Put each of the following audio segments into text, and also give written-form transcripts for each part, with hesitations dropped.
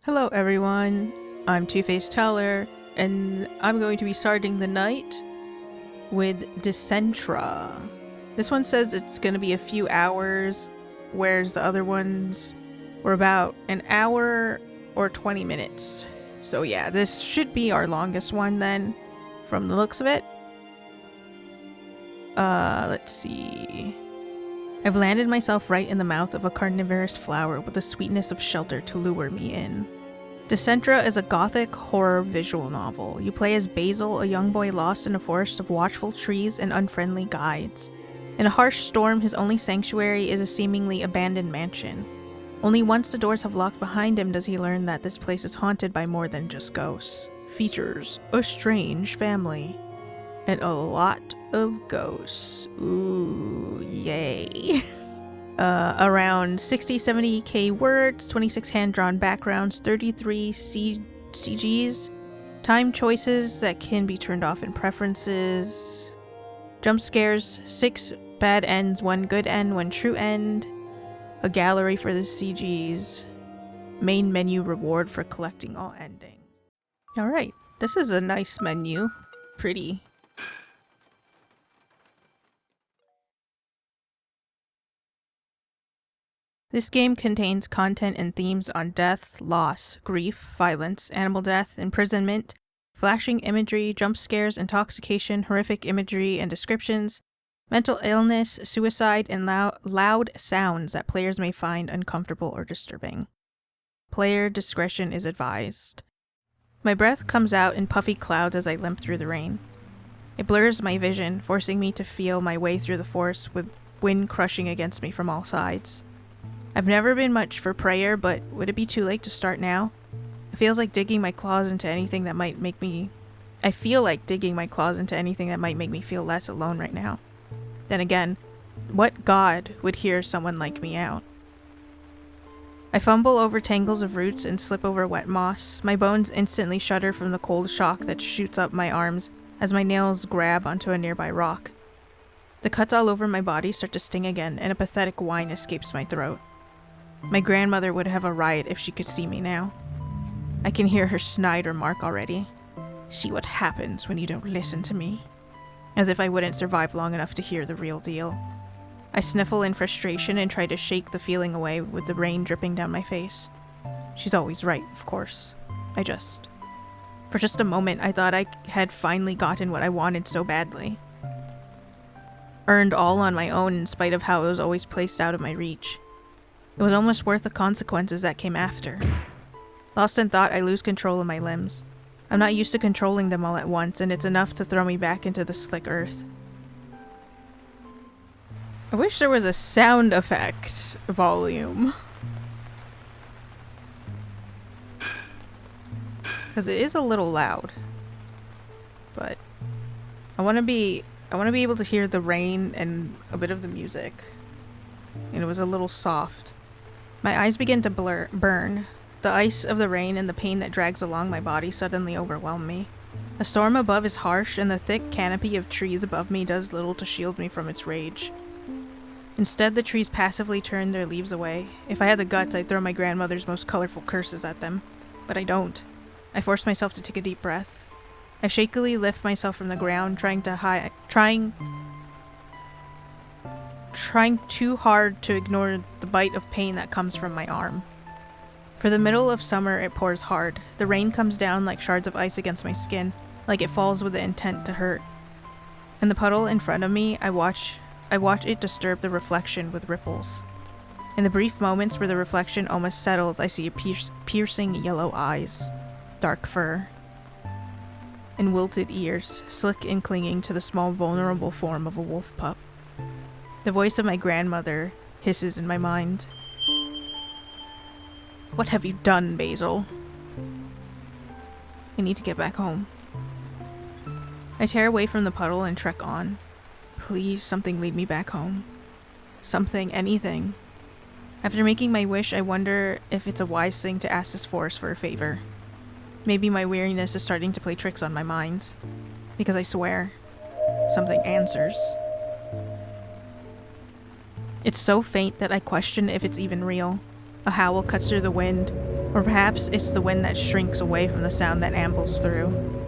Hello everyone, I'm Two-Faced Teller, and I'm going to be starting the night with Dicentra. This one says it's going to be a few hours, whereas the other ones were about an hour or 20 minutes. So yeah, this should be our longest one then, from the looks of it. Let's see. I've landed myself right in the mouth of a carnivorous flower with the sweetness of shelter to lure me in. Dicentra is a gothic horror visual novel. You play as Basil, a young boy lost in a forest of watchful trees and unfriendly guides. In a harsh storm, his only sanctuary is a seemingly abandoned mansion. Only once the doors have locked behind him does he learn that this place is haunted by more than just ghosts. Features a strange family and a lot of ghosts. Ooh, yay. Around 60-70k words, 26 hand-drawn backgrounds, 33 CGs, time choices that can be turned off in preferences, jump scares, 6 bad ends, 1 good end, 1 true end, a gallery for the CGs, main menu reward for collecting all endings. Alright, this is a nice menu. Pretty. This game contains content and themes on death, loss, grief, violence, animal death, imprisonment, flashing imagery, jump scares, intoxication, horrific imagery and descriptions, mental illness, suicide, and loud sounds that players may find uncomfortable or disturbing. Player discretion is advised. My breath comes out in puffy clouds as I limp through the rain. It blurs my vision, forcing me to feel my way through the forest with wind crushing against me from all sides. I've never been much for prayer, but would it be too late to start now? It feels like digging my claws into anything that might make me... I feel like digging my claws into anything that might make me feel less alone right now. Then again, what god would hear someone like me out? I fumble over tangles of roots and slip over wet moss. My bones instantly shudder from the cold shock that shoots up my arms as my nails grab onto a nearby rock. The cuts all over my body start to sting again, and a pathetic whine escapes my throat. My grandmother would have a riot if she could see me now. I can hear her snide remark already. See what happens when you don't listen to me. As if I wouldn't survive long enough to hear the real deal. I sniffle in frustration and try to shake the feeling away with the rain dripping down my face. She's always right, of course. For just a moment, I thought I had finally gotten what I wanted so badly. Earned all on my own in spite of how it was always placed out of my reach. It was almost worth the consequences that came after. Lost in thought, I lose control of my limbs. I'm not used to controlling them all at once, and it's enough to throw me back into the slick earth. I wish there was a sound effect volume. Because it is a little loud. But I want to be able to hear the rain and a bit of the music. And it was a little soft. My eyes begin to burn. The ice of the rain and the pain that drags along my body suddenly overwhelm me. The storm above is harsh, and the thick canopy of trees above me does little to shield me from its rage. Instead, the trees passively turn their leaves away. If I had the guts, I'd throw my grandmother's most colorful curses at them. But I don't. I force myself to take a deep breath. I shakily lift myself from the ground, trying too hard to ignore the bite of pain that comes from my arm. For the middle of summer, it pours hard. The rain comes down like shards of ice against my skin, like it falls with the intent to hurt. In the puddle in front of me, I watch it disturb the reflection with ripples. In the brief moments where the reflection almost settles, I see piercing yellow eyes, dark fur, and wilted ears, slick and clinging to the small vulnerable form of a wolf pup. The voice of my grandmother hisses in my mind. What have you done, Basil? I need to get back home. I tear away from the puddle and trek on. Please, something lead me back home. Something, anything. After making my wish, I wonder if it's a wise thing to ask this forest for a favor. Maybe my weariness is starting to play tricks on my mind. Because I swear, something answers. It's so faint that I question if it's even real. A howl cuts through the wind, Or perhaps it's the wind that shrinks away from the sound that ambles through.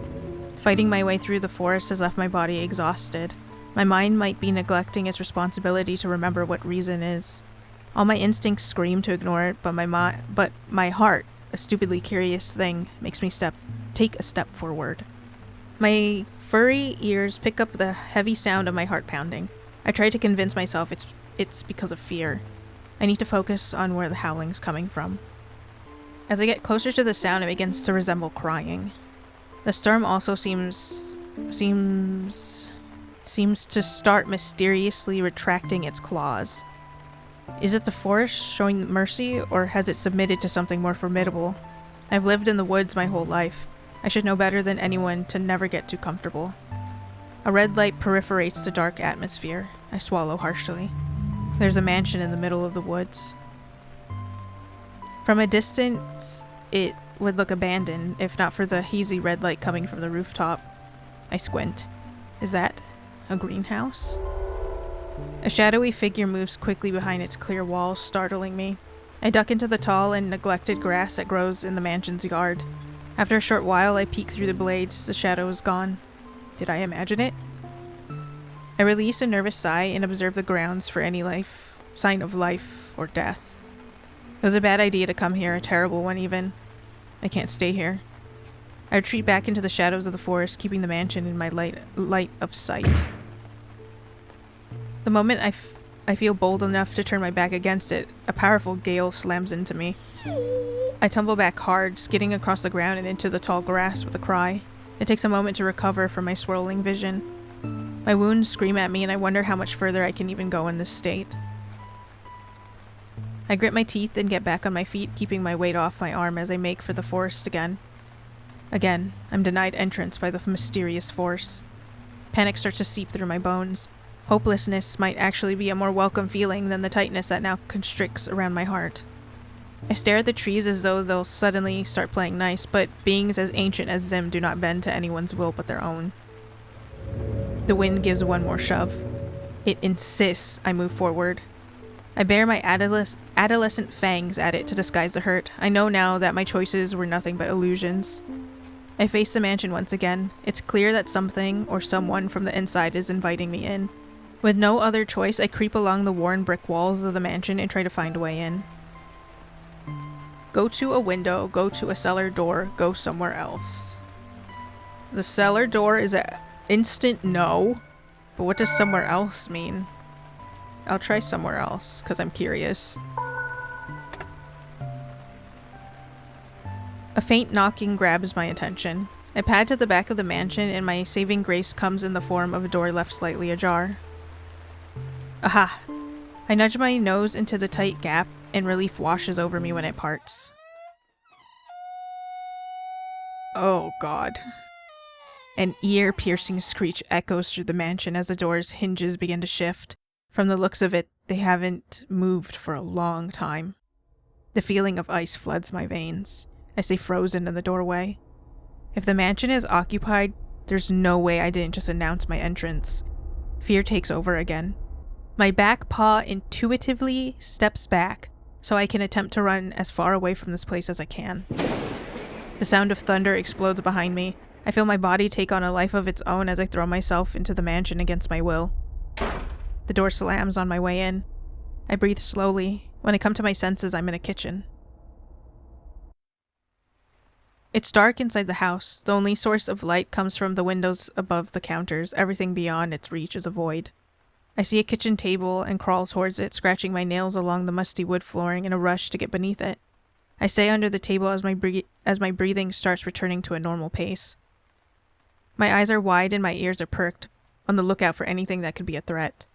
Fighting my way through the forest has left my body exhausted. My mind might be neglecting its responsibility to remember what reason is. All my instincts scream to ignore it, but my heart, a stupidly curious thing, makes me take a step forward. My furry ears pick up the heavy sound of my heart pounding. I try to convince myself it's because of fear. I need to focus on where the howling's coming from. As I get closer to the sound, it begins to resemble crying. The storm also seems to start mysteriously retracting its claws. Is it the forest showing mercy, or has it submitted to something more formidable? I've lived in the woods my whole life. I should know better than anyone to never get too comfortable. A red light perforates the dark atmosphere. I swallow harshly. There's a mansion in the middle of the woods. From a distance, it would look abandoned, if not for the hazy red light coming from the rooftop. I squint. Is that a greenhouse? A shadowy figure moves quickly behind its clear walls, startling me. I duck into the tall and neglected grass that grows in the mansion's yard. After a short while, I peek through the blades. The shadow is gone. Did I imagine it? I release a nervous sigh and observe the grounds for any sign of life or death. It was a bad idea to come here, a terrible one even. I can't stay here. I retreat back into the shadows of the forest, keeping the mansion in my light of sight. The moment I feel bold enough to turn my back against it, a powerful gale slams into me. I tumble back hard, skidding across the ground and into the tall grass with a cry. It takes a moment to recover from my swirling vision. My wounds scream at me, and I wonder how much further I can even go in this state. I grit my teeth and get back on my feet, keeping my weight off my arm as I make for the forest again. Again, I'm denied entrance by the mysterious force. Panic starts to seep through my bones. Hopelessness might actually be a more welcome feeling than the tightness that now constricts around my heart. I stare at the trees as though they'll suddenly start playing nice, but beings as ancient as them do not bend to anyone's will but their own. The wind gives one more shove. It insists I move forward. I bare my adolescent fangs at it to disguise the hurt. I know now that my choices were nothing but illusions. I face the mansion once again. It's clear that something or someone from the inside is inviting me in. With no other choice, I creep along the worn brick walls of the mansion and try to find a way in. Go to a window, go to a cellar door, go somewhere else. The cellar door is an instant no, but what does somewhere else mean? I'll try somewhere else, because I'm curious. A faint knocking grabs my attention. I pad to the back of the mansion, and my saving grace comes in the form of a door left slightly ajar. Aha! I nudge my nose into the tight gap, and relief washes over me when it parts. Oh god. An ear-piercing screech echoes through the mansion as the door's hinges begin to shift. From the looks of it, they haven't moved for a long time. The feeling of ice floods my veins. I stay frozen in the doorway. If the mansion is occupied, there's no way I didn't just announce my entrance. Fear takes over again. My back paw intuitively steps back, so I can attempt to run as far away from this place as I can. The sound of thunder explodes behind me. I feel my body take on a life of its own as I throw myself into the mansion against my will. The door slams on my way in. I breathe slowly. When I come to my senses, I'm in a kitchen. It's dark inside the house. The only source of light comes from the windows above the counters. Everything beyond its reach is a void. I see a kitchen table and crawl towards it, scratching my nails along the musty wood flooring in a rush to get beneath it. I stay under the table as my breathing starts returning to a normal pace. My eyes are wide and my ears are perked, on the lookout for anything that could be a threat.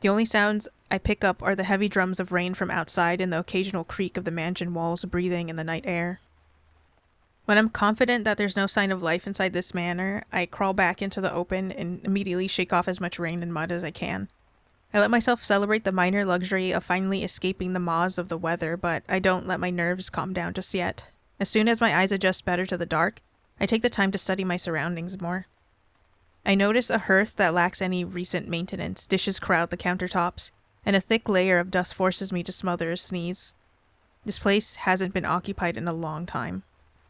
The only sounds I pick up are the heavy drums of rain from outside and the occasional creak of the mansion walls breathing in the night air. When I'm confident that there's no sign of life inside this manor, I crawl back into the open and immediately shake off as much rain and mud as I can. I let myself celebrate the minor luxury of finally escaping the maws of the weather, but I don't let my nerves calm down just yet. As soon as my eyes adjust better to the dark, I take the time to study my surroundings more. I notice a hearth that lacks any recent maintenance, dishes crowd the countertops, and a thick layer of dust forces me to smother a sneeze. This place hasn't been occupied in a long time.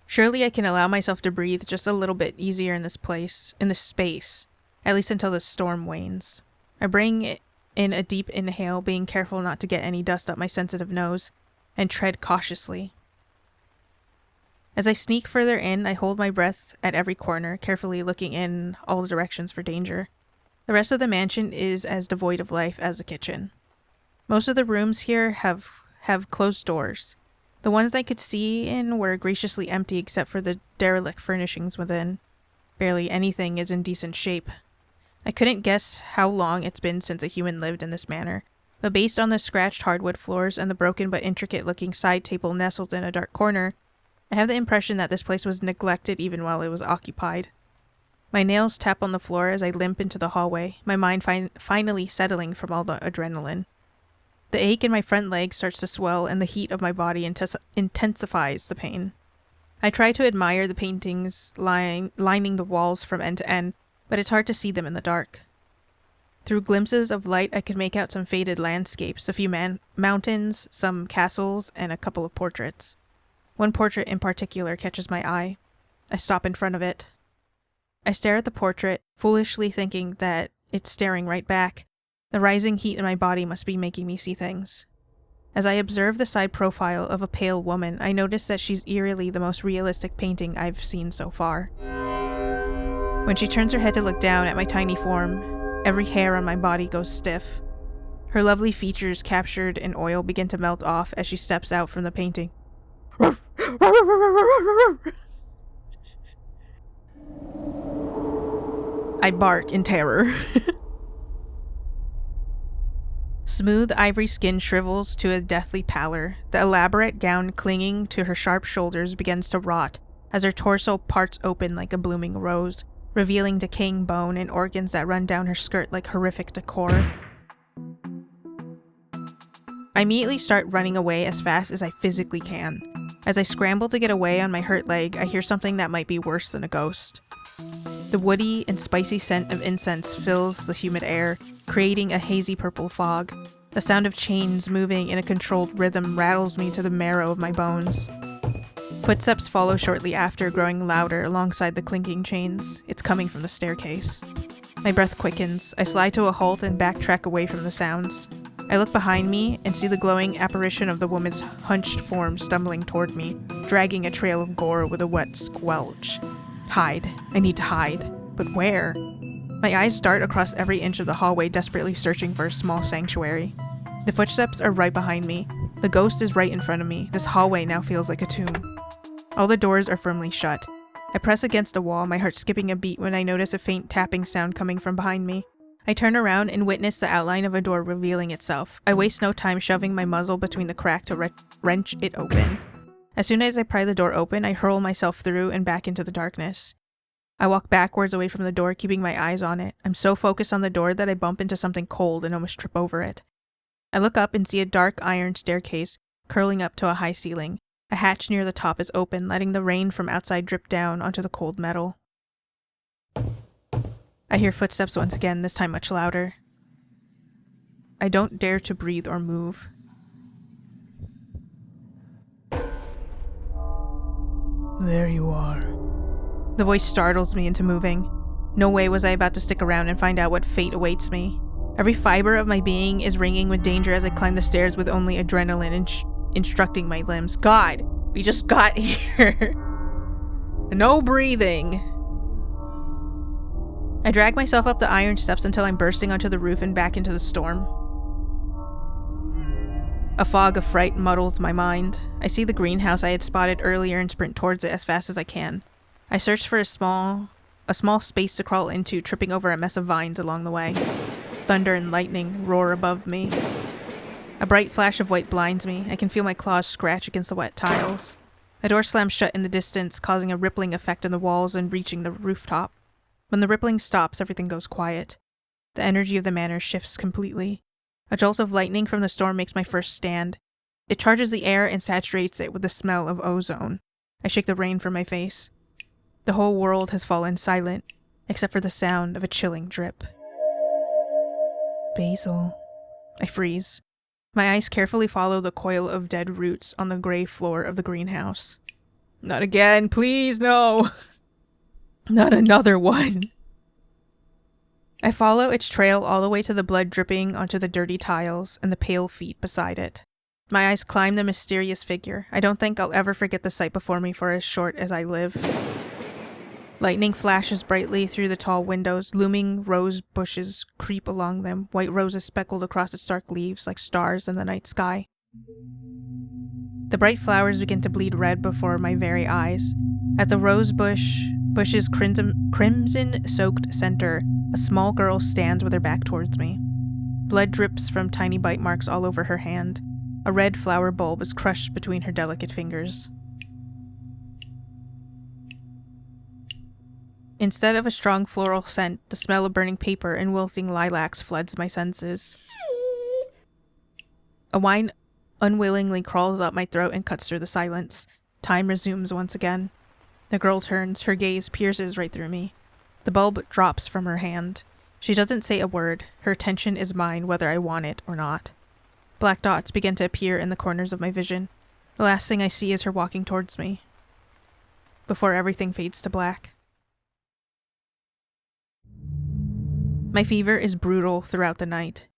Surely I can allow myself to breathe just a little bit easier in this space, at least until the storm wanes. I bring in a deep inhale, being careful not to get any dust up my sensitive nose, and tread cautiously. As I sneak further in, I hold my breath at every corner, carefully looking in all directions for danger. The rest of the mansion is as devoid of life as the kitchen. Most of the rooms here have closed doors. The ones I could see in were graciously empty except for the derelict furnishings within. Barely anything is in decent shape. I couldn't guess how long it's been since a human lived in this manner, but based on the scratched hardwood floors and the broken but intricate-looking side table nestled in a dark corner, I have the impression that this place was neglected even while it was occupied. My nails tap on the floor as I limp into the hallway, my mind finally settling from all the adrenaline. The ache in my front leg starts to swell, and the heat of my body intensifies the pain. I try to admire the paintings lining the walls from end to end, but it's hard to see them in the dark. Through glimpses of light, I can make out some faded landscapes, a few mountains, some castles, and a couple of portraits. One portrait in particular catches my eye. I stop in front of it. I stare at the portrait, foolishly thinking that it's staring right back. The rising heat in my body must be making me see things. As I observe the side profile of a pale woman, I notice that she's eerily the most realistic painting I've seen so far. When she turns her head to look down at my tiny form, every hair on my body goes stiff. Her lovely features captured in oil begin to melt off as she steps out from the painting. I bark in terror. Smooth ivory skin shrivels to a deathly pallor. The elaborate gown clinging to her sharp shoulders begins to rot as her torso parts open like a blooming rose, revealing decaying bone and organs that run down her skirt like horrific decor. I immediately start running away as fast as I physically can. As I scramble to get away on my hurt leg, I hear something that might be worse than a ghost. The woody and spicy scent of incense fills the humid air, creating a hazy purple fog. The sound of chains moving in a controlled rhythm rattles me to the marrow of my bones. Footsteps follow shortly after, growing louder alongside the clinking chains. It's coming from the staircase. My breath quickens. I slide to a halt and backtrack away from the sounds. I look behind me and see the glowing apparition of the woman's hunched form stumbling toward me, dragging a trail of gore with a wet squelch. Hide. I need to hide. But where? My eyes dart across every inch of the hallway, desperately searching for a small sanctuary. The footsteps are right behind me. The ghost is right in front of me. This hallway now feels like a tomb. All the doors are firmly shut. I press against a wall, my heart skipping a beat when I notice a faint tapping sound coming from behind me. I turn around and witness the outline of a door revealing itself. I waste no time shoving my muzzle between the crack to wrench it open. As soon as I pry the door open, I hurl myself through and back into the darkness. I walk backwards away from the door, keeping my eyes on it. I'm so focused on the door that I bump into something cold and almost trip over it. I look up and see a dark iron staircase curling up to a high ceiling. A hatch near the top is open, letting the rain from outside drip down onto the cold metal. I hear footsteps once again, this time much louder. I don't dare to breathe or move. There you are. The voice startles me into moving. No way was I about to stick around and find out what fate awaits me. Every fiber of my being is ringing with danger as I climb the stairs with only adrenaline instructing my limbs. God, we just got here. No breathing. I drag myself up the iron steps until I'm bursting onto the roof and back into the storm. A fog of fright muddles my mind. I see the greenhouse I had spotted earlier and sprint towards it as fast as I can. I search for a small space to crawl into, tripping over a mess of vines along the way. Thunder and lightning roar above me. A bright flash of white blinds me. I can feel my claws scratch against the wet tiles. A door slams shut in the distance, causing a rippling effect in the walls and reaching the rooftop. When the rippling stops, everything goes quiet. The energy of the manor shifts completely. A jolt of lightning from the storm makes my first stand. It charges the air and saturates it with the smell of ozone. I shake the rain from my face. The whole world has fallen silent, except for the sound of a chilling drip. Basil. I freeze. My eyes carefully follow the coil of dead roots on the gray floor of the greenhouse. Not again, please, no! Not another one! I follow its trail all the way to the blood dripping onto the dirty tiles and the pale feet beside it. My eyes climb the mysterious figure. I don't think I'll ever forget the sight before me for as short as I live. Lightning flashes brightly through the tall windows. Looming rose bushes creep along them, white roses speckled across its dark leaves like stars in the night sky. The bright flowers begin to bleed red before my very eyes. At the bush's crimson-soaked center, a small girl stands with her back towards me. Blood drips from tiny bite marks all over her hand. A red flower bulb is crushed between her delicate fingers. Instead of a strong floral scent, the smell of burning paper and wilting lilacs floods my senses. A whine unwillingly crawls up my throat and cuts through the silence. Time resumes once again. The girl turns, her gaze pierces right through me. The bulb drops from her hand. She doesn't say a word. Her attention is mine whether I want it or not. Black dots begin to appear in the corners of my vision. The last thing I see is her walking towards me, before everything fades to black. My fever is brutal throughout the night.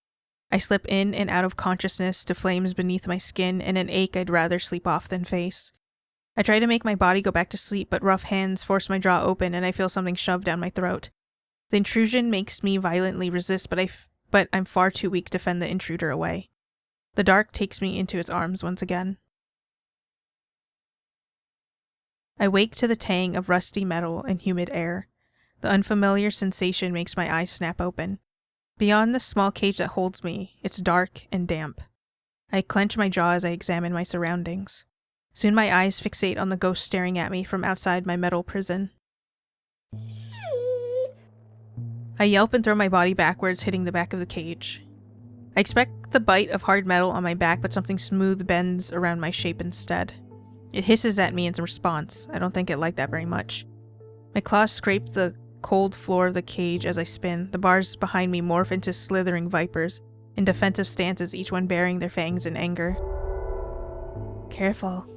I slip in and out of consciousness to flames beneath my skin and an ache I'd rather sleep off than face. I try to make my body go back to sleep, but rough hands force my jaw open and I feel something shoved down my throat. The intrusion makes me violently resist, but I'm far too weak to fend the intruder away. The dark takes me into its arms once again. I wake to the tang of rusty metal and humid air. The unfamiliar sensation makes my eyes snap open. Beyond the small cage that holds me, it's dark and damp. I clench my jaw as I examine my surroundings. Soon my eyes fixate on the ghost staring at me from outside my metal prison. I yelp and throw my body backwards, hitting the back of the cage. I expect the bite of hard metal on my back, but something smooth bends around my shape instead. It hisses at me in response. I don't think it liked that very much. My claws scrape the cold floor of the cage as I spin. The bars behind me morph into slithering vipers, in defensive stances, each one baring their fangs in anger. Careful.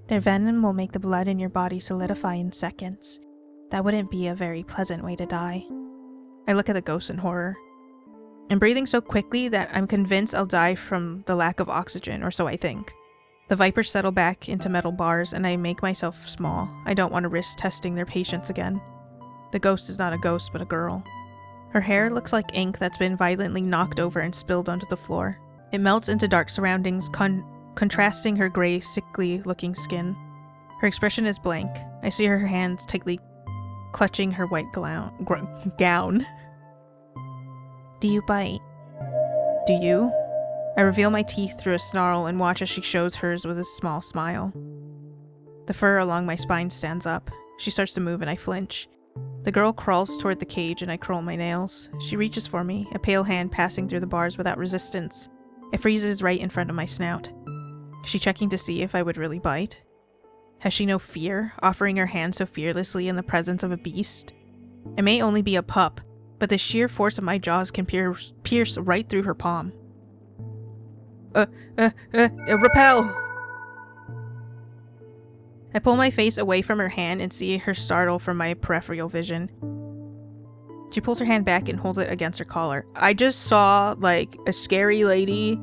Their venom will make the blood in your body solidify in seconds. That wouldn't be a very pleasant way to die. I look at the ghost in horror. I'm breathing so quickly that I'm convinced I'll die from the lack of oxygen, or so I think. The vipers settle back into metal bars, and I make myself small. I don't want to risk testing their patience again. The ghost is not a ghost, but a girl. Her hair looks like ink that's been violently knocked over and spilled onto the floor. It melts into dark surroundings, contrasting her gray, sickly-looking skin. Her expression is blank. I see her hands tightly clutching her white gown. Do you bite? Do you? I reveal my teeth through a snarl and watch as she shows hers with a small smile. The fur along my spine stands up. She starts to move and I flinch. The girl crawls toward the cage and I curl my nails. She reaches for me, a pale hand passing through the bars without resistance. It freezes right in front of my snout. Is she checking to see if I would really bite? Has she no fear, offering her hand so fearlessly in the presence of a beast? It may only be a pup, but the sheer force of my jaws can pierce right through her palm. Repel! I pull my face away from her hand and see her startle from my peripheral vision. She pulls her hand back and holds it against her collar. I just saw, like, a scary lady,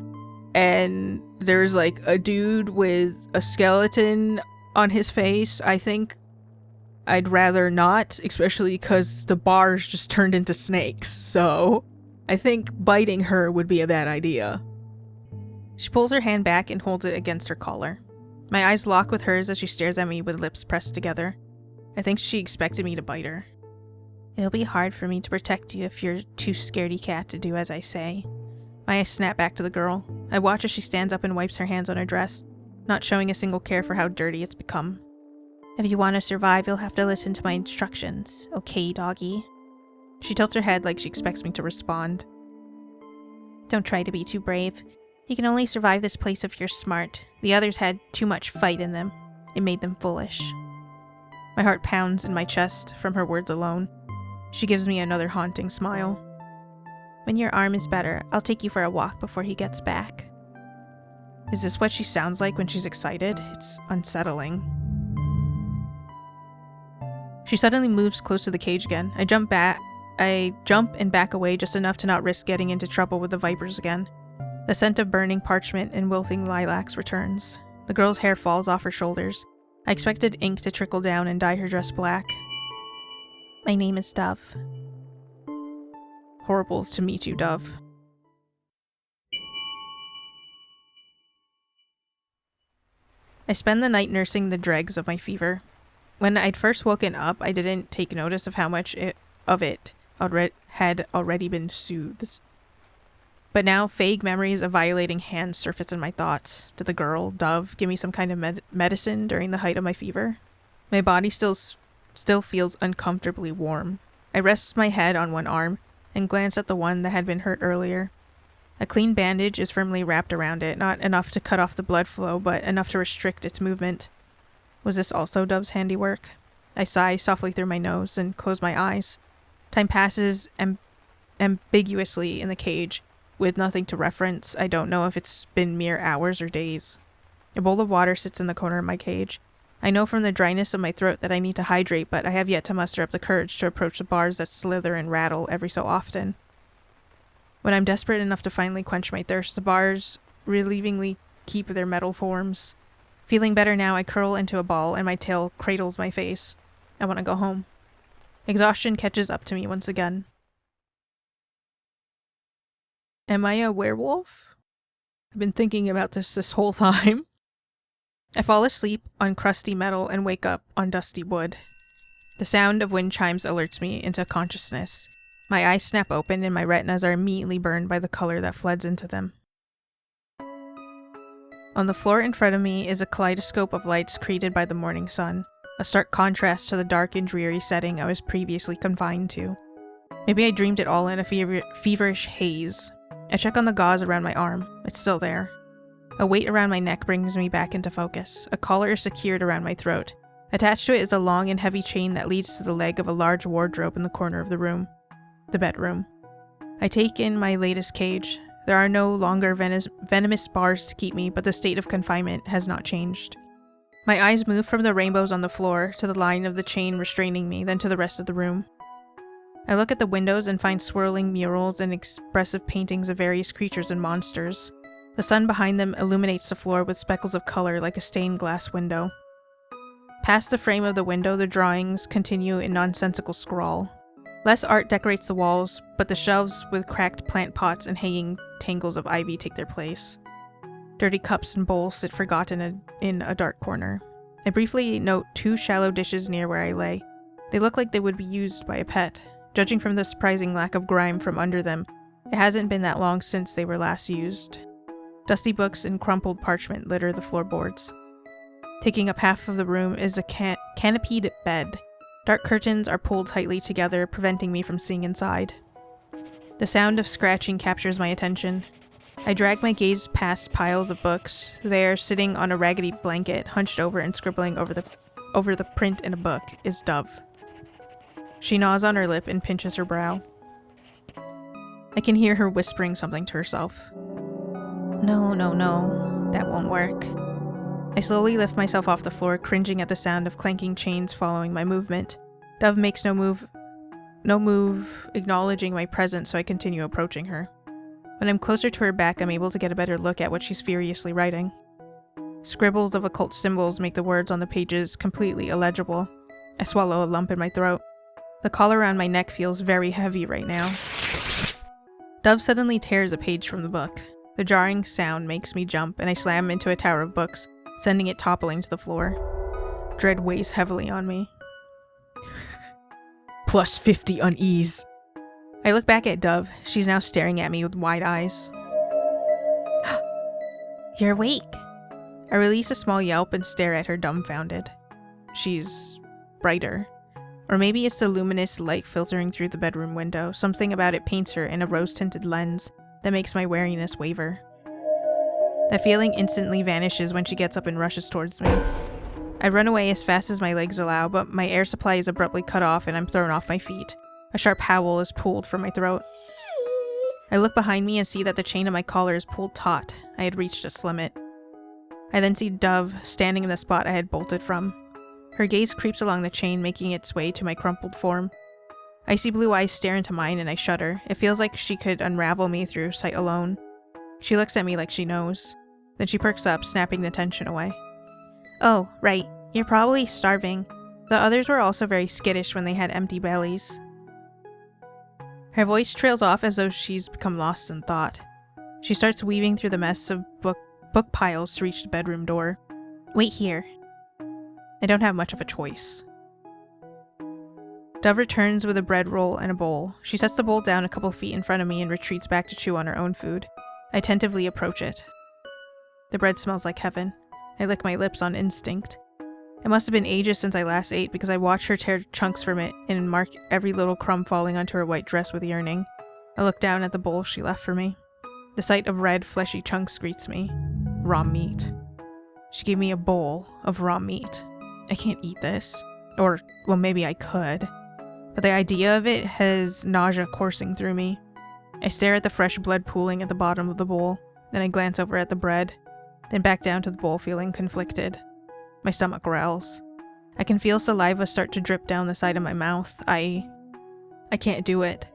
and there's, like, a dude with a skeleton on his face. I think I'd rather not, especially because the bars just turned into snakes, so I think biting her would be a bad idea. She pulls her hand back and holds it against her collar. My eyes lock with hers as she stares at me with lips pressed together. I think she expected me to bite her. It'll be hard for me to protect you if you're too scaredy cat to do as I say. My eyes snap back to the girl. I watch as she stands up and wipes her hands on her dress, not showing a single care for how dirty it's become. If you want to survive, you'll have to listen to my instructions. Okay, doggy? She tilts her head like she expects me to respond. Don't try to be too brave. You can only survive this place if you're smart. The others had too much fight in them. It made them foolish. My heart pounds in my chest from her words alone. She gives me another haunting smile. When your arm is better, I'll take you for a walk before he gets back. Is this what she sounds like when she's excited? It's unsettling. She suddenly moves close to the cage again. I jump and back away just enough to not risk getting into trouble with the vipers again. The scent of burning parchment and wilting lilacs returns. The girl's hair falls off her shoulders. I expected ink to trickle down and dye her dress black. My name is Dove. Horrible to meet you, Dove. I spend the night nursing the dregs of my fever. When I'd first woken up, I didn't take notice of how much of it had already been soothed. But now, vague memories of violating hands surface in my thoughts. Did the girl, Dove, give me some kind of medicine during the height of my fever? My body still feels uncomfortably warm. I rest my head on one arm and glance at the one that had been hurt earlier. A clean bandage is firmly wrapped around it, not enough to cut off the blood flow, but enough to restrict its movement. Was this also Dove's handiwork? I sigh softly through my nose and close my eyes. Time passes ambiguously in the cage. With nothing to reference, I don't know if it's been mere hours or days. A bowl of water sits in the corner of my cage. I know from the dryness of my throat that I need to hydrate, but I have yet to muster up the courage to approach the bars that slither and rattle every so often. When I'm desperate enough to finally quench my thirst, the bars relievingly keep their metal forms. Feeling better now, I curl into a ball and my tail cradles my face. I want to go home. Exhaustion catches up to me once again. Am I a werewolf? I've been thinking about this whole time. I fall asleep on crusty metal and wake up on dusty wood. The sound of wind chimes alerts me into consciousness. My eyes snap open and my retinas are immediately burned by the color that floods into them. On the floor in front of me is a kaleidoscope of lights created by the morning sun, a stark contrast to the dark and dreary setting I was previously confined to. Maybe I dreamed it all in a feverish haze. I check on the gauze around my arm. It's still there. A weight around my neck brings me back into focus. A collar is secured around my throat. Attached to it is a long and heavy chain that leads to the leg of a large wardrobe in the corner of the room. The bedroom. I take in my latest cage. There are no longer venomous bars to keep me, but the state of confinement has not changed. My eyes move from the rainbows on the floor to the line of the chain restraining me, then to the rest of the room. I look at the windows and find swirling murals and expressive paintings of various creatures and monsters. The sun behind them illuminates the floor with speckles of color like a stained glass window. Past the frame of the window, the drawings continue in nonsensical scrawl. Less art decorates the walls, but the shelves with cracked plant pots and hanging tangles of ivy take their place. Dirty cups and bowls sit forgotten in a dark corner. I briefly note two shallow dishes near where I lay. They look like they would be used by a pet. Judging from the surprising lack of grime from under them, it hasn't been that long since they were last used. Dusty books and crumpled parchment litter the floorboards. Taking up half of the room is a canopied bed. Dark curtains are pulled tightly together, preventing me from seeing inside. The sound of scratching captures my attention. I drag my gaze past piles of books. There, sitting on a raggedy blanket, hunched over and scribbling over the print in a book, is Dove. She gnaws on her lip and pinches her brow. I can hear her whispering something to herself. No, that won't work. I slowly lift myself off the floor, cringing at the sound of clanking chains following my movement. Dove makes no move acknowledging my presence, so I continue approaching her. When I'm closer to her back, I'm able to get a better look at what she's furiously writing. Scribbles of occult symbols make the words on the pages completely illegible. I swallow a lump in my throat. The collar around my neck feels very heavy right now. Dove suddenly tears a page from the book. The jarring sound makes me jump, and I slam into a tower of books, sending it toppling to the floor. Dread weighs heavily on me. Plus 50 unease. I look back at Dove. She's now staring at me with wide eyes. You're awake. I release a small yelp and stare at her dumbfounded. She's brighter. Or maybe it's the luminous light filtering through the bedroom window. Something about it paints her in a rose-tinted lens that makes my wariness waver. That feeling instantly vanishes when she gets up and rushes towards me. I run away as fast as my legs allow, but my air supply is abruptly cut off and I'm thrown off my feet. A sharp howl is pulled from my throat. I look behind me and see that the chain of my collar is pulled taut. I had reached its limit. I then see Dove standing in the spot I had bolted from. Her gaze creeps along the chain, making its way to my crumpled form. Icy blue eyes stare into mine and I shudder. It feels like she could unravel me through sight alone. She looks at me like she knows. Then she perks up, snapping the tension away. Oh, right. You're probably starving. The others were also very skittish when they had empty bellies. Her voice trails off as though she's become lost in thought. She starts weaving through the mess of book piles to reach the bedroom door. Wait here. I don't have much of a choice. Dove returns with a bread roll and a bowl. She sets the bowl down a couple feet in front of me and retreats back to chew on her own food. I attentively approach it. The bread smells like heaven. I lick my lips on instinct. It must have been ages since I last ate because I watch her tear chunks from it and mark every little crumb falling onto her white dress with yearning. I look down at the bowl she left for me. The sight of red, fleshy chunks greets me. Raw meat. She gave me a bowl of raw meat. I can't eat this. Or, well, maybe I could. But the idea of it has nausea coursing through me. I stare at the fresh blood pooling at the bottom of the bowl. Then I glance over at the bread. Then back down to the bowl, feeling conflicted. My stomach growls. I can feel saliva start to drip down the side of my mouth. I can't do it.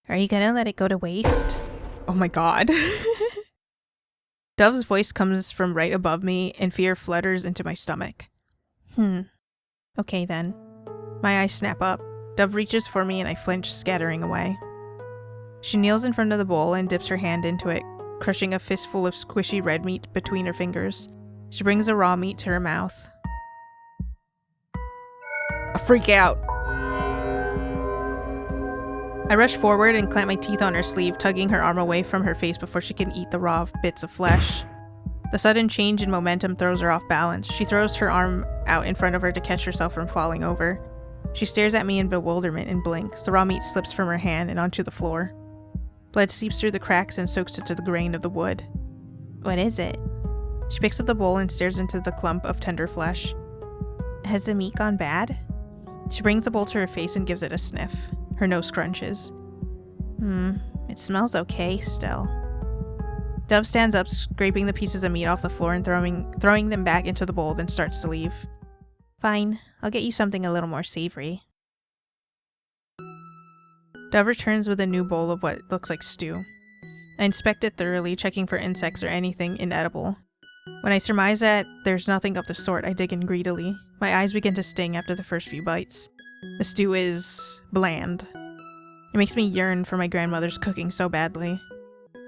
Are you gonna let it go to waste? Oh my god. Dove's voice comes from right above me, and fear flutters into my stomach. Okay then. My eyes snap up. Dove reaches for me and I flinch, scattering away. She kneels in front of the bowl and dips her hand into it, crushing a fistful of squishy red meat between her fingers. She brings the raw meat to her mouth. I freak out. I rush forward and clamp my teeth on her sleeve, tugging her arm away from her face before she can eat the raw bits of flesh. The sudden change in momentum throws her off balance. She throws her arm out in front of her to catch herself from falling over. She stares at me in bewilderment and blinks. The raw meat slips from her hand and onto the floor. Blood seeps through the cracks and soaks into the grain of the wood. What is it? She picks up the bowl and stares into the clump of tender flesh. Has the meat gone bad? She brings the bowl to her face and gives it a sniff. Her nose crunches. It smells okay still. Dove stands up, scraping the pieces of meat off the floor and throwing them back into the bowl, then starts to leave. Fine, I'll get you something a little more savory. Dove returns with a new bowl of what looks like stew. I inspect it thoroughly, checking for insects or anything inedible. When I surmise that there's nothing of the sort, I dig in greedily. My eyes begin to sting after the first few bites. The stew is bland. It makes me yearn for my grandmother's cooking so badly.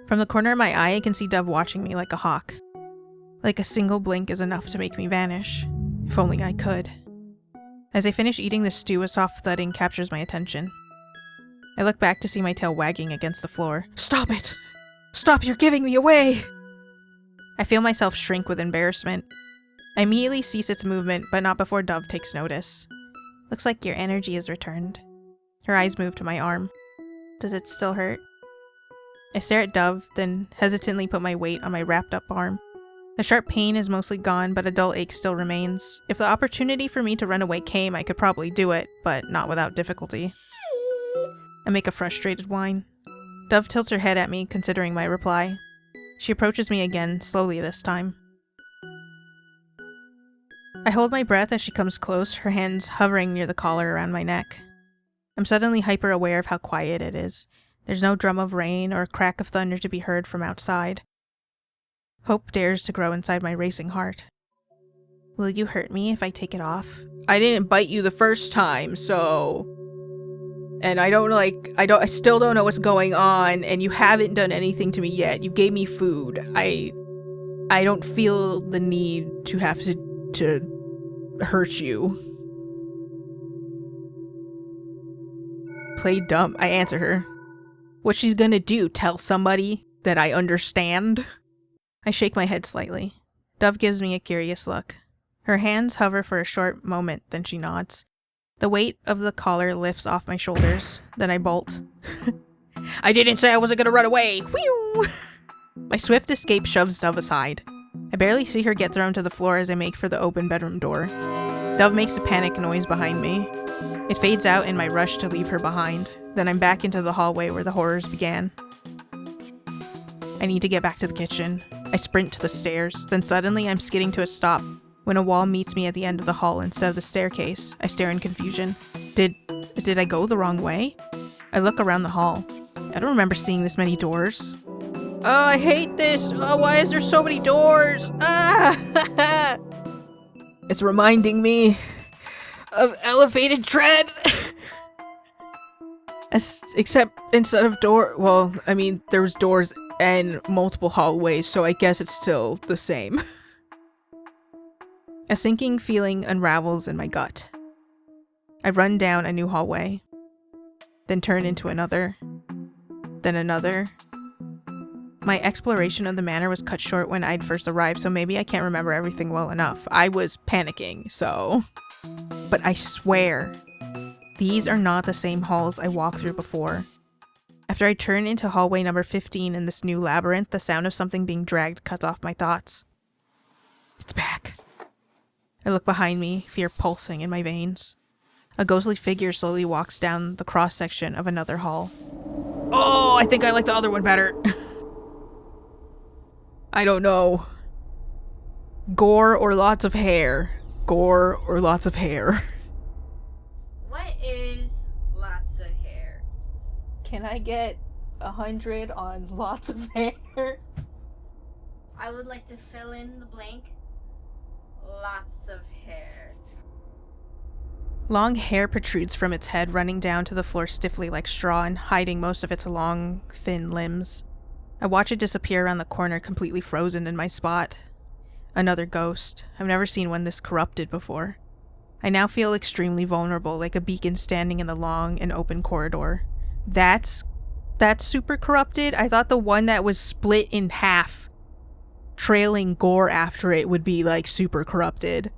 From the corner of my eye, I can see Dove watching me like a hawk. Like a single blink is enough to make me vanish. If only I could. As I finish eating the stew, a soft thudding captures my attention. I look back to see my tail wagging against the floor. Stop it! Stop, you're giving me away! I feel myself shrink with embarrassment. I immediately cease its movement, but not before Dove takes notice. Looks like your energy is returned. Her eyes move to my arm. Does it still hurt? I stare at Dove, then hesitantly put my weight on my wrapped up arm. The sharp pain is mostly gone, but a dull ache still remains. If the opportunity for me to run away came, I could probably do it, but not without difficulty. I make a frustrated whine. Dove tilts her head at me, considering my reply. She approaches me again, slowly this time. I hold my breath as she comes close, her hands hovering near the collar around my neck. I'm suddenly hyper-aware of how quiet it is. There's no drum of rain or crack of thunder to be heard from outside. Hope dares to grow inside my racing heart. Will you hurt me if I take it off? I didn't bite you the first time, so... And I still don't know what's going on, and you haven't done anything to me yet. You gave me food. I don't feel the need to have to hurt you. Play dumb, I answer her. What's she gonna do? Tell somebody that I understand? I shake my head slightly. Dove gives me a curious look. Her hands hover for a short moment, then she nods. The weight of the collar lifts off my shoulders. Then I bolt. I didn't say I wasn't gonna run away! Whew! My swift escape shoves Dove aside. I barely see her get thrown to the floor as I make for the open bedroom door. Dove makes a panic noise behind me. It fades out in my rush to leave her behind. Then I'm back into the hallway where the horrors began. I need to get back to the kitchen. I sprint to the stairs, then suddenly I'm skidding to a stop when a wall meets me at the end of the hall instead of the staircase. I stare in confusion. Did I go the wrong way? I look around the hall. I don't remember seeing this many doors. Oh, I hate this! Oh, why is there so many doors? Ah! It's reminding me of elevated dread! Except instead of there was doors and multiple hallways, so I guess it's still the same. A sinking feeling unravels in my gut. I run down a new hallway, then turn into another, then another. My exploration of the manor was cut short when I'd first arrived, so maybe I can't remember everything well enough. I was panicking, so... But I swear, these are not the same halls I walked through before. After I turn into hallway number 15 in this new labyrinth, the sound of something being dragged cuts off my thoughts. It's back. I look behind me, fear pulsing in my veins. A ghostly figure slowly walks down the cross-section of another hall. Oh, I think I like the other one better. I don't know. Gore or lots of hair? Gore or lots of hair? What is lots of hair? Can I get 100 on lots of hair? I would like to fill in the blank. Lots of hair. Long hair protrudes from its head, running down to the floor stiffly like straw and hiding most of its long, thin limbs. I watch it disappear around the corner, completely frozen in my spot. Another ghost. I've never seen one this corrupted before. I now feel extremely vulnerable, like a beacon standing in the long and open corridor. That's super corrupted? I thought the one that was split in half, trailing gore after it, would be like super corrupted.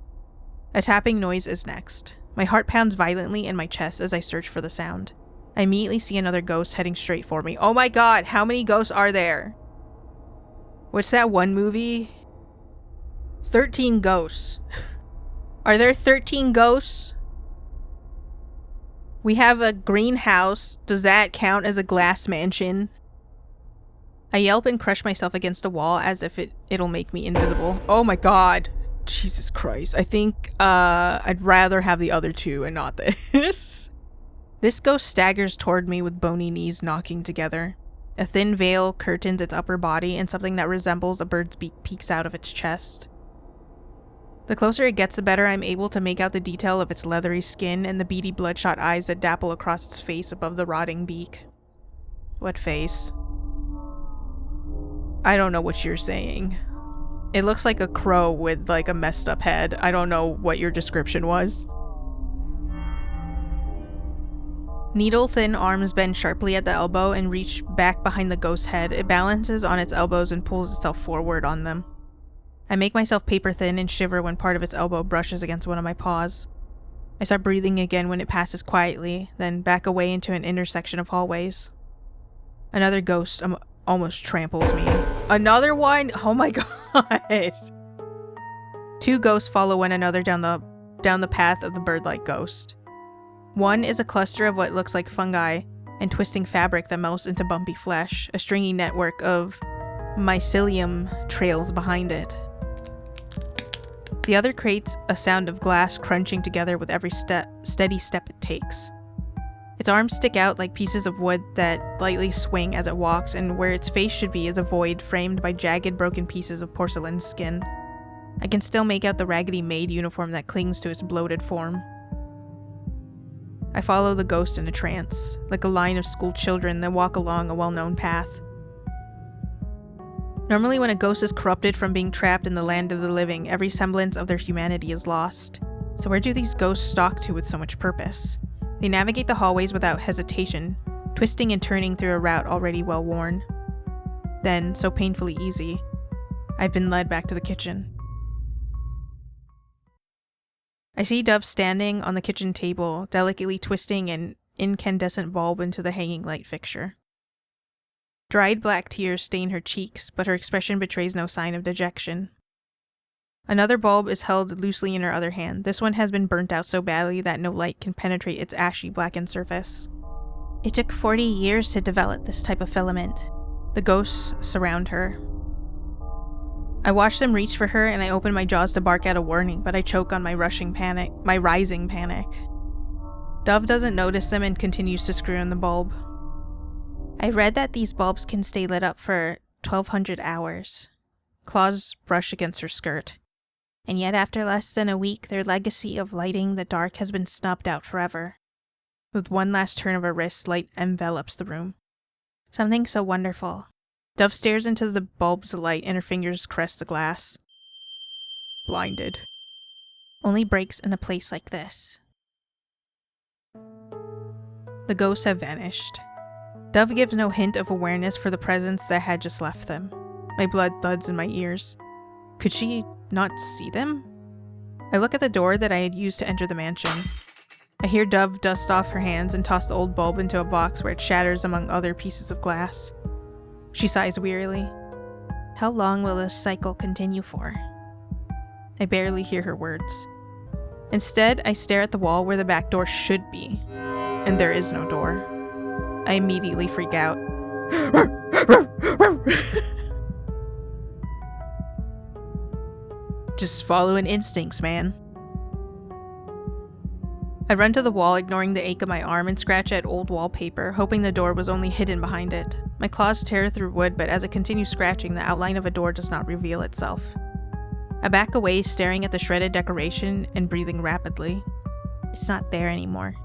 A tapping noise is next. My heart pounds violently in my chest as I search for the sound. I immediately see another ghost heading straight for me. Oh my god, how many ghosts are there? What's that one movie? 13 ghosts. Are there 13 ghosts? We have a greenhouse. Does that count as a glass mansion? I yelp and crush myself against a wall as if it'll make me invisible. Oh my god. Jesus Christ. I think I'd rather have the other two and not this. This ghost staggers toward me with bony knees knocking together. A thin veil curtains its upper body and something that resembles a bird's beak peeks out of its chest. The closer it gets, the better I'm able to make out the detail of its leathery skin and the beady bloodshot eyes that dapple across its face above the rotting beak. What face? I don't know what you're saying. It looks like a crow with like a messed up head. I don't know what your description was. Needle-thin arms bend sharply at the elbow and reach back behind the ghost's head. It balances on its elbows and pulls itself forward on them. I make myself paper-thin and shiver when part of its elbow brushes against one of my paws. I start breathing again when it passes quietly, then back away into an intersection of hallways. Another ghost almost tramples me. Another one? Oh my god! Two ghosts follow one another down the path of the bird-like ghost. One is a cluster of what looks like fungi and twisting fabric that melts into bumpy flesh. A stringy network of mycelium trails behind it. The other creates a sound of glass crunching together with every steady step it takes. Its arms stick out like pieces of wood that lightly swing as it walks, and where its face should be is a void framed by jagged, broken pieces of porcelain skin. I can still make out the raggedy maid uniform that clings to its bloated form. I follow the ghost in a trance, like a line of school children that walk along a well-known path. Normally when a ghost is corrupted from being trapped in the land of the living, every semblance of their humanity is lost. So where do these ghosts stalk to with so much purpose? They navigate the hallways without hesitation, twisting and turning through a route already well worn. Then, so painfully easy, I've been led back to the kitchen. I see Dove standing on the kitchen table, delicately twisting an incandescent bulb into the hanging light fixture. Dried black tears stain her cheeks, but her expression betrays no sign of dejection. Another bulb is held loosely in her other hand. This one has been burnt out so badly that no light can penetrate its ashy blackened surface. It took 40 years to develop this type of filament. The ghosts surround her. I watch them reach for her and I open my jaws to bark out a warning, but I choke on my rising panic. Dove doesn't notice them and continues to screw in the bulb. I read that these bulbs can stay lit up for 1,200 hours. Claws brush against her skirt. And yet after less than a week, their legacy of lighting the dark has been snubbed out forever. With one last turn of her wrist, light envelops the room. Something so wonderful. Dove stares into the bulb's light and her fingers caress the glass. Blinded. Only breaks in a place like this. The ghosts have vanished. Dove gives no hint of awareness for the presence that had just left them. My blood thuds in my ears. Could she not see them? I look at the door that I had used to enter the mansion. I hear Dove dust off her hands and toss the old bulb into a box where it shatters among other pieces of glass. She sighs wearily. How long will this cycle continue for? I barely hear her words. Instead, I stare at the wall where the back door should be, and there is no door. I immediately freak out. Just following instincts, man. I run to the wall, ignoring the ache of my arm, and scratch at old wallpaper, hoping the door was only hidden behind it. My claws tear through wood, but as I continue scratching, the outline of a door does not reveal itself. I back away, staring at the shredded decoration and breathing rapidly. It's not there anymore.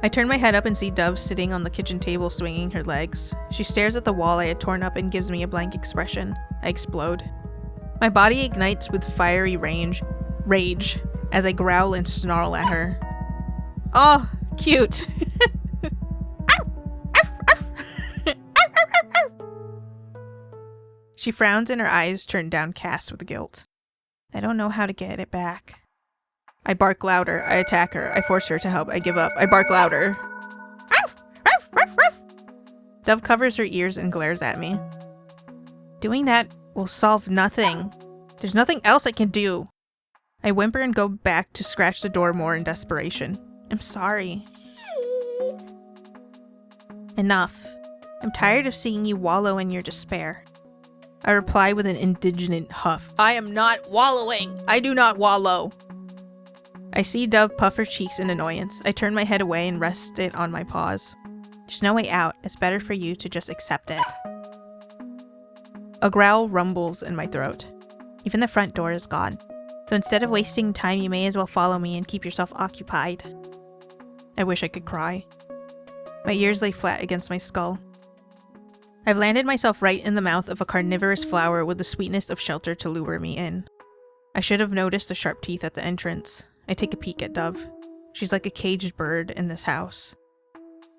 I turn my head up and see Dove sitting on the kitchen table swinging her legs. She stares at the wall I had torn up and gives me a blank expression. I explode. My body ignites with fiery rage as I growl and snarl at her. Oh, cute. She frowns and her eyes turn downcast with guilt. I don't know how to get it back. I bark louder. I attack her. I force her to help. I give up. I bark louder. Dove covers her ears and glares at me. Doing that will solve nothing. There's nothing else I can do. I whimper and go back to scratch the door more in desperation. I'm sorry. Enough. I'm tired of seeing you wallow in your despair. I reply with an indignant huff. I am not wallowing. I do not wallow. I see Dove puff her cheeks in annoyance. I turn my head away and rest it on my paws. There's no way out. It's better for you to just accept it. A growl rumbles in my throat. Even the front door is gone. So instead of wasting time, you may as well follow me and keep yourself occupied. I wish I could cry. My ears lay flat against my skull. I've landed myself right in the mouth of a carnivorous flower with the sweetness of shelter to lure me in. I should have noticed the sharp teeth at the entrance. I take a peek at Dove. She's like a caged bird in this house.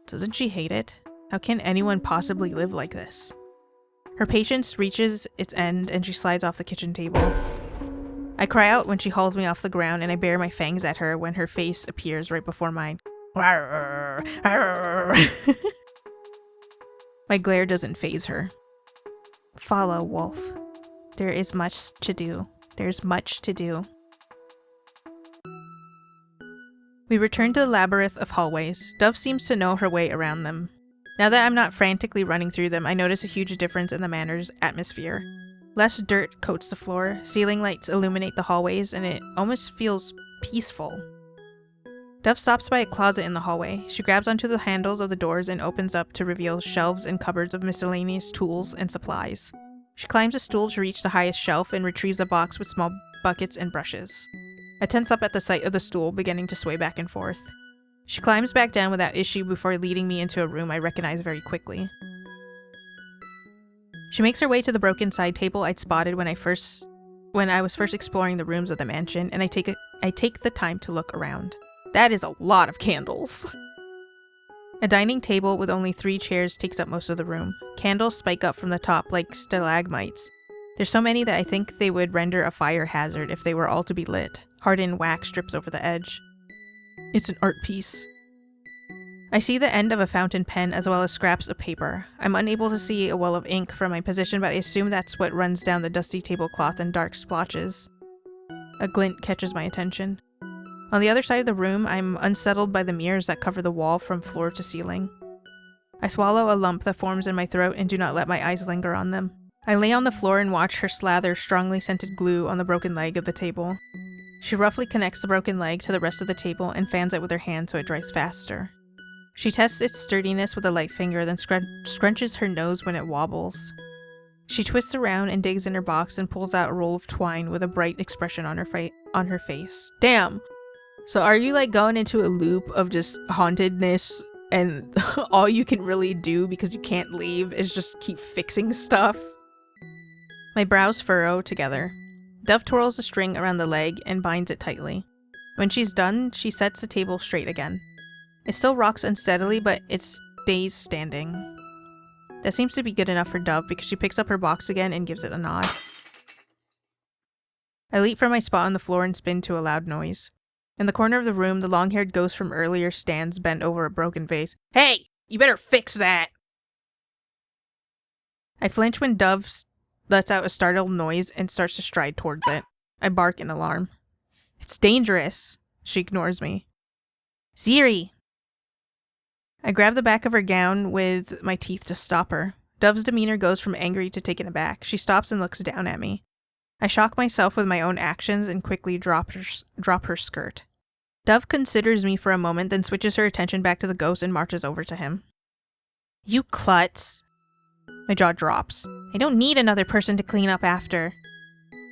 Doesn't she hate it? How can anyone possibly live like this? Her patience reaches its end and she slides off the kitchen table. I cry out when she hauls me off the ground and I bare my fangs at her when her face appears right before mine. My glare doesn't faze her. Follow, wolf. There is much to do. There's much to do. We return to the labyrinth of hallways. Dove seems to know her way around them. Now that I'm not frantically running through them, I notice a huge difference in the manor's atmosphere. Less dirt coats the floor, ceiling lights illuminate the hallways, and it almost feels peaceful. Dove stops by a closet in the hallway. She grabs onto the handles of the doors and opens up to reveal shelves and cupboards of miscellaneous tools and supplies. She climbs a stool to reach the highest shelf and retrieves a box with small buckets and brushes. I tense up at the sight of the stool, beginning to sway back and forth. She climbs back down without issue before leading me into a room I recognize very quickly. She makes her way to the broken side table I'd spotted when I was first exploring the rooms of the mansion, and I take the time to look around. That is a lot of candles. A dining table with only 3 chairs takes up most of the room. Candles spike up from the top like stalagmites. There's so many that I think they would render a fire hazard if they were all to be lit. Hardened wax drips over the edge. It's an art piece. I see the end of a fountain pen as well as scraps of paper. I'm unable to see a well of ink from my position, but I assume that's what runs down the dusty tablecloth in dark splotches. A glint catches my attention. On the other side of the room, I'm unsettled by the mirrors that cover the wall from floor to ceiling. I swallow a lump that forms in my throat and do not let my eyes linger on them. I lay on the floor and watch her slather strongly scented glue on the broken leg of the table. She roughly connects the broken leg to the rest of the table and fans it with her hand so it dries faster. She tests its sturdiness with a light finger, then scrunches her nose when it wobbles. She twists around and digs in her box and pulls out a roll of twine with a bright expression on her face. Damn! So are you like going into a loop of just hauntedness and all you can really do because you can't leave is just keep fixing stuff? My brows furrow together. Dove twirls the string around the leg and binds it tightly. When she's done, she sets the table straight again. It still rocks unsteadily, but it stays standing. That seems to be good enough for Dove because she picks up her box again and gives it a nod. I leap from my spot on the floor and spin to a loud noise. In the corner of the room, the long-haired ghost from earlier stands bent over a broken vase. Hey! You better fix that! I flinch when Dove lets out a startled noise and starts to stride towards it. I bark in alarm. It's dangerous. She ignores me. Ziri! I grab the back of her gown with my teeth to stop her. Dove's demeanor goes from angry to taken aback. She stops and looks down at me. I shock myself with my own actions and quickly drop her skirt. Dove considers me for a moment, then switches her attention back to the ghost and marches over to him. You klutz! My jaw drops. I don't need another person to clean up after.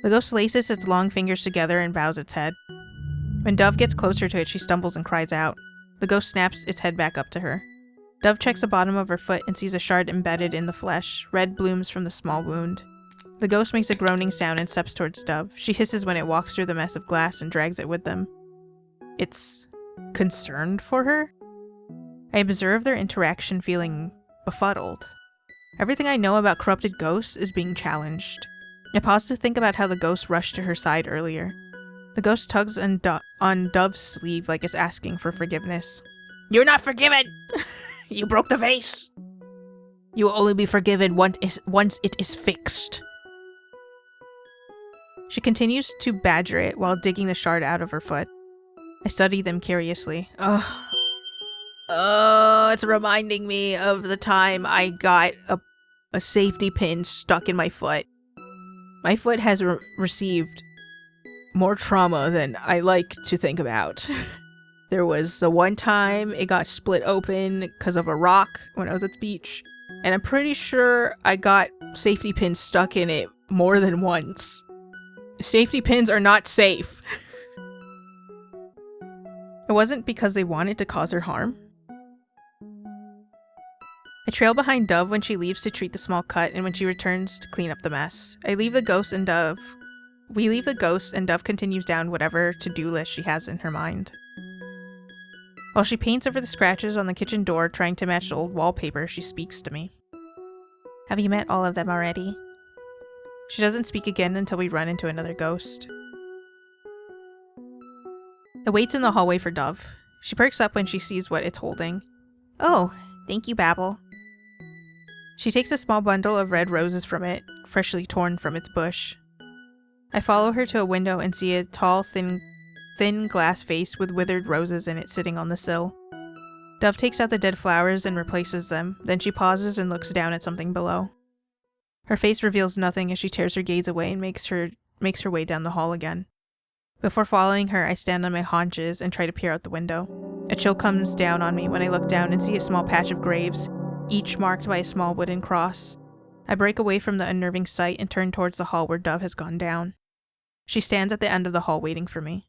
The ghost laces its long fingers together and bows its head. When Dove gets closer to it, she stumbles and cries out. The ghost snaps its head back up to her. Dove checks the bottom of her foot and sees a shard embedded in the flesh. Red blooms from the small wound. The ghost makes a groaning sound and steps towards Dove. She hisses when it walks through the mess of glass and drags it with them. It's concerned for her? I observe their interaction feeling befuddled. Everything I know about corrupted ghosts is being challenged. I pause to think about how the ghost rushed to her side earlier. The ghost tugs on Dove's sleeve like it's asking for forgiveness. You're not forgiven! You broke the vase! You will only be forgiven once it is fixed. She continues to badger it while digging the shard out of her foot. I study them curiously. It's reminding me of the time I got a safety pin stuck in my foot. My foot has received more trauma than I like to think about. There was the one time it got split open because of a rock when I was at the beach, and I'm pretty sure I got safety pins stuck in it more than once. Safety pins are not safe. It wasn't because they wanted to cause her harm. I trail behind Dove when she leaves to treat the small cut and when she returns to clean up the mess. We leave the ghost and Dove continues down whatever to-do list she has in her mind. While she paints over the scratches on the kitchen door trying to match the old wallpaper, she speaks to me. Have you met all of them already? She doesn't speak again until we run into another ghost. It waits in the hallway for Dove. She perks up when she sees what it's holding. Oh, thank you, Babel. She takes a small bundle of red roses from it, freshly torn from its bush. I follow her to a window and see a tall, thin glass vase with withered roses in it sitting on the sill. Dove takes out the dead flowers and replaces them, then she pauses and looks down at something below. Her face reveals nothing as she tears her gaze away and makes her way down the hall again. Before following her, I stand on my haunches and try to peer out the window. A chill comes down on me when I look down and see a small patch of graves, each marked by a small wooden cross. I break away from the unnerving sight and turn towards the hall where Dove has gone down. She stands at the end of the hall waiting for me.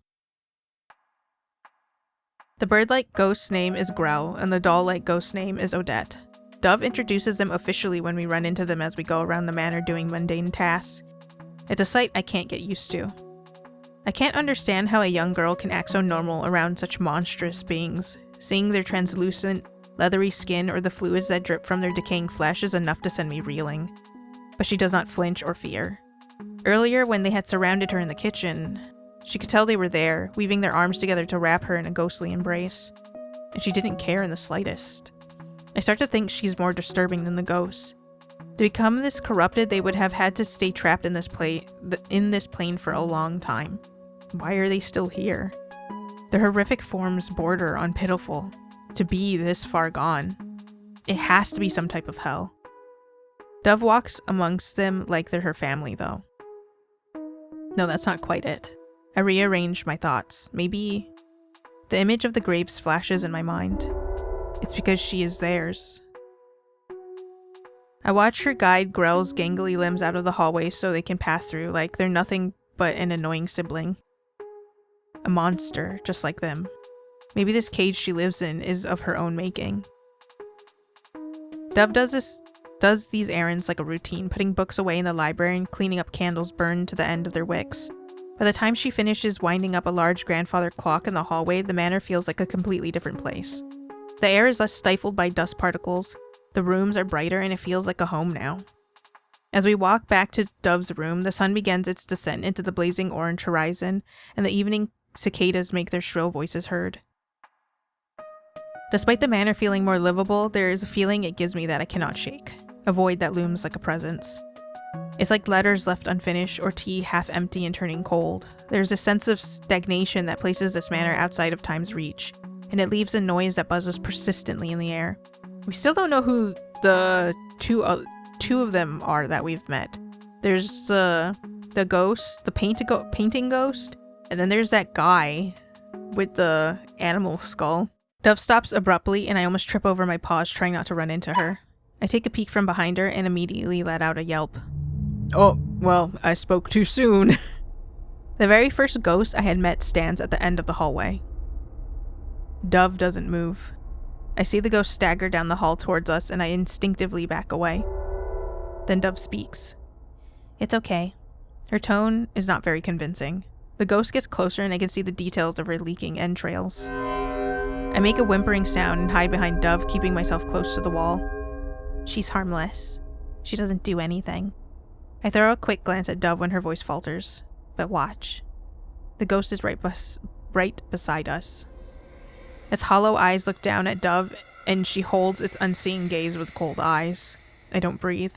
The bird-like ghost's name is Grell, and the doll-like ghost's name is Odette. Dove introduces them officially when we run into them as we go around the manor doing mundane tasks. It's a sight I can't get used to. I can't understand how a young girl can act so normal around such monstrous beings. Seeing their translucent, leathery skin or the fluids that drip from their decaying flesh is enough to send me reeling. But she does not flinch or fear. Earlier, when they had surrounded her in the kitchen, she could tell they were there, weaving their arms together to wrap her in a ghostly embrace. And she didn't care in the slightest. I start to think she's more disturbing than the ghosts. To become this corrupted, they would have had to stay trapped in this plane for a long time. Why are they still here? Their horrific forms border on pitiful. To be this far gone. It has to be some type of hell. Dove walks amongst them like they're her family, though. No, that's not quite it. I rearrange my thoughts. Maybe the image of the graves flashes in my mind. It's because she is theirs. I watch her guide Grell's gangly limbs out of the hallway so they can pass through, like they're nothing but an annoying sibling. A monster, just like them. Maybe this cage she lives in is of her own making. Dove does these errands like a routine, putting books away in the library and cleaning up candles burned to the end of their wicks. By the time she finishes winding up a large grandfather clock in the hallway, the manor feels like a completely different place. The air is less stifled by dust particles, the rooms are brighter, and it feels like a home now. As we walk back to Dove's room, the sun begins its descent into the blazing orange horizon, and the evening cicadas make their shrill voices heard. Despite the manor feeling more livable, there is a feeling it gives me that I cannot shake. A void that looms like a presence. It's like letters left unfinished or tea half empty and turning cold. There's a sense of stagnation that places this manor outside of time's reach, and it leaves a noise that buzzes persistently in the air. We still don't know who the two of them are that we've met. There's the ghost, the painting ghost, and then there's that guy with the animal skull. Dove stops abruptly, and I almost trip over my paws trying not to run into her. I take a peek from behind her and immediately let out a yelp. Oh, well, I spoke too soon. The very first ghost I had met stands at the end of the hallway. Dove doesn't move. I see the ghost stagger down the hall towards us, and I instinctively back away. Then Dove speaks. It's okay. Her tone is not very convincing. The ghost gets closer, and I can see the details of her leaking entrails. I make a whimpering sound and hide behind Dove, keeping myself close to the wall. She's harmless. She doesn't do anything. I throw a quick glance at Dove when her voice falters. But watch. The ghost is right beside us. Its hollow eyes look down at Dove, and she holds its unseeing gaze with cold eyes. I don't breathe.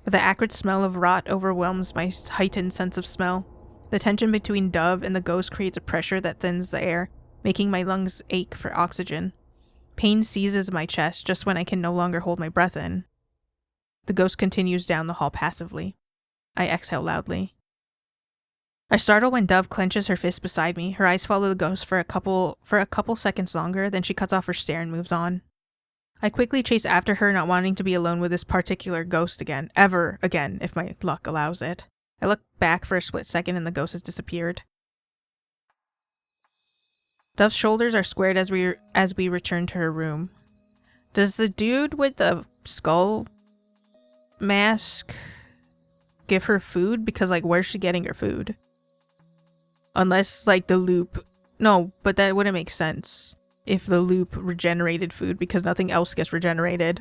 But the acrid smell of rot overwhelms my heightened sense of smell. The tension between Dove and the ghost creates a pressure that thins the air, making my lungs ache for oxygen. Pain seizes my chest just when I can no longer hold my breath in. The ghost continues down the hall passively. I exhale loudly. I startle when Dove clenches her fist beside me. Her eyes follow the ghost for a couple seconds longer, then she cuts off her stare and moves on. I quickly chase after her, not wanting to be alone with this particular ghost again, ever again, if my luck allows it. I look back for a split second and the ghost has disappeared. Dove's shoulders are squared as we return to her room. Does the dude with the skull mask give her food? Because, like, where's she getting her food? Unless, like, the loop... No, but that wouldn't make sense if the loop regenerated food, because nothing else gets regenerated.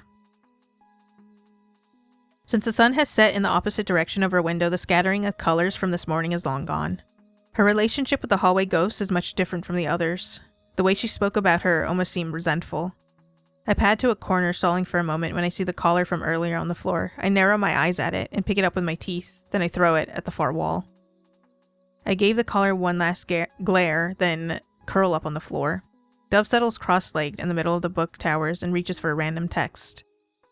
Since the sun has set in the opposite direction of her window, the scattering of colors from this morning is long gone. Her relationship with the hallway ghost is much different from the others. The way she spoke about her almost seemed resentful. I pad to a corner, stalling for a moment when I see the collar from earlier on the floor. I narrow my eyes at it and pick it up with my teeth, then I throw it at the far wall. I gave the collar one last glare, then curl up on the floor. Dove settles cross-legged in the middle of the book towers and reaches for a random text.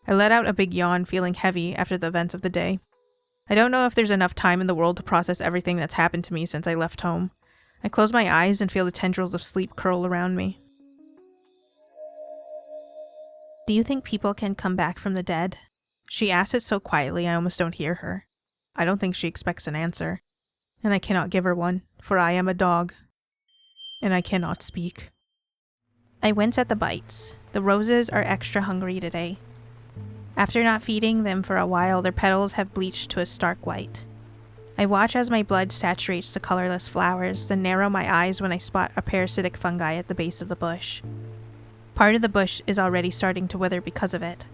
I let out a big yawn, feeling heavy after the events of the day. I don't know if there's enough time in the world to process everything that's happened to me since I left home. I close my eyes and feel the tendrils of sleep curl around me. Do you think people can come back from the dead? She asks it so quietly I almost don't hear her. I don't think she expects an answer. And I cannot give her one, for I am a dog. And I cannot speak. I wince at the bites. The roses are extra hungry today. After not feeding them for a while, their petals have bleached to a stark white. I watch as my blood saturates the colorless flowers, then narrow my eyes when I spot a parasitic fungi at the base of the bush. Part of the bush is already starting to wither because of it.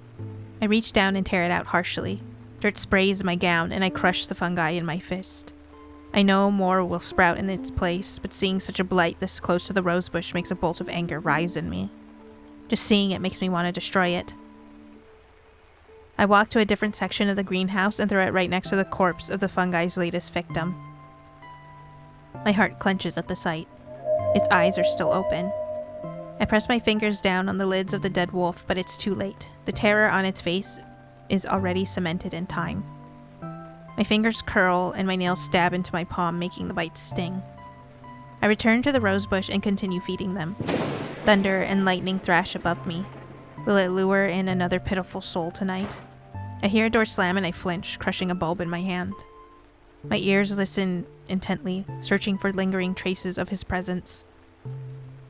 I reach down and tear it out harshly. Dirt sprays my gown, and I crush the fungi in my fist. I know more will sprout in its place, but seeing such a blight this close to the rosebush makes a bolt of anger rise in me. Just seeing it makes me want to destroy it. I walk to a different section of the greenhouse and throw it right next to the corpse of the fungi's latest victim. My heart clenches at the sight. Its eyes are still open. I press my fingers down on the lids of the dead wolf, but it's too late. The terror on its face is already cemented in time. My fingers curl and my nails stab into my palm, making the bites sting. I return to the rosebush and continue feeding them. Thunder and lightning thrash above me. Will it lure in another pitiful soul tonight? I hear a door slam and I flinch, crushing a bulb in my hand. My ears listen intently, searching for lingering traces of his presence.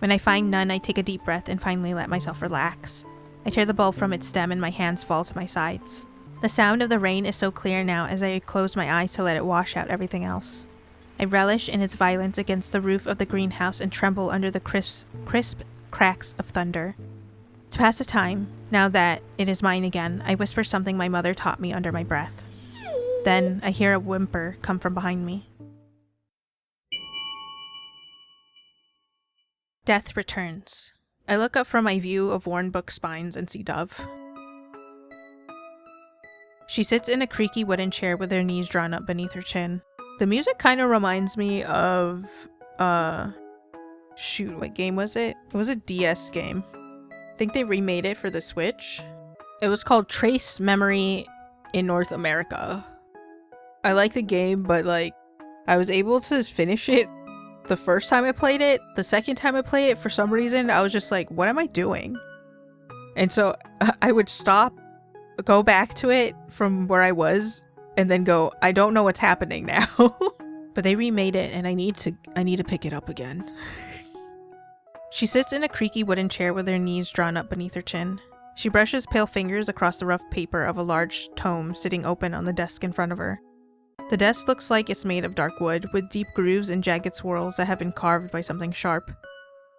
When I find none, I take a deep breath and finally let myself relax. I tear the bulb from its stem and my hands fall to my sides. The sound of the rain is so clear now as I close my eyes to let it wash out everything else. I relish in its violence against the roof of the greenhouse and tremble under the crisp cracks of thunder. To pass the time, now that it is mine again, I whisper something my mother taught me under my breath. Then I hear a whimper come from behind me. Death returns. I look up from my view of worn book spines and see Dove. She sits in a creaky wooden chair with her knees drawn up beneath her chin. The music kind of reminds me of, shoot, what game was it? It was a DS game. I think they remade it for the Switch. It was called Trace Memory in North America. I like the game, but like, I was able to finish it the first time I played it. The second time I played it, for some reason, I was just like, what am I doing? And so I would stop, go back to it from where I was, and then go, I don't know what's happening now. But they remade it and I need to pick it up again. She sits in a creaky wooden chair with her knees drawn up beneath her chin. She brushes pale fingers across the rough paper of a large tome sitting open on the desk in front of her. The desk looks like it's made of dark wood, with deep grooves and jagged swirls that have been carved by something sharp.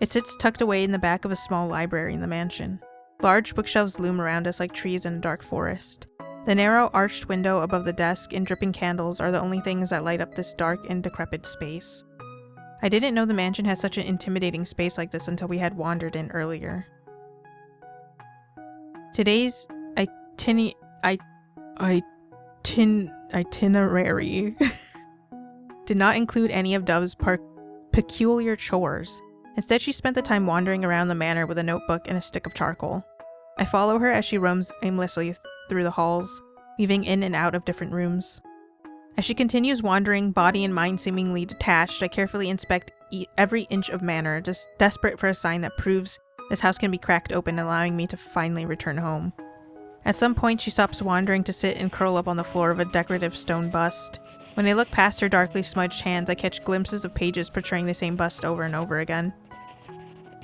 It sits tucked away in the back of a small library in the mansion. Large bookshelves loom around us like trees in a dark forest. The narrow, arched window above the desk and dripping candles are the only things that light up this dark and decrepit space. I didn't know the mansion had such an intimidating space like this until we had wandered in earlier. Today's itinerary did not include any of Dove's peculiar chores. Instead, she spent the time wandering around the manor with a notebook and a stick of charcoal. I follow her as she roams aimlessly through the halls, weaving in and out of different rooms. As she continues wandering, body and mind seemingly detached, I carefully inspect every inch of manor, just desperate for a sign that proves this house can be cracked open, allowing me to finally return home. At some point, she stops wandering to sit and curl up on the floor of a decorative stone bust. When I look past her darkly smudged hands, I catch glimpses of pages portraying the same bust over and over again.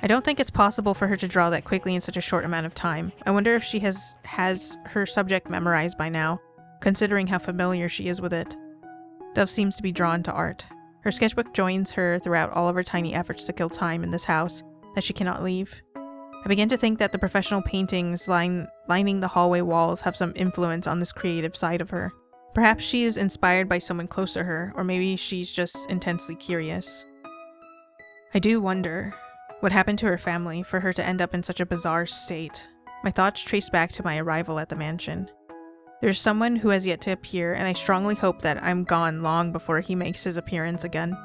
I don't think it's possible for her to draw that quickly in such a short amount of time. I wonder if she has her subject memorized by now, considering how familiar she is with it. Dove seems to be drawn to art. Her sketchbook joins her throughout all of her tiny efforts to kill time in this house that she cannot leave. I begin to think that the professional paintings lining the hallway walls have some influence on this creative side of her. Perhaps she is inspired by someone close to her, or maybe she's just intensely curious. I do wonder what happened to her family for her to end up in such a bizarre state. My thoughts trace back to my arrival at the mansion. There's someone who has yet to appear, and I strongly hope that I'm gone long before he makes his appearance again.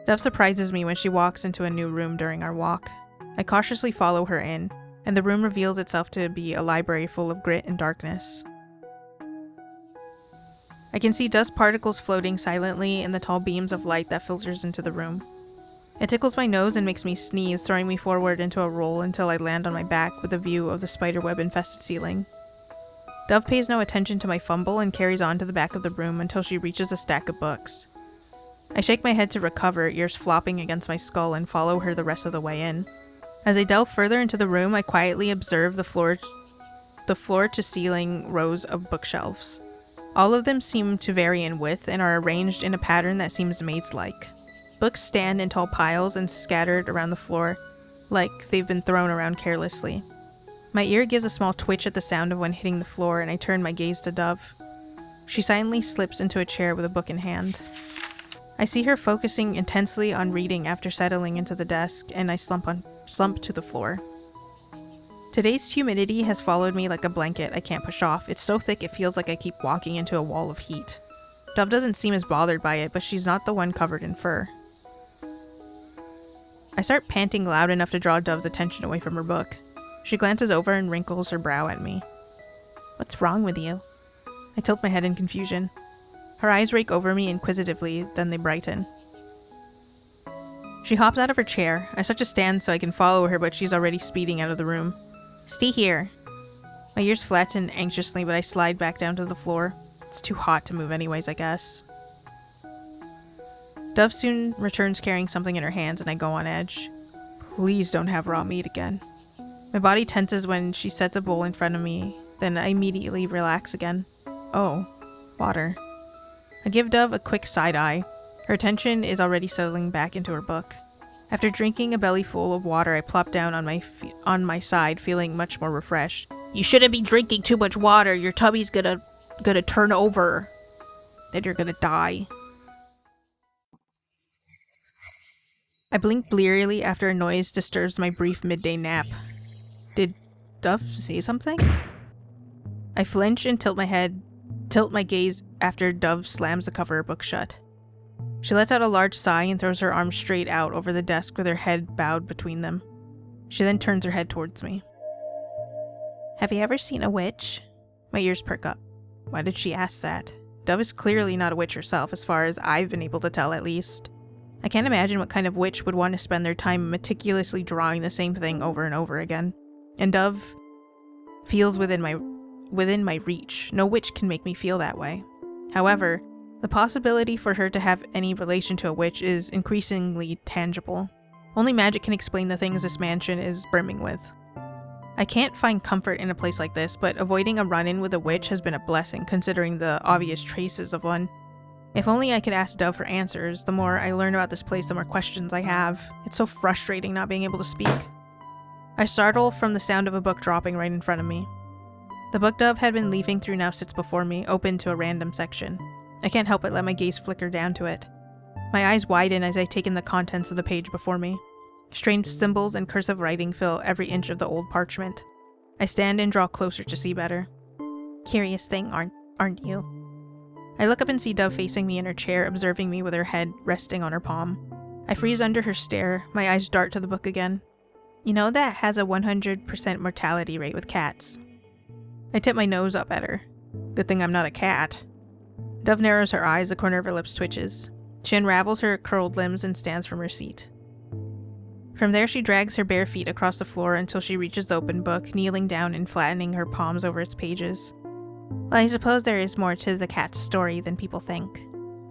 Dove surprises me when she walks into a new room during our walk. I cautiously follow her in, and the room reveals itself to be a library full of grit and darkness. I can see dust particles floating silently in the tall beams of light that filters into the room. It tickles my nose and makes me sneeze, throwing me forward into a roll until I land on my back with a view of the spiderweb-infested ceiling. Dove pays no attention to my fumble and carries on to the back of the room until she reaches a stack of books. I shake my head to recover, ears flopping against my skull, and follow her the rest of the way in. As I delve further into the room, I quietly observe the floor-to-ceiling rows of bookshelves. All of them seem to vary in width and are arranged in a pattern that seems maze-like. Books stand in tall piles and scattered around the floor, like they've been thrown around carelessly. My ear gives a small twitch at the sound of one hitting the floor, and I turn my gaze to Dove. She silently slips into a chair with a book in hand. I see her focusing intensely on reading after settling into the desk, and I slump to the floor. Today's humidity has followed me like a blanket I can't push off. It's so thick it feels like I keep walking into a wall of heat. Dove doesn't seem as bothered by it, but she's not the one covered in fur. I start panting loud enough to draw Dove's attention away from her book. She glances over and wrinkles her brow at me. "What's wrong with you?" I tilt my head in confusion. Her eyes rake over me inquisitively, then they brighten. She hops out of her chair. I start to stand so I can follow her, but she's already speeding out of the room. "Stay here." My ears flatten anxiously, but I slide back down to the floor. It's too hot to move anyways, I guess. Dove soon returns carrying something in her hands, and I go on edge. Please don't have raw meat again. My body tenses when she sets a bowl in front of me, then I immediately relax again. Oh, water. I give Dove a quick side eye. Her attention is already settling back into her book. After drinking a belly full of water, I plop down on my side, feeling much more refreshed. "You shouldn't be drinking too much water. Your tummy's gonna turn over. Then you're gonna die." I blink blearily after a noise disturbs my brief midday nap. Did Dove say something? I flinch and tilt my gaze after Dove slams the cover of her book shut. She lets out a large sigh and throws her arms straight out over the desk with her head bowed between them. She then turns her head towards me. "Have you ever seen a witch?" My ears perk up. Why did she ask that? Dove is clearly not a witch herself, as far as I've been able to tell at least. I can't imagine what kind of witch would want to spend their time meticulously drawing the same thing over and over again. And Dove feels within my reach. No witch can make me feel that way. However, the possibility for her to have any relation to a witch is increasingly tangible. Only magic can explain the things this mansion is brimming with. I can't find comfort in a place like this, but avoiding a run-in with a witch has been a blessing, considering the obvious traces of one. If only I could ask Dove for answers. The more I learn about this place, the more questions I have. It's so frustrating not being able to speak. I startle from the sound of a book dropping right in front of me. The book Dove had been leafing through now sits before me, open to a random section. I can't help but let my gaze flicker down to it. My eyes widen as I take in the contents of the page before me. Strange symbols and cursive writing fill every inch of the old parchment. I stand and draw closer to see better. Curious thing, aren't you? I look up and see Dove facing me in her chair, observing me with her head resting on her palm. I freeze under her stare, my eyes dart to the book again. "You know that has a 100% mortality rate with cats." I tip my nose up at her. Good thing I'm not a cat. Dove narrows her eyes, the corner of her lips twitches. She unravels her curled limbs and stands from her seat. From there she drags her bare feet across the floor until she reaches the open book, kneeling down and flattening her palms over its pages. Well, I suppose there is more to the cat's story than people think.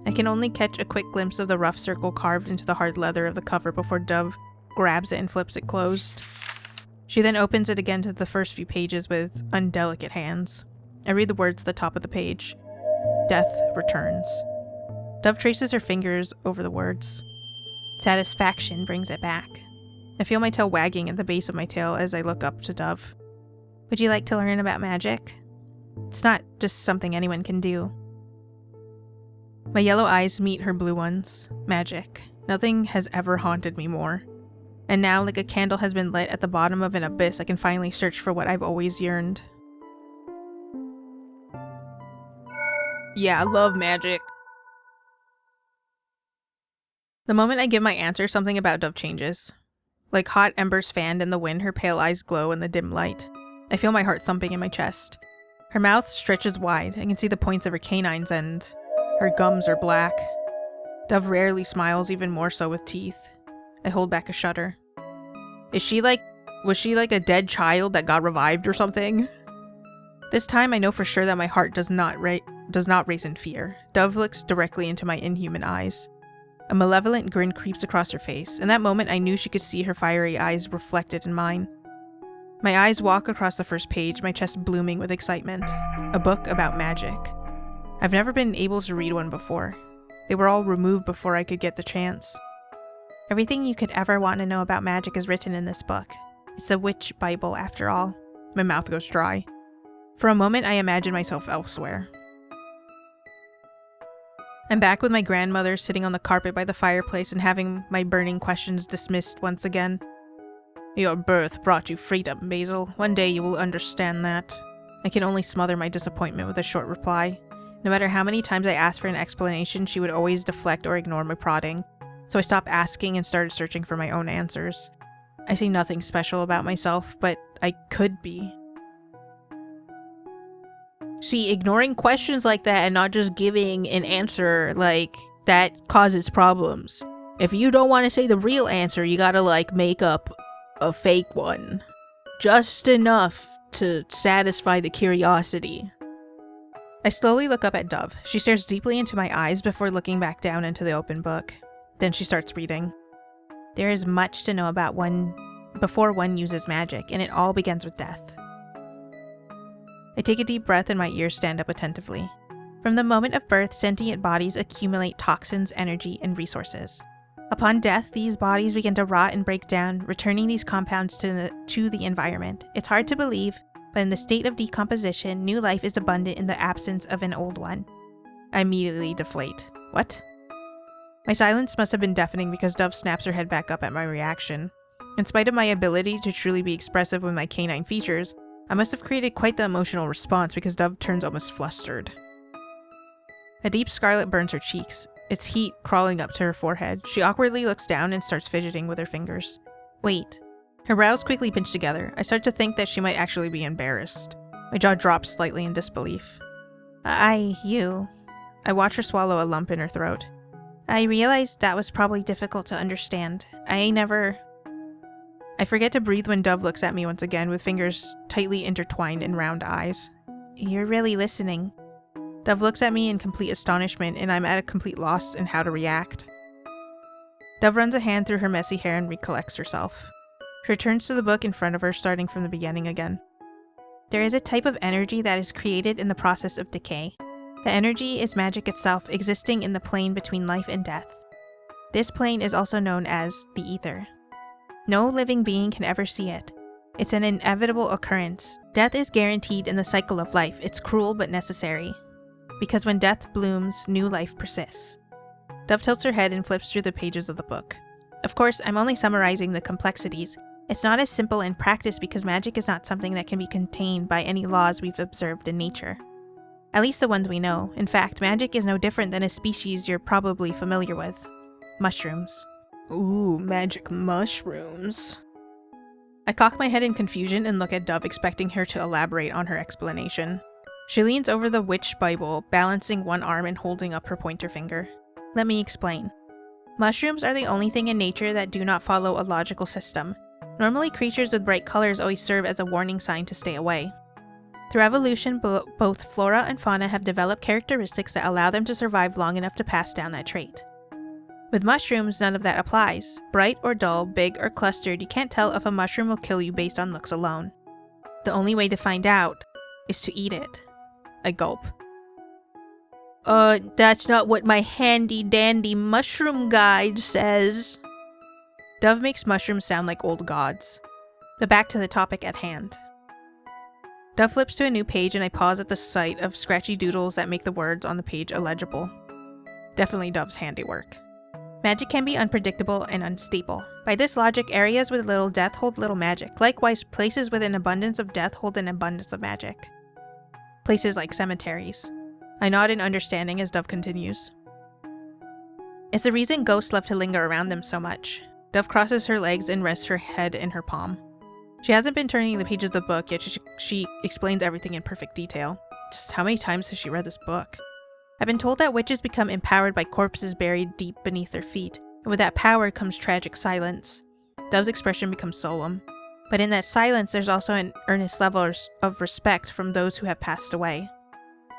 I can only catch a quick glimpse of the rough circle carved into the hard leather of the cover before Dove grabs it and flips it closed. She then opens it again to the first few pages with undelicate hands. I read the words at the top of the page. Death returns. Dove traces her fingers over the words. Satisfaction brings it back. I feel my tail wagging at the base of my tail as I look up to Dove. Would you like to learn about magic? It's not just something anyone can do. My yellow eyes meet her blue ones. Magic. Nothing has ever haunted me more. And now, like a candle has been lit at the bottom of an abyss, I can finally search for what I've always yearned. Yeah, I love magic. The moment I give my answer, something about Dove changes. Like hot embers fanned in the wind, her pale eyes glow in the dim light. I feel my heart thumping in my chest. Her mouth stretches wide. I can see the points of her canines and her gums are black. Dove rarely smiles, even more so with teeth. I hold back a shudder. Was she like a dead child that got revived or something? This time I know for sure that my heart does not race in fear. Dove looks directly into my inhuman eyes. A malevolent grin creeps across her face. In that moment, I knew she could see her fiery eyes reflected in mine. My eyes walk across the first page, my chest blooming with excitement. A book about magic. I've never been able to read one before. They were all removed before I could get the chance. Everything you could ever want to know about magic is written in this book. It's a witch Bible, after all. My mouth goes dry. For a moment, I imagine myself elsewhere. I'm back with my grandmother sitting on the carpet by the fireplace and having my burning questions dismissed once again. Your birth brought you freedom, Basil. One day you will understand that. I can only smother my disappointment with a short reply. No matter how many times I asked for an explanation, she would always deflect or ignore my prodding. so I stopped asking and started searching for my own answers. I see nothing special about myself, but I could be. See, ignoring questions like that and not just giving an answer, that causes problems. If you don't want to say the real answer, you gotta, make up a fake one. Just enough to satisfy the curiosity. I slowly look up at Dove. She stares deeply into my eyes before looking back down into the open book. Then she starts reading. There is much to know about before one uses magic, and it all begins with death. I take a deep breath and my ears stand up attentively. From the moment of birth, sentient bodies accumulate toxins, energy, and resources. Upon death, these bodies begin to rot and break down, returning these compounds to the environment. It's hard to believe, but in the state of decomposition, new life is abundant in the absence of an old one. I immediately deflate. What? My silence must have been deafening because Dove snaps her head back up at my reaction. In spite of my ability to truly be expressive with my canine features, I must have created quite the emotional response because Dove turns almost flustered. A deep scarlet burns her cheeks, its heat crawling up to her forehead. She awkwardly looks down and starts fidgeting with her fingers. Wait. Her brows quickly pinch together. I start to think that she might actually be embarrassed. My jaw drops slightly in disbelief. You. I watch her swallow a lump in her throat. I realized that was probably difficult to understand. I forget to breathe when Dove looks at me once again with fingers tightly intertwined in round eyes. You're really listening. Dove looks at me in complete astonishment, and I'm at a complete loss in how to react. Dove runs a hand through her messy hair and recollects herself. She returns to the book in front of her, starting from the beginning again. There is a type of energy that is created in the process of decay. The energy is magic itself, existing in the plane between life and death. This plane is also known as the ether. No living being can ever see it. It's an inevitable occurrence. Death is guaranteed in the cycle of life. It's cruel but necessary. Because when death blooms, new life persists. Dove tilts her head and flips through the pages of the book. Of course, I'm only summarizing the complexities. It's not as simple in practice because magic is not something that can be contained by any laws we've observed in nature. At least the ones we know. In fact, magic is no different than a species you're probably familiar with. Mushrooms. Ooh, magic mushrooms. I cock my head in confusion and look at Dove, expecting her to elaborate on her explanation. She leans over the witch Bible, balancing one arm and holding up her pointer finger. Let me explain. Mushrooms are the only thing in nature that do not follow a logical system. Normally, creatures with bright colors always serve as a warning sign to stay away. Through evolution, both flora and fauna have developed characteristics that allow them to survive long enough to pass down that trait. With mushrooms, none of that applies. Bright or dull, big or clustered, you can't tell if a mushroom will kill you based on looks alone. The only way to find out is to eat it. I gulp. That's not what my handy-dandy mushroom guide says. Dove makes mushrooms sound like old gods. But back to the topic at hand. Dove flips to a new page and I pause at the sight of scratchy doodles that make the words on the page illegible. Definitely Dove's handiwork. Magic can be unpredictable and unstable. By this logic, areas with little death hold little magic. Likewise, places with an abundance of death hold an abundance of magic. Places like cemeteries. I nod in understanding as Dove continues. It's the reason ghosts love to linger around them so much. Dove crosses her legs and rests her head in her palm. She hasn't been turning the pages of the book, yet she explains everything in perfect detail. Just how many times has she read this book? I've been told that witches become empowered by corpses buried deep beneath their feet, and with that power comes tragic silence. Dove's expression becomes solemn. But in that silence, there's also an earnest level of respect from those who have passed away.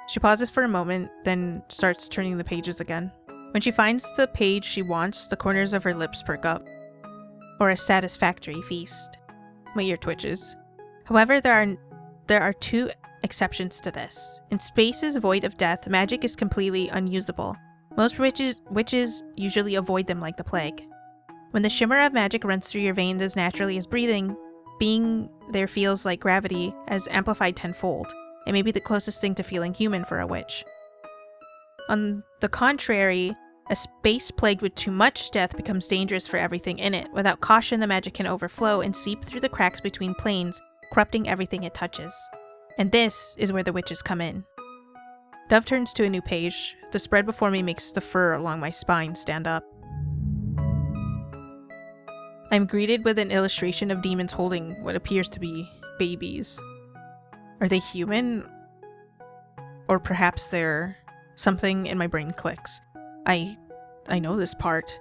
She pauses for a moment, then starts turning the pages again. When she finds the page she wants, the corners of her lips perk up. Or a satisfactory feast. My ear twitches. However, there are two exceptions to this. In spaces void of death, magic is completely unusable. Most witches usually avoid them like the plague. When the shimmer of magic runs through your veins as naturally as breathing, being there feels like gravity as amplified tenfold. It may be the closest thing to feeling human for a witch. On the contrary, a space plagued with too much death becomes dangerous for everything in it. Without caution, the magic can overflow and seep through the cracks between planes, corrupting everything it touches. And this is where the witches come in. Dove turns to a new page. The spread before me makes the fur along my spine stand up. I'm greeted with an illustration of demons holding what appears to be babies. Are they human? Or perhaps they're... Something in my brain clicks. I know this part.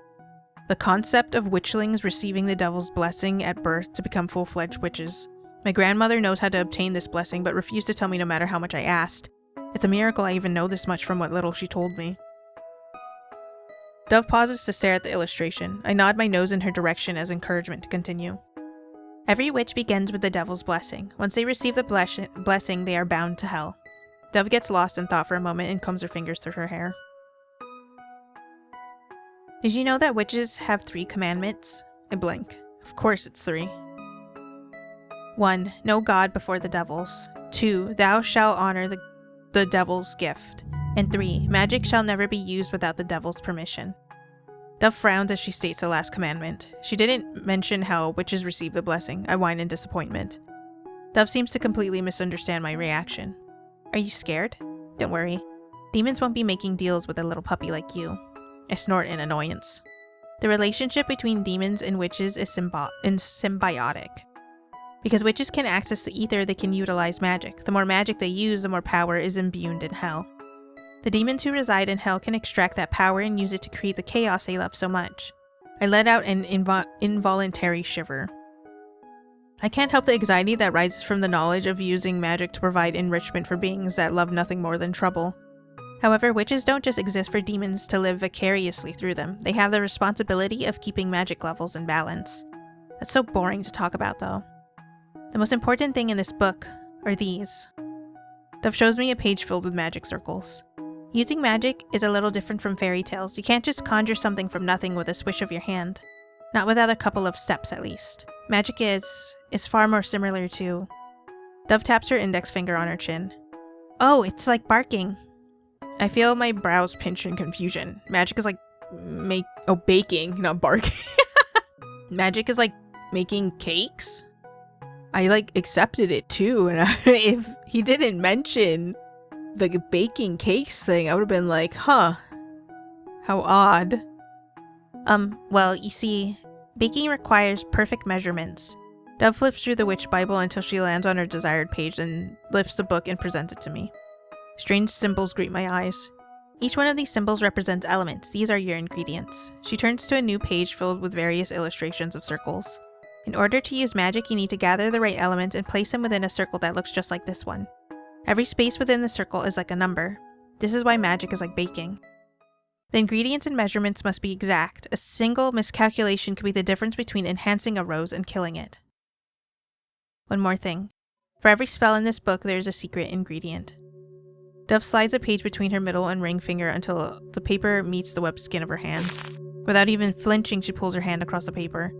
The concept of witchlings receiving the devil's blessing at birth to become full-fledged witches. My grandmother knows how to obtain this blessing, but refused to tell me no matter how much I asked. It's a miracle I even know this much from what little she told me. Dove pauses to stare at the illustration. I nod my nose in her direction as encouragement to continue. Every witch begins with the devil's blessing. Once they receive the blessing, they are bound to hell. Dove gets lost in thought for a moment and combs her fingers through her hair. Did you know that witches have 3 commandments? I blink. Of course it's 3. 1. Know God before the devils. 2. Thou shalt honor the devil's gift. And 3. Magic shall never be used without the devil's permission. Dove frowns as she states the last commandment. She didn't mention how witches receive the blessing. I whine in disappointment. Dove seems to completely misunderstand my reaction. Are you scared? Don't worry. Demons won't be making deals with a little puppy like you. I snort in annoyance. The relationship between demons and witches is symbiotic. Because witches can access the ether, they can utilize magic. The more magic they use, the more power is imbued in hell. The demons who reside in hell can extract that power and use it to create the chaos they love so much. I let out an involuntary shiver. I can't help the anxiety that rises from the knowledge of using magic to provide enrichment for beings that love nothing more than trouble. However, witches don't just exist for demons to live vicariously through them. They have the responsibility of keeping magic levels in balance. That's so boring to talk about, though. The most important thing in this book are these. Dove shows me a page filled with magic circles. Using magic is a little different from fairy tales. You can't just conjure something from nothing with a swish of your hand. Not without a couple of steps, at least. Magic is far more similar to... Dove taps her index finger on her chin. Oh, it's like barking. I feel my brows pinch in confusion. Magic is like... baking, not barking. Magic is like making cakes? I accepted it too, and if he didn't mention the baking cakes thing, I would have been like, huh, how odd. Well, you see, baking requires perfect measurements. Dove flips through the witch Bible until she lands on her desired page and lifts the book and presents it to me. Strange symbols greet my eyes. Each one of these symbols represents elements. These are your ingredients. She turns to a new page filled with various illustrations of circles. In order to use magic, you need to gather the right elements and place them within a circle that looks just like this one. Every space within the circle is like a number. This is why magic is like baking. The ingredients and measurements must be exact. A single miscalculation could be the difference between enhancing a rose and killing it. One more thing. For every spell in this book, there is a secret ingredient. Dove slides a page between her middle and ring finger until the paper meets the webbed skin of her hand. Without even flinching, she pulls her hand across the paper.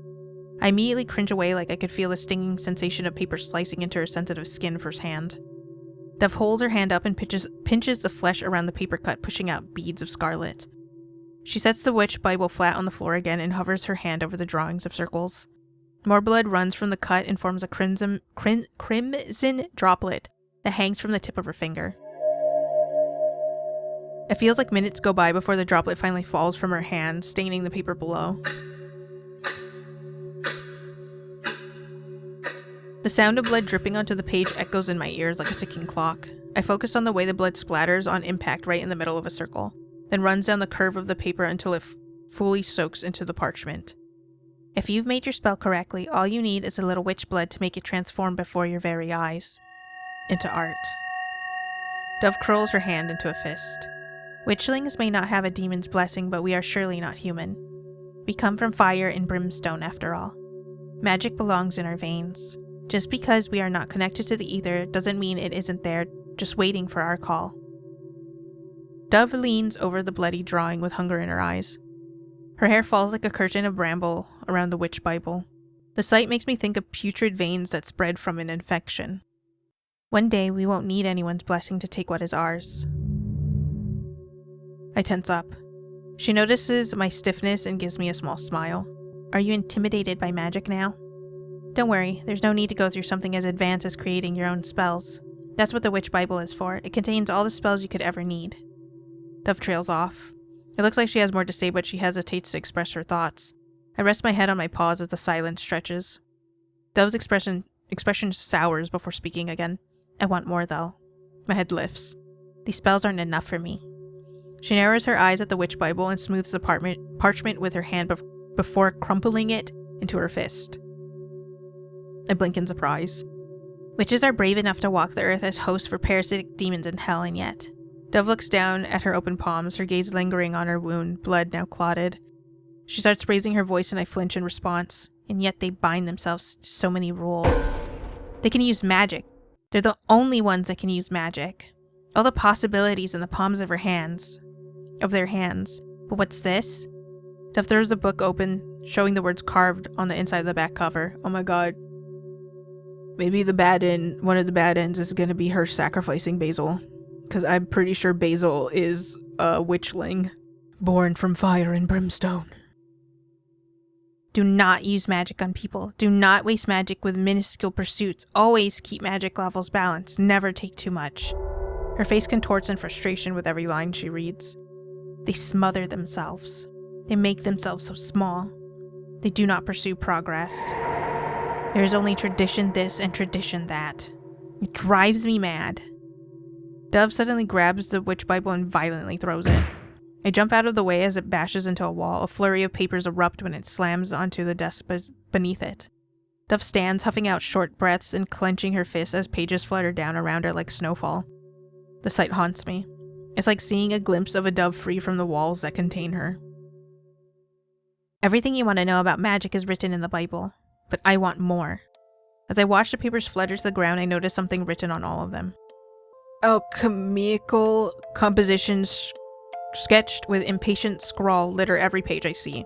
I immediately cringe away like I could feel the stinging sensation of paper slicing into her sensitive skin firsthand. Dove holds her hand up and pinches the flesh around the paper cut, pushing out beads of scarlet. She sets the witch Bible flat on the floor again and hovers her hand over the drawings of circles. More blood runs from the cut and forms a crimson droplet that hangs from the tip of her finger. It feels like minutes go by before the droplet finally falls from her hand, staining the paper below. The sound of blood dripping onto the page echoes in my ears like a ticking clock. I focus on the way the blood splatters on impact right in the middle of a circle, then runs down the curve of the paper until it fully soaks into the parchment. If you've made your spell correctly, all you need is a little witch blood to make it transform before your very eyes. Into art. Dove curls her hand into a fist. Witchlings may not have a demon's blessing, but we are surely not human. We come from fire and brimstone after all. Magic belongs in our veins. Just because we are not connected to the ether doesn't mean it isn't there, just waiting for our call. Dove leans over the bloody drawing with hunger in her eyes. Her hair falls like a curtain of bramble around the witch Bible. The sight makes me think of putrid veins that spread from an infection. One day we won't need anyone's blessing to take what is ours. I tense up. She notices my stiffness and gives me a small smile. Are you intimidated by magic now? Don't worry, there's no need to go through something as advanced as creating your own spells. That's what the Witch Bible is for. It contains all the spells you could ever need. Dove trails off. It looks like she has more to say, but she hesitates to express her thoughts. I rest my head on my paws as the silence stretches. Dove's expression sours before speaking again. I want more, though. My head lifts. These spells aren't enough for me. She narrows her eyes at the witch Bible and smooths the parchment with her hand before crumpling it into her fist. I blink in surprise. Witches are brave enough to walk the earth as hosts for parasitic demons in hell, and yet. Dove looks down at her open palms, her gaze lingering on her wound, blood now clotted. She starts raising her voice and I flinch in response, and yet they bind themselves to so many rules. They can use magic. They're the only ones that can use magic. All the possibilities in the palms of their hands. But what's this? Dove throws the book open, showing the words carved on the inside of the back cover. Oh my god. Maybe one of the bad ends is gonna be her sacrificing Basil. Because I'm pretty sure Basil is a witchling. Born from fire and brimstone. Do not use magic on people. Do not waste magic with minuscule pursuits. Always keep magic levels balanced. Never take too much. Her face contorts in frustration with every line she reads. They smother themselves. They make themselves so small. They do not pursue progress. There is only tradition this and tradition that. It drives me mad. Dove suddenly grabs the witch Bible and violently throws it. I jump out of the way as it bashes into a wall. A flurry of papers erupt when it slams onto the desk beneath it. Dove stands, huffing out short breaths and clenching her fists as pages flutter down around her like snowfall. The sight haunts me. It's like seeing a glimpse of a dove free from the walls that contain her. Everything you want to know about magic is written in the Bible, but I want more. As I watch the papers flutter to the ground, I notice something written on all of them. Alchemical compositions sketched with impatient scrawl litter every page I see.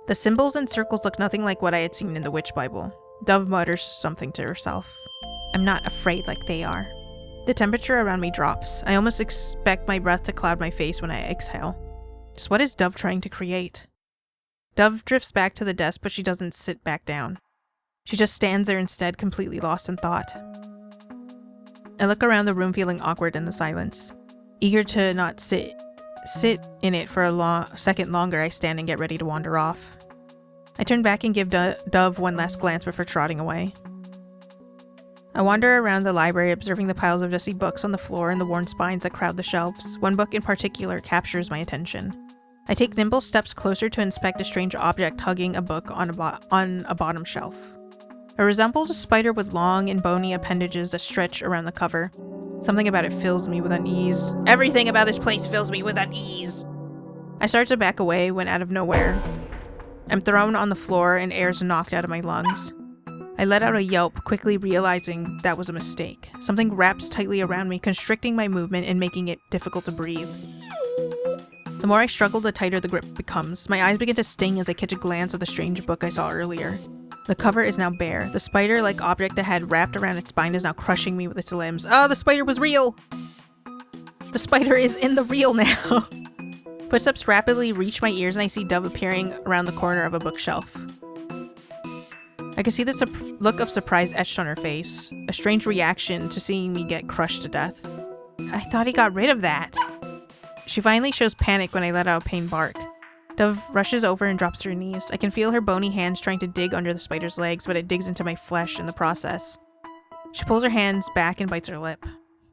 The symbols and circles look nothing like what I had seen in the witch Bible. Dove mutters something to herself. I'm not afraid like they are. The temperature around me drops. I almost expect my breath to cloud my face when I exhale. Just what is Dove trying to create? Dove drifts back to the desk, but she doesn't sit back down. She just stands there instead, completely lost in thought. I look around the room feeling awkward in the silence. Eager to not sit in it for a second longer, I stand and get ready to wander off. I turn back and give Dove one last glance before trotting away. I wander around the library, observing the piles of dusty books on the floor and the worn spines that crowd the shelves. One book in particular captures my attention. I take nimble steps closer to inspect a strange object hugging a book on a bottom shelf. It resembles a spider with long and bony appendages that stretch around the cover. Something about it fills me with unease. Everything about this place fills me with unease. I start to back away when out of nowhere, I'm thrown on the floor and air's knocked out of my lungs. I let out a yelp, quickly realizing that was a mistake. Something wraps tightly around me, constricting my movement and making it difficult to breathe. The more I struggle, the tighter the grip becomes. My eyes begin to sting as I catch a glance of the strange book I saw earlier. The cover is now bare. The spider-like object that had wrapped around its spine is now crushing me with its limbs. Oh, the spider was real! The spider is in the real now! Footsteps rapidly reach my ears and I see Dove appearing around the corner of a bookshelf. I can see the look of surprise etched on her face, a strange reaction to seeing me get crushed to death. I thought he got rid of that. She finally shows panic when I let out a pained bark. Dove rushes over and drops to her knees. I can feel her bony hands trying to dig under the spider's legs, but it digs into my flesh in the process. She pulls her hands back and bites her lip.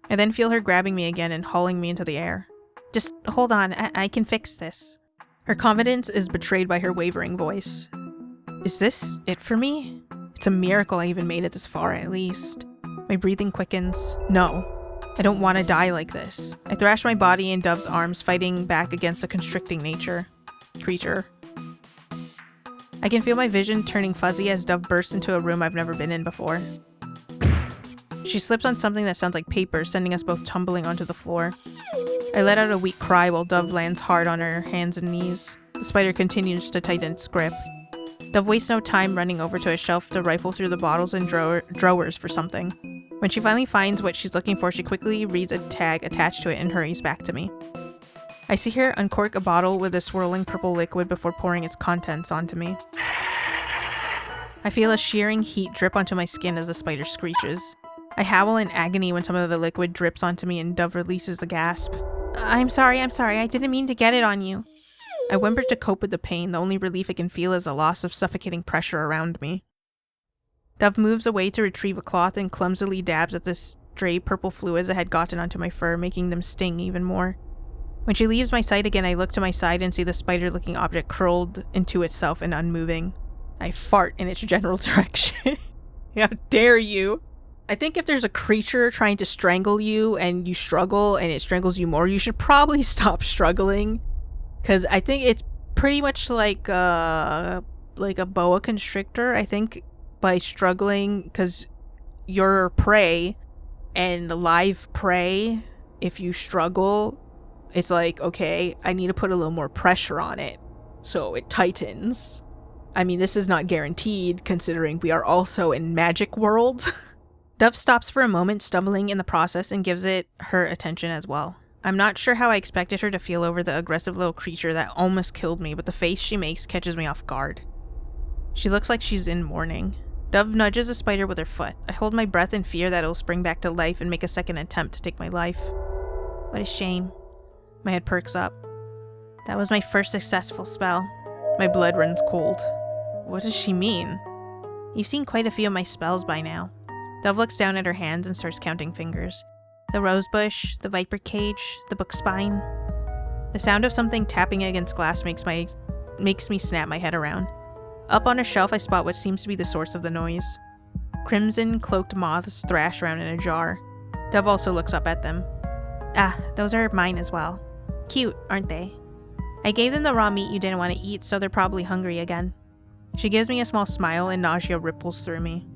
I then feel her grabbing me again and hauling me into the air. Just hold on, I can fix this. Her confidence is betrayed by her wavering voice. Is this it for me? It's a miracle I even made it this far, at least. My breathing quickens. No. I don't want to die like this. I thrash my body in Dove's arms, fighting back against the constricting creature. I can feel my vision turning fuzzy as Dove bursts into a room I've never been in before. She slips on something that sounds like paper, sending us both tumbling onto the floor. I let out a weak cry while Dove lands hard on her hands and knees. The spider continues to tighten its grip. Dove wastes no time running over to a shelf to rifle through the bottles and drawers for something. When she finally finds what she's looking for, she quickly reads a tag attached to it and hurries back to me. I see her uncork a bottle with a swirling purple liquid before pouring its contents onto me. I feel a shearing heat drip onto my skin as the spider screeches. I howl in agony when some of the liquid drips onto me and Dove releases a gasp. I'm sorry, I didn't mean to get it on you. I whimper to cope with the pain. The only relief I can feel is a loss of suffocating pressure around me. Dove moves away to retrieve a cloth and clumsily dabs at the stray purple fluids that had gotten onto my fur, making them sting even more. When she leaves my sight again, I look to my side and see the spider-looking object curled into itself and unmoving. I fart in its general direction. How dare you! I think if there's a creature trying to strangle you and you struggle and it strangles you more, you should probably stop struggling. Because I think it's pretty much like a boa constrictor. I think by struggling, because you're prey and live prey, if you struggle, it's like, okay, I need to put a little more pressure on it so it tightens. I mean, this is not guaranteed considering we are also in magic world. Dove stops for a moment, stumbling in the process, and gives it her attention as well. I'm not sure how I expected her to feel over the aggressive little creature that almost killed me, but the face she makes catches me off guard. She looks like she's in mourning. Dove nudges the spider with her foot. I hold my breath in fear that it'll spring back to life and make a second attempt to take my life. What a shame. My head perks up. That was my first successful spell. My blood runs cold. What does she mean? You've seen quite a few of my spells by now. Dove looks down at her hands and starts counting fingers. The rose bush, the viper cage, the book spine. The sound of something tapping against glass makes me snap my head around. Up on a shelf, I spot what seems to be the source of the noise. Crimson cloaked moths thrash around in a jar. Dove also looks up at them. Ah, those are mine as well. Cute, aren't they? I gave them the raw meat you didn't want to eat, so they're probably hungry again. She gives me a small smile and nausea ripples through me.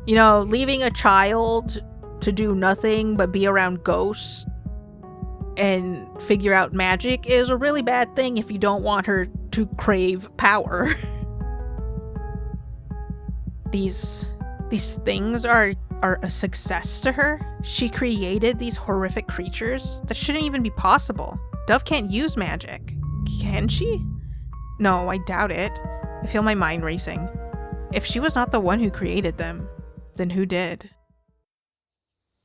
You know, leaving a child to do nothing but be around ghosts and figure out magic is a really bad thing if you don't want her to crave power. These things are a success to her. She created these horrific creatures. That shouldn't even be possible. Dove can't use magic. Can she? No, I doubt it. I feel my mind racing. If she was not the one who created them, then who did?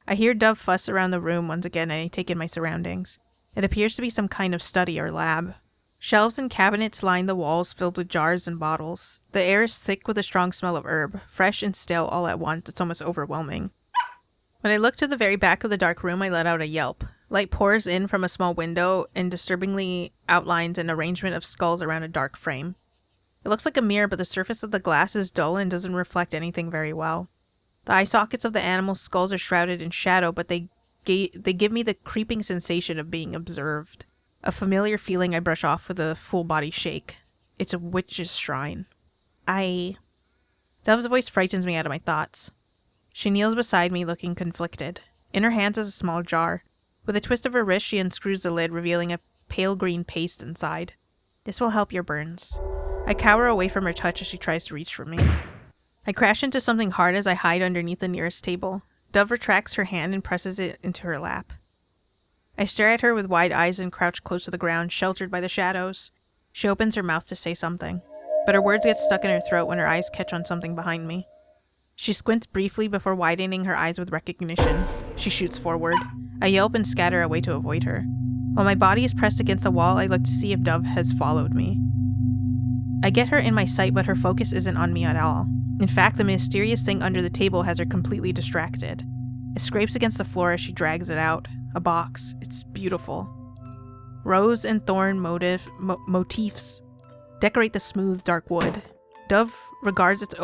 I hear Dove fuss around the room once again and I take in my surroundings. It appears to be some kind of study or lab. Shelves and cabinets line the walls filled with jars and bottles. The air is thick with a strong smell of herb, fresh and stale all at once. It's almost overwhelming. When I look to the very back of the dark room, I let out a yelp. Light pours in from a small window and disturbingly outlines an arrangement of skulls around a dark frame. It looks like a mirror, but the surface of the glass is dull and doesn't reflect anything very well. The eye sockets of the animal skulls are shrouded in shadow, but they give me the creeping sensation of being observed. A familiar feeling I brush off with a full body shake. It's a witch's shrine. Dove's voice frightens me out of my thoughts. She kneels beside me, looking conflicted. In her hands is a small jar. With a twist of her wrist, she unscrews the lid, revealing a pale green paste inside. This will help your burns. I cower away from her touch as she tries to reach for me. I crash into something hard as I hide underneath the nearest table. Dove retracts her hand and presses it into her lap. I stare at her with wide eyes and crouch close to the ground, sheltered by the shadows. She opens her mouth to say something, but her words get stuck in her throat when her eyes catch on something behind me. She squints briefly before widening her eyes with recognition. She shoots forward. I yelp and scatter away to avoid her. While my body is pressed against the wall, I look to see if Dove has followed me. I get her in my sight, but her focus isn't on me at all. In fact, the mysterious thing under the table has her completely distracted. It scrapes against the floor as she drags it out. A box. It's beautiful. Rose and thorn motifs decorate the smooth, dark wood. Dove regards it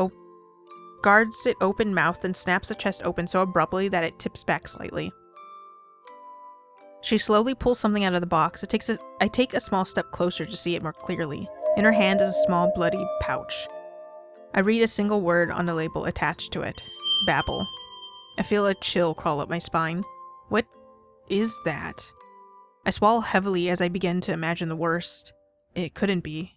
open-mouthed and snaps the chest open so abruptly that it tips back slightly. She slowly pulls something out of the box. I take a small step closer to see it more clearly. In her hand is a small, bloody pouch. I read a single word on the label attached to it. Babble. I feel a chill crawl up my spine. What is that? I swallow heavily as I begin to imagine the worst. It couldn't be.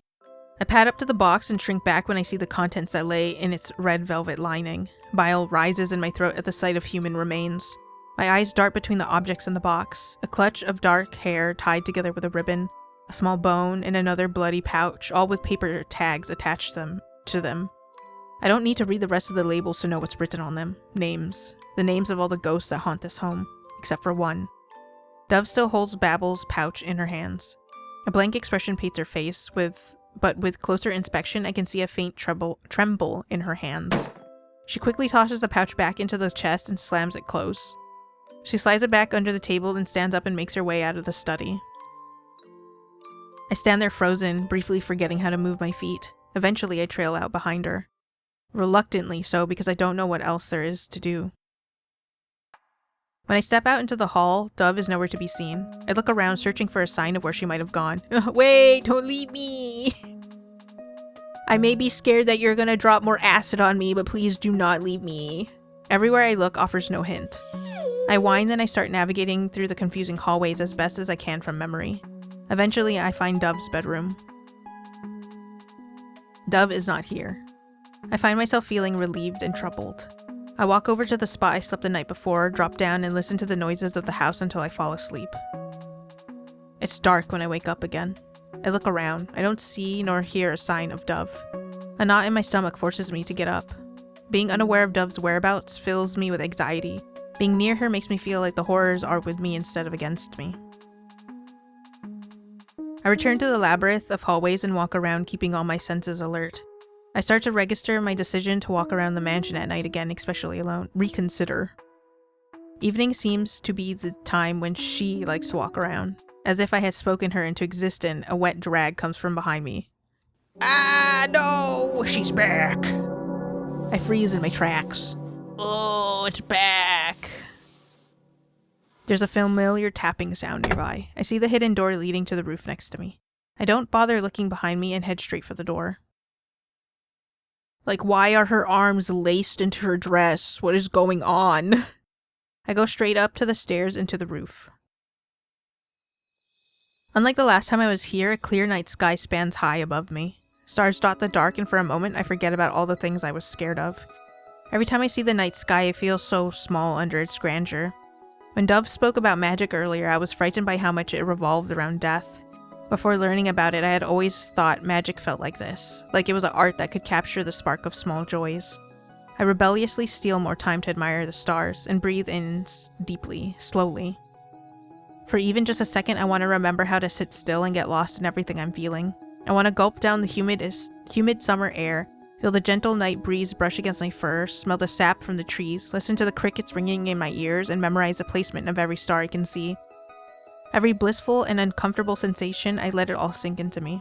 I pad up to the box and shrink back when I see the contents that lay in its red velvet lining. Bile rises in my throat at the sight of human remains. My eyes dart between the objects in the box. A clutch of dark hair tied together with a ribbon, a small bone, and another bloody pouch, all with paper tags attached to them. I don't need to read the rest of the labels to know what's written on them. Names. The names of all the ghosts that haunt this home. Except for one. Dove still holds Babble's pouch in her hands. A blank expression paints her face, but with closer inspection, I can see a faint tremble in her hands. She quickly tosses the pouch back into the chest and slams it close. She slides it back under the table and stands up and makes her way out of the study. I stand there frozen, briefly forgetting how to move my feet. Eventually, I trail out behind her. Reluctantly so, because I don't know what else there is to do. When I step out into the hall, Dove is nowhere to be seen. I look around, searching for a sign of where she might have gone. Wait, don't leave me! I may be scared that you're gonna drop more acid on me, but please do not leave me. Everywhere I look offers no hint. I whine, then I start navigating through the confusing hallways as best as I can from memory. Eventually, I find Dove's bedroom. Dove is not here. I find myself feeling relieved and troubled. I walk over to the spot I slept the night before, drop down, and listen to the noises of the house until I fall asleep. It's dark when I wake up again. I look around. I don't see nor hear a sign of Dove. A knot in my stomach forces me to get up. Being unaware of Dove's whereabouts fills me with anxiety. Being near her makes me feel like the horrors are with me instead of against me. I return to the labyrinth of hallways and walk around, keeping all my senses alert. I start to register my decision to walk around the mansion at night again, especially alone. Reconsider. Evening seems to be the time when she likes to walk around. As if I had spoken her into existence, a wet drag comes from behind me. Ah, no! She's back! I freeze in my tracks. Oh, it's back! There's a familiar tapping sound nearby. I see the hidden door leading to the roof next to me. I don't bother looking behind me and head straight for the door. Like, why are her arms laced into her dress? What is going on? I go straight up to the stairs and to the roof. Unlike the last time I was here, a clear night sky spans high above me. Stars dot the dark, and for a moment I forget about all the things I was scared of. Every time I see the night sky, I feel so small under its grandeur. When Dove spoke about magic earlier, I was frightened by how much it revolved around death. Before learning about it, I had always thought magic felt like this, like it was an art that could capture the spark of small joys. I rebelliously steal more time to admire the stars, and breathe in deeply, slowly. For even just a second, I want to remember how to sit still and get lost in everything I'm feeling. I want to gulp down the humid summer air, feel the gentle night breeze brush against my fur, smell the sap from the trees, listen to the crickets ringing in my ears, and memorize the placement of every star I can see. Every blissful and uncomfortable sensation, I let it all sink into me.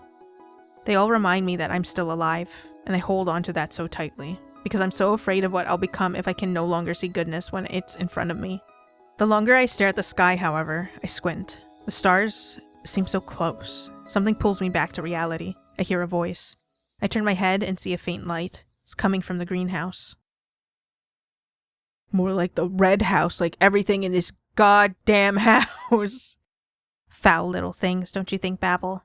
They all remind me that I'm still alive, and I hold on to that so tightly, because I'm so afraid of what I'll become if I can no longer see goodness when it's in front of me. The longer I stare at the sky, however, I squint. The stars seem so close. Something pulls me back to reality. I hear a voice. I turn my head and see a faint light. It's coming from the greenhouse. More like the red house, like everything in this goddamn house. Foul little things, don't you think, Babel?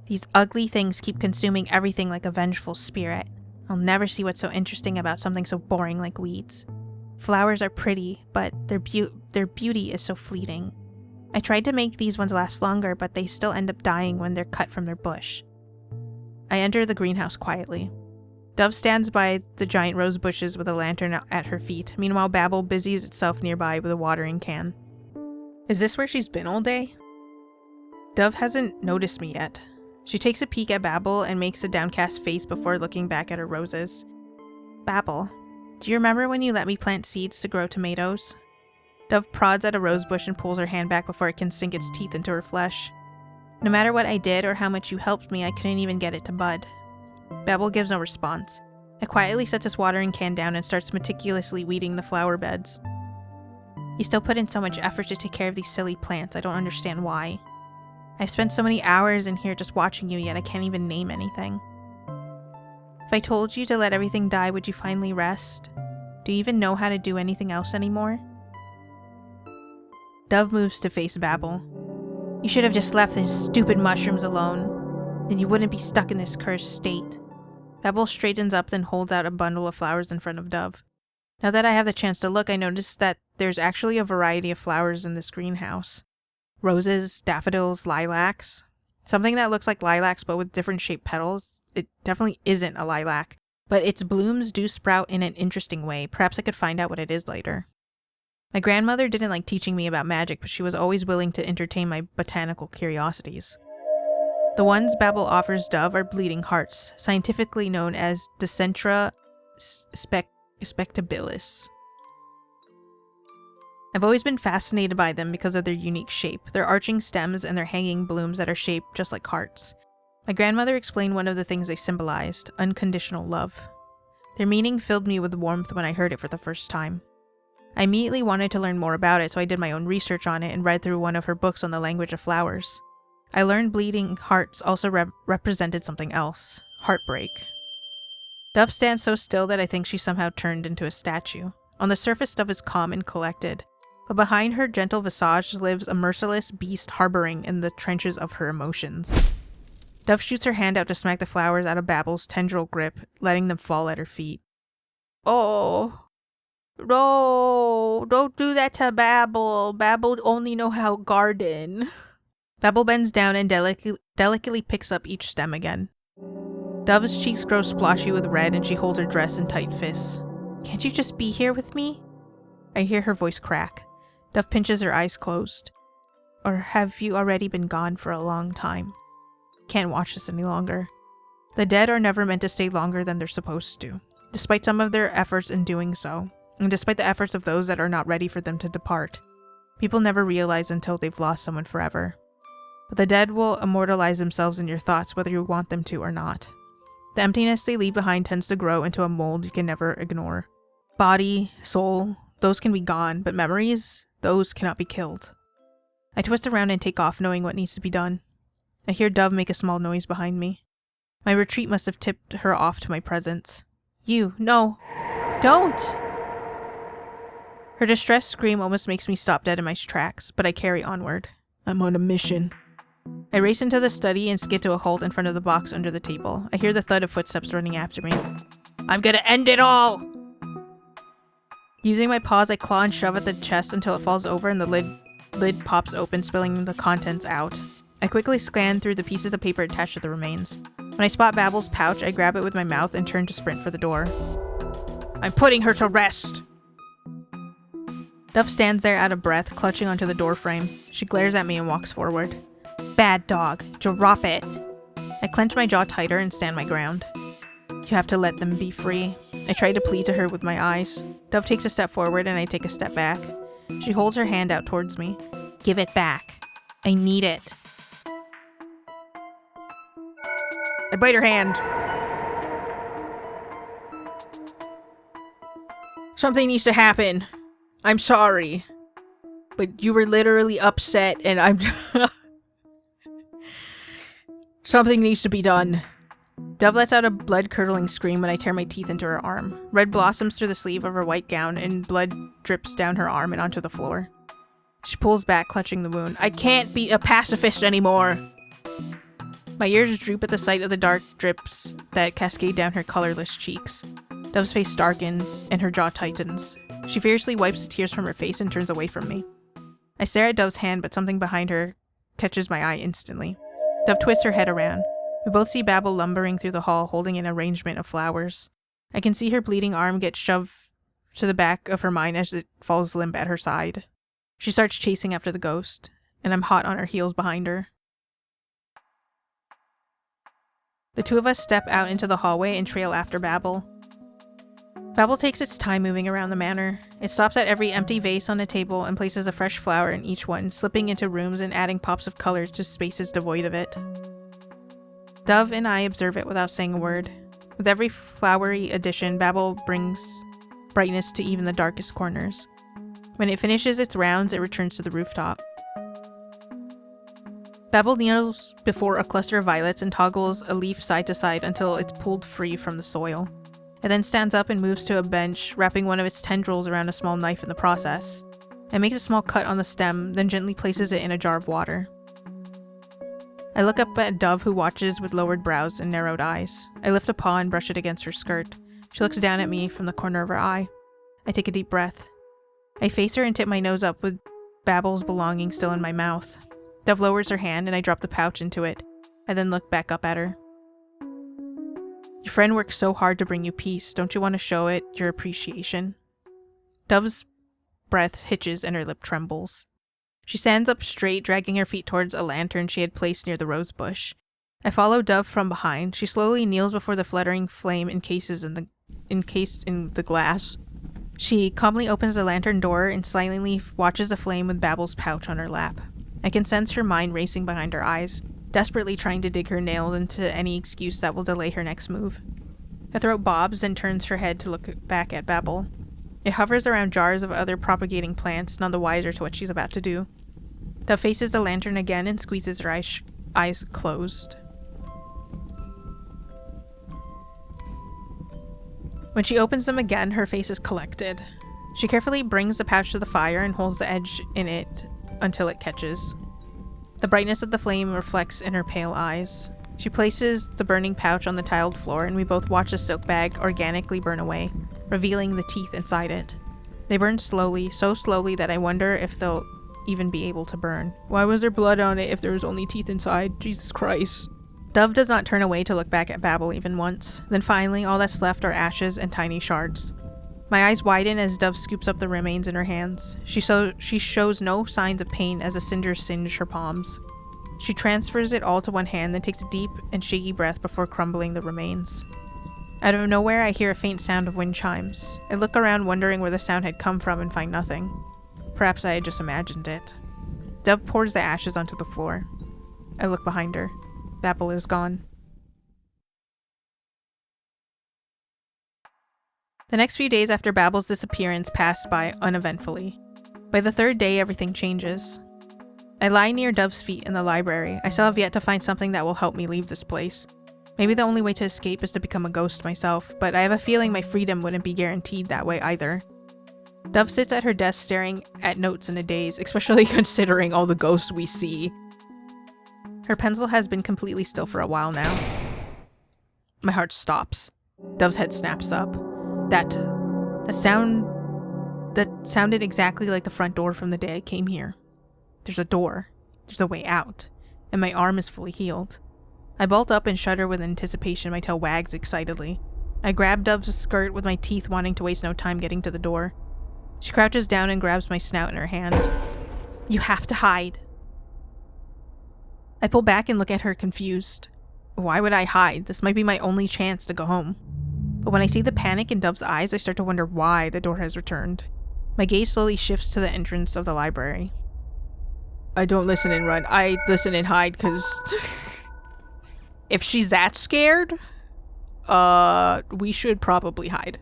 These ugly things keep consuming everything like a vengeful spirit. I'll never see what's so interesting about something so boring like weeds. Flowers are pretty, but their beauty is so fleeting. I tried to make these ones last longer, but they still end up dying when they're cut from their bush. I enter the greenhouse quietly. Dove stands by the giant rose bushes with a lantern at her feet. Meanwhile, Babel busies itself nearby with a watering can. Is this where she's been all day? Dove hasn't noticed me yet. She takes a peek at Babel and makes a downcast face before looking back at her roses. Babel, do you remember when you let me plant seeds to grow tomatoes? Dove prods at a rose bush and pulls her hand back before it can sink its teeth into her flesh. No matter what I did or how much you helped me, I couldn't even get it to bud. Babel gives no response. It quietly sets his watering can down and starts meticulously weeding the flower beds. You still put in so much effort to take care of these silly plants. I don't understand why. I've spent so many hours in here just watching you, yet I can't even name anything. If I told you to let everything die, would you finally rest? Do you even know how to do anything else anymore? Dove moves to face Babel. You should have just left these stupid mushrooms alone. Then you wouldn't be stuck in this cursed state. Babel straightens up, then holds out a bundle of flowers in front of Dove. Now that I have the chance to look, I notice that there's actually a variety of flowers in this greenhouse. Roses, daffodils, lilacs. Something that looks like lilacs but with different shaped petals. It definitely isn't a lilac, but its blooms do sprout in an interesting way. Perhaps I could find out what it is later. My grandmother didn't like teaching me about magic, but she was always willing to entertain my botanical curiosities. The ones Babel offers Dove are bleeding hearts, scientifically known as Dicentra spectabilis. I've always been fascinated by them because of their unique shape, their arching stems and their hanging blooms that are shaped just like hearts. My grandmother explained one of the things they symbolized: unconditional love. Their meaning filled me with warmth when I heard it for the first time. I immediately wanted to learn more about it, so I did my own research on it and read through one of her books on the language of flowers. I learned bleeding hearts also represented something else: heartbreak. Dove stands so still that I think she somehow turned into a statue. On the surface, Dove is calm and collected, but behind her gentle visage lives a merciless beast harboring in the trenches of her emotions. Dove shoots her hand out to smack the flowers out of Babel's tendril grip, letting them fall at her feet. Oh, no, don't do that to Babel. Babel only know how garden. Babel bends down and delicately picks up each stem again. Dove's cheeks grow splotchy with red and she holds her dress in tight fists. Can't you just be here with me? I hear her voice crack. Dove pinches her eyes closed. Or have you already been gone for a long time? Can't watch this any longer. The dead are never meant to stay longer than they're supposed to, despite some of their efforts in doing so, and despite the efforts of those that are not ready for them to depart. People never realize until they've lost someone forever. But the dead will immortalize themselves in your thoughts whether you want them to or not. The emptiness they leave behind tends to grow into a mold you can never ignore. Body, soul, those can be gone, but memories, those cannot be killed. I twist around and take off, knowing what needs to be done. I hear Dove make a small noise behind me. My retreat must have tipped her off to my presence. You, no, don't! Her distressed scream almost makes me stop dead in my tracks, but I carry onward. I'm on a mission. I race into the study and skid to a halt in front of the box under the table. I hear the thud of footsteps running after me. I'm gonna end it all! Using my paws, I claw and shove at the chest until it falls over and the lid pops open, spilling the contents out. I quickly scan through the pieces of paper attached to the remains. When I spot Babel's pouch, I grab it with my mouth and turn to sprint for the door. I'm putting her to rest! Dove stands there out of breath, clutching onto the doorframe. She glares at me and walks forward. Bad dog. Drop it. I clench my jaw tighter and stand my ground. You have to let them be free. I try to plead to her with my eyes. Dove takes a step forward and I take a step back. She holds her hand out towards me. Give it back. I need it. I bite her hand. Something needs to happen. I'm sorry. But you were literally upset and I'm... Something needs to be done. Dove lets out a blood-curdling scream when I tear my teeth into her arm. Red blossoms through the sleeve of her white gown and blood drips down her arm and onto the floor. She pulls back, clutching the wound. I can't be a pacifist anymore! My ears droop at the sight of the dark drips that cascade down her colorless cheeks. Dove's face darkens and her jaw tightens. She fiercely wipes the tears from her face and turns away from me. I stare at Dove's hand, but something behind her catches my eye instantly. Dove twists her head around. We both see Babel lumbering through the hall, holding an arrangement of flowers. I can see her bleeding arm get shoved to the back of her mind as it falls limp at her side. She starts chasing after the ghost, and I'm hot on her heels behind her. The two of us step out into the hallway and trail after Babel. Babel takes its time moving around the manor. It stops at every empty vase on the table and places a fresh flower in each one, slipping into rooms and adding pops of color to spaces devoid of it. Dove and I observe it without saying a word. With every flowery addition, Babel brings brightness to even the darkest corners. When it finishes its rounds, it returns to the rooftop. Babel kneels before a cluster of violets and toggles a leaf side to side until it's pulled free from the soil. It then stands up and moves to a bench, wrapping one of its tendrils around a small knife in the process. It makes a small cut on the stem, then gently places it in a jar of water. I look up at Dove, who watches with lowered brows and narrowed eyes. I lift a paw and brush it against her skirt. She looks down at me from the corner of her eye. I take a deep breath. I face her and tip my nose up with Babel's belongings still in my mouth. Dove lowers her hand and I drop the pouch into it. I then look back up at her. Your friend worked so hard to bring you peace. Don't you want to show it your appreciation? Dove's breath hitches and her lip trembles. She stands up straight, dragging her feet towards a lantern she had placed near the rose bush. I follow Dove from behind. She slowly kneels before the fluttering flame encased in the glass. She calmly opens the lantern door and silently watches the flame with Babble's pouch on her lap. I can sense her mind racing behind her eyes, desperately trying to dig her nails into any excuse that will delay her next move. Her throat bobs and turns her head to look back at Babble. It hovers around jars of other propagating plants, none the wiser to what she's about to do. Dove faces the lantern again and squeezes her eyes closed. When she opens them again, her face is collected. She carefully brings the pouch to the fire and holds the edge in it until it catches. The brightness of the flame reflects in her pale eyes. She places the burning pouch on the tiled floor, and we both watch the silk bag organically burn away, revealing the teeth inside it. They burn slowly, so slowly that I wonder if they'll even be able to burn. Why was there blood on it if there was only teeth inside? Jesus Christ. Dove does not turn away to look back at Babble even once. Then finally, all that's left are ashes and tiny shards. My eyes widen as Dove scoops up the remains in her hands. She shows no signs of pain as the cinders singe her palms. She transfers it all to one hand, then takes a deep and shaky breath before crumbling the remains. Out of nowhere, I hear a faint sound of wind chimes. I look around wondering where the sound had come from and find nothing. Perhaps I had just imagined it. Dove pours the ashes onto the floor. I look behind her. Babble is gone. The next few days after Babble's disappearance passed by uneventfully. By the third day, everything changes. I lie near Dove's feet in the library. I still have yet to find something that will help me leave this place. Maybe the only way to escape is to become a ghost myself, but I have a feeling my freedom wouldn't be guaranteed that way either. Dove sits at her desk staring at notes in a daze, especially considering all the ghosts we see. Her pencil has been completely still for a while now. My heart stops. Dove's head snaps up. That sounded exactly like the front door from the day I came here. There's a door. There's a way out. And my arm is fully healed. I bolt up and shudder with anticipation. My tail wags excitedly. I grab Dove's skirt with my teeth, wanting to waste no time getting to the door. She crouches down and grabs my snout in her hand. You have to hide. I pull back and look at her confused. Why would I hide? This might be my only chance to go home. But when I see the panic in Dove's eyes, I start to wonder why the door has returned. My gaze slowly shifts to the entrance of the library. I don't listen and run. I listen and hide because if she's that scared, we should probably hide.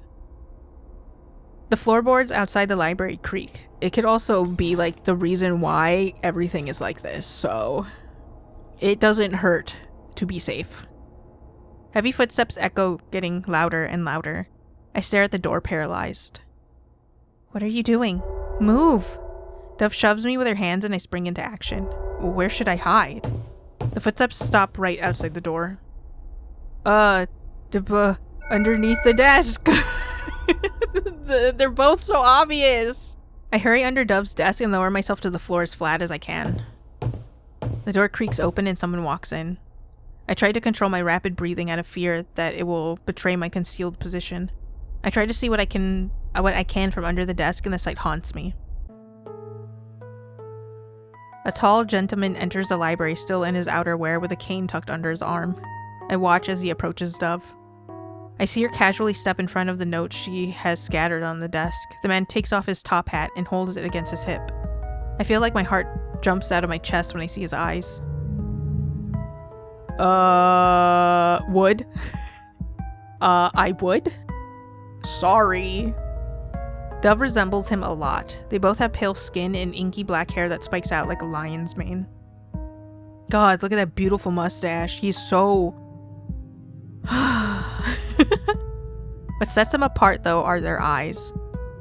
The floorboards outside the library creak. It could also be like the reason why everything is like this, so it doesn't hurt to be safe. Heavy footsteps echo, getting louder and louder. I stare at the door, paralyzed. What are you doing? Move! Dove shoves me with her hands and I spring into action. Where should I hide? The footsteps stop right outside the door. Underneath the desk! They're both so obvious! I hurry under Dove's desk and lower myself to the floor as flat as I can. The door creaks open and someone walks in. I try to control my rapid breathing out of fear that it will betray my concealed position. I try to see what I can from under the desk, and the sight haunts me. A tall gentleman enters the library, still in his outerwear with a cane tucked under his arm. I watch as he approaches Dove. I see her casually step in front of the notes she has scattered on the desk. The man takes off his top hat and holds it against his hip. I feel like my heart jumps out of my chest when I see his eyes. Would? I would? Sorry. Dove resembles him a lot. They both have pale skin and inky black hair that spikes out like a lion's mane. God, look at that beautiful mustache. He's so... What sets them apart, though, are their eyes.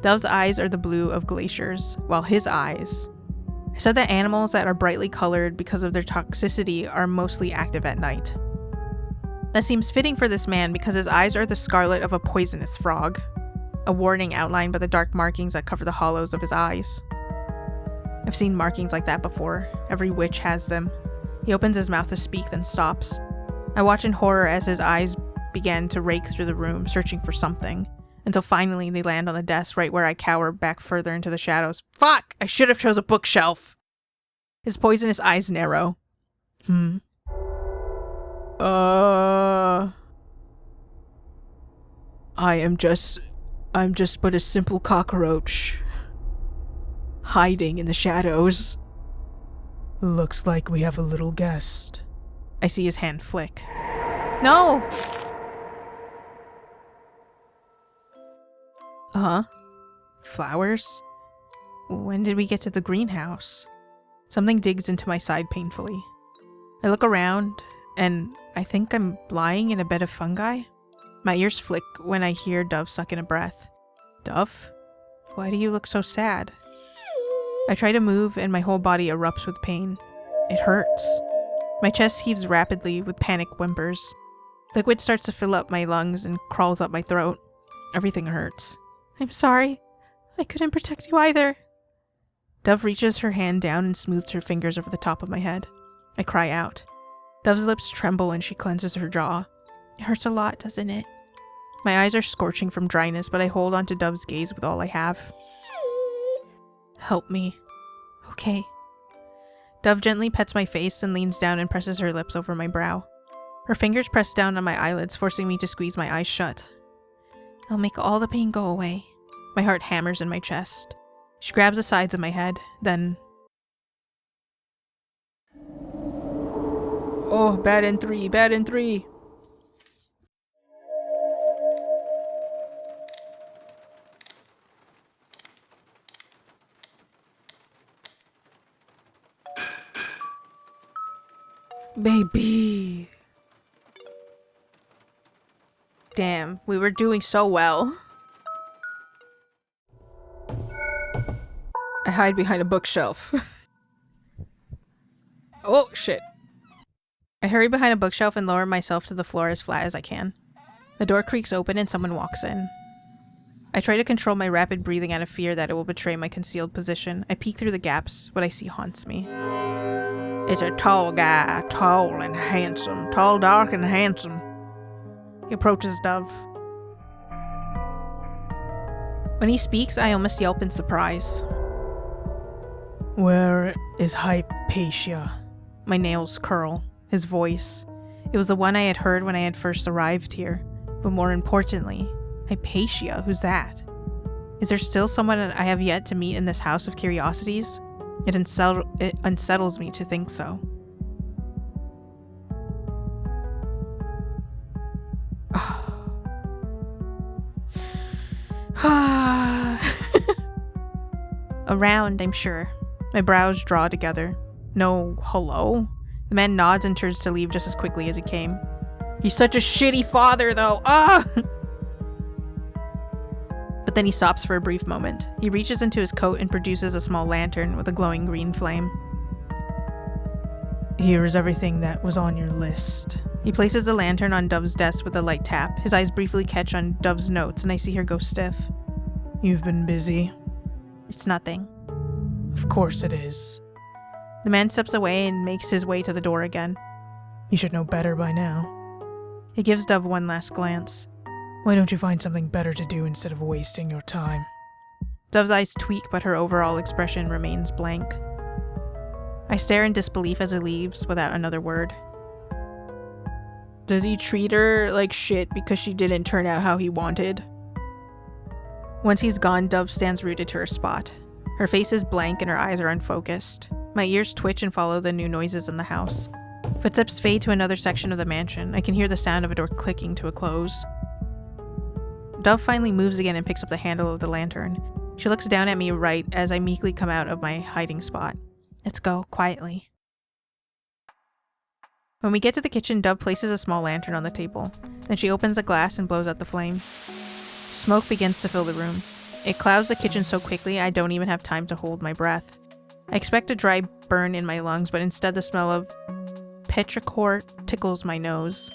Dove's eyes are the blue of glaciers, while his eyes... I said that animals that are brightly colored because of their toxicity are mostly active at night. That seems fitting for this man because his eyes are the scarlet of a poisonous frog, a warning outlined by the dark markings that cover the hollows of his eyes. I've seen markings like that before. Every witch has them. He opens his mouth to speak, then stops. I watch in horror as his eyes begin to rake through the room, searching for something. until finally they land on the desk right where I cower back further into the shadows. Fuck! I should have chose a bookshelf! His poisonous eyes narrow. I'm just but a simple cockroach. Hiding in the shadows. Looks like we have a little guest. I see his hand flick. No! Flowers? When did we get to the greenhouse? Something digs into my side painfully. I look around, and I think I'm lying in a bed of fungi. My ears flick when I hear Dove suck in a breath. Dove? Why do you look so sad? I try to move, and my whole body erupts with pain. It hurts. My chest heaves rapidly with panic whimpers. Liquid starts to fill up my lungs and crawls up my throat. Everything hurts. I'm sorry. I couldn't protect you either. Dove reaches her hand down and smooths her fingers over the top of my head. I cry out. Dove's lips tremble and she clenches her jaw. It hurts a lot, doesn't it? My eyes are scorching from dryness, but I hold on to Dove's gaze with all I have. Help me. Okay. Dove gently pets my face and leans down and presses her lips over my brow. Her fingers press down on my eyelids, forcing me to squeeze my eyes shut. I'll make all the pain go away. My heart hammers in my chest. She grabs the sides of my head, then... Oh, bad in three, bad in three. Baby. Damn, we were doing so well. I hide behind a bookshelf. Oh, shit. I hurry behind a bookshelf and lower myself to the floor as flat as I can. The door creaks open and someone walks in. I try to control my rapid breathing out of fear that it will betray my concealed position. I peek through the gaps. What I see haunts me. It's a tall guy, tall and handsome. Tall, dark, and handsome. He approaches Dove. When he speaks, I almost yelp in surprise. Where is Hypatia? My nails curl. His voice. It was the one I had heard when I had first arrived here. But more importantly, Hypatia, who's that? Is there still someone I have yet to meet in this house of curiosities? It unsettles me to think so. Around, I'm sure. My brows draw together. No hello? The man nods and turns to leave just as quickly as he came. He's such a shitty father, though. But then he stops for a brief moment. He reaches into his coat and produces a small lantern with a glowing green flame. Here's everything that was on your list. He places the lantern on Dove's desk with a light tap. His eyes briefly catch on Dove's notes and I see her go stiff. You've been busy. It's nothing. Of course it is. The man steps away and makes his way to the door again. You should know better by now. He gives Dove one last glance. Why don't you find something better to do instead of wasting your time? Dove's eyes tweak, but her overall expression remains blank. I stare in disbelief as he leaves without another word. Does he treat her like shit because she didn't turn out how he wanted? Once he's gone, Dove stands rooted to her spot. Her face is blank and her eyes are unfocused. My ears twitch and follow the new noises in the house. Footsteps fade to another section of the mansion. I can hear the sound of a door clicking to a close. Dove finally moves again and picks up the handle of the lantern. She looks down at me right as I meekly come out of my hiding spot. Let's go, quietly. When we get to the kitchen, Dove places a small lantern on the table. Then she opens a glass and blows out the flame. Smoke begins to fill the room. It clouds the kitchen so quickly I don't even have time to hold my breath. I expect a dry burn in my lungs, but instead the smell of petrichor tickles my nose.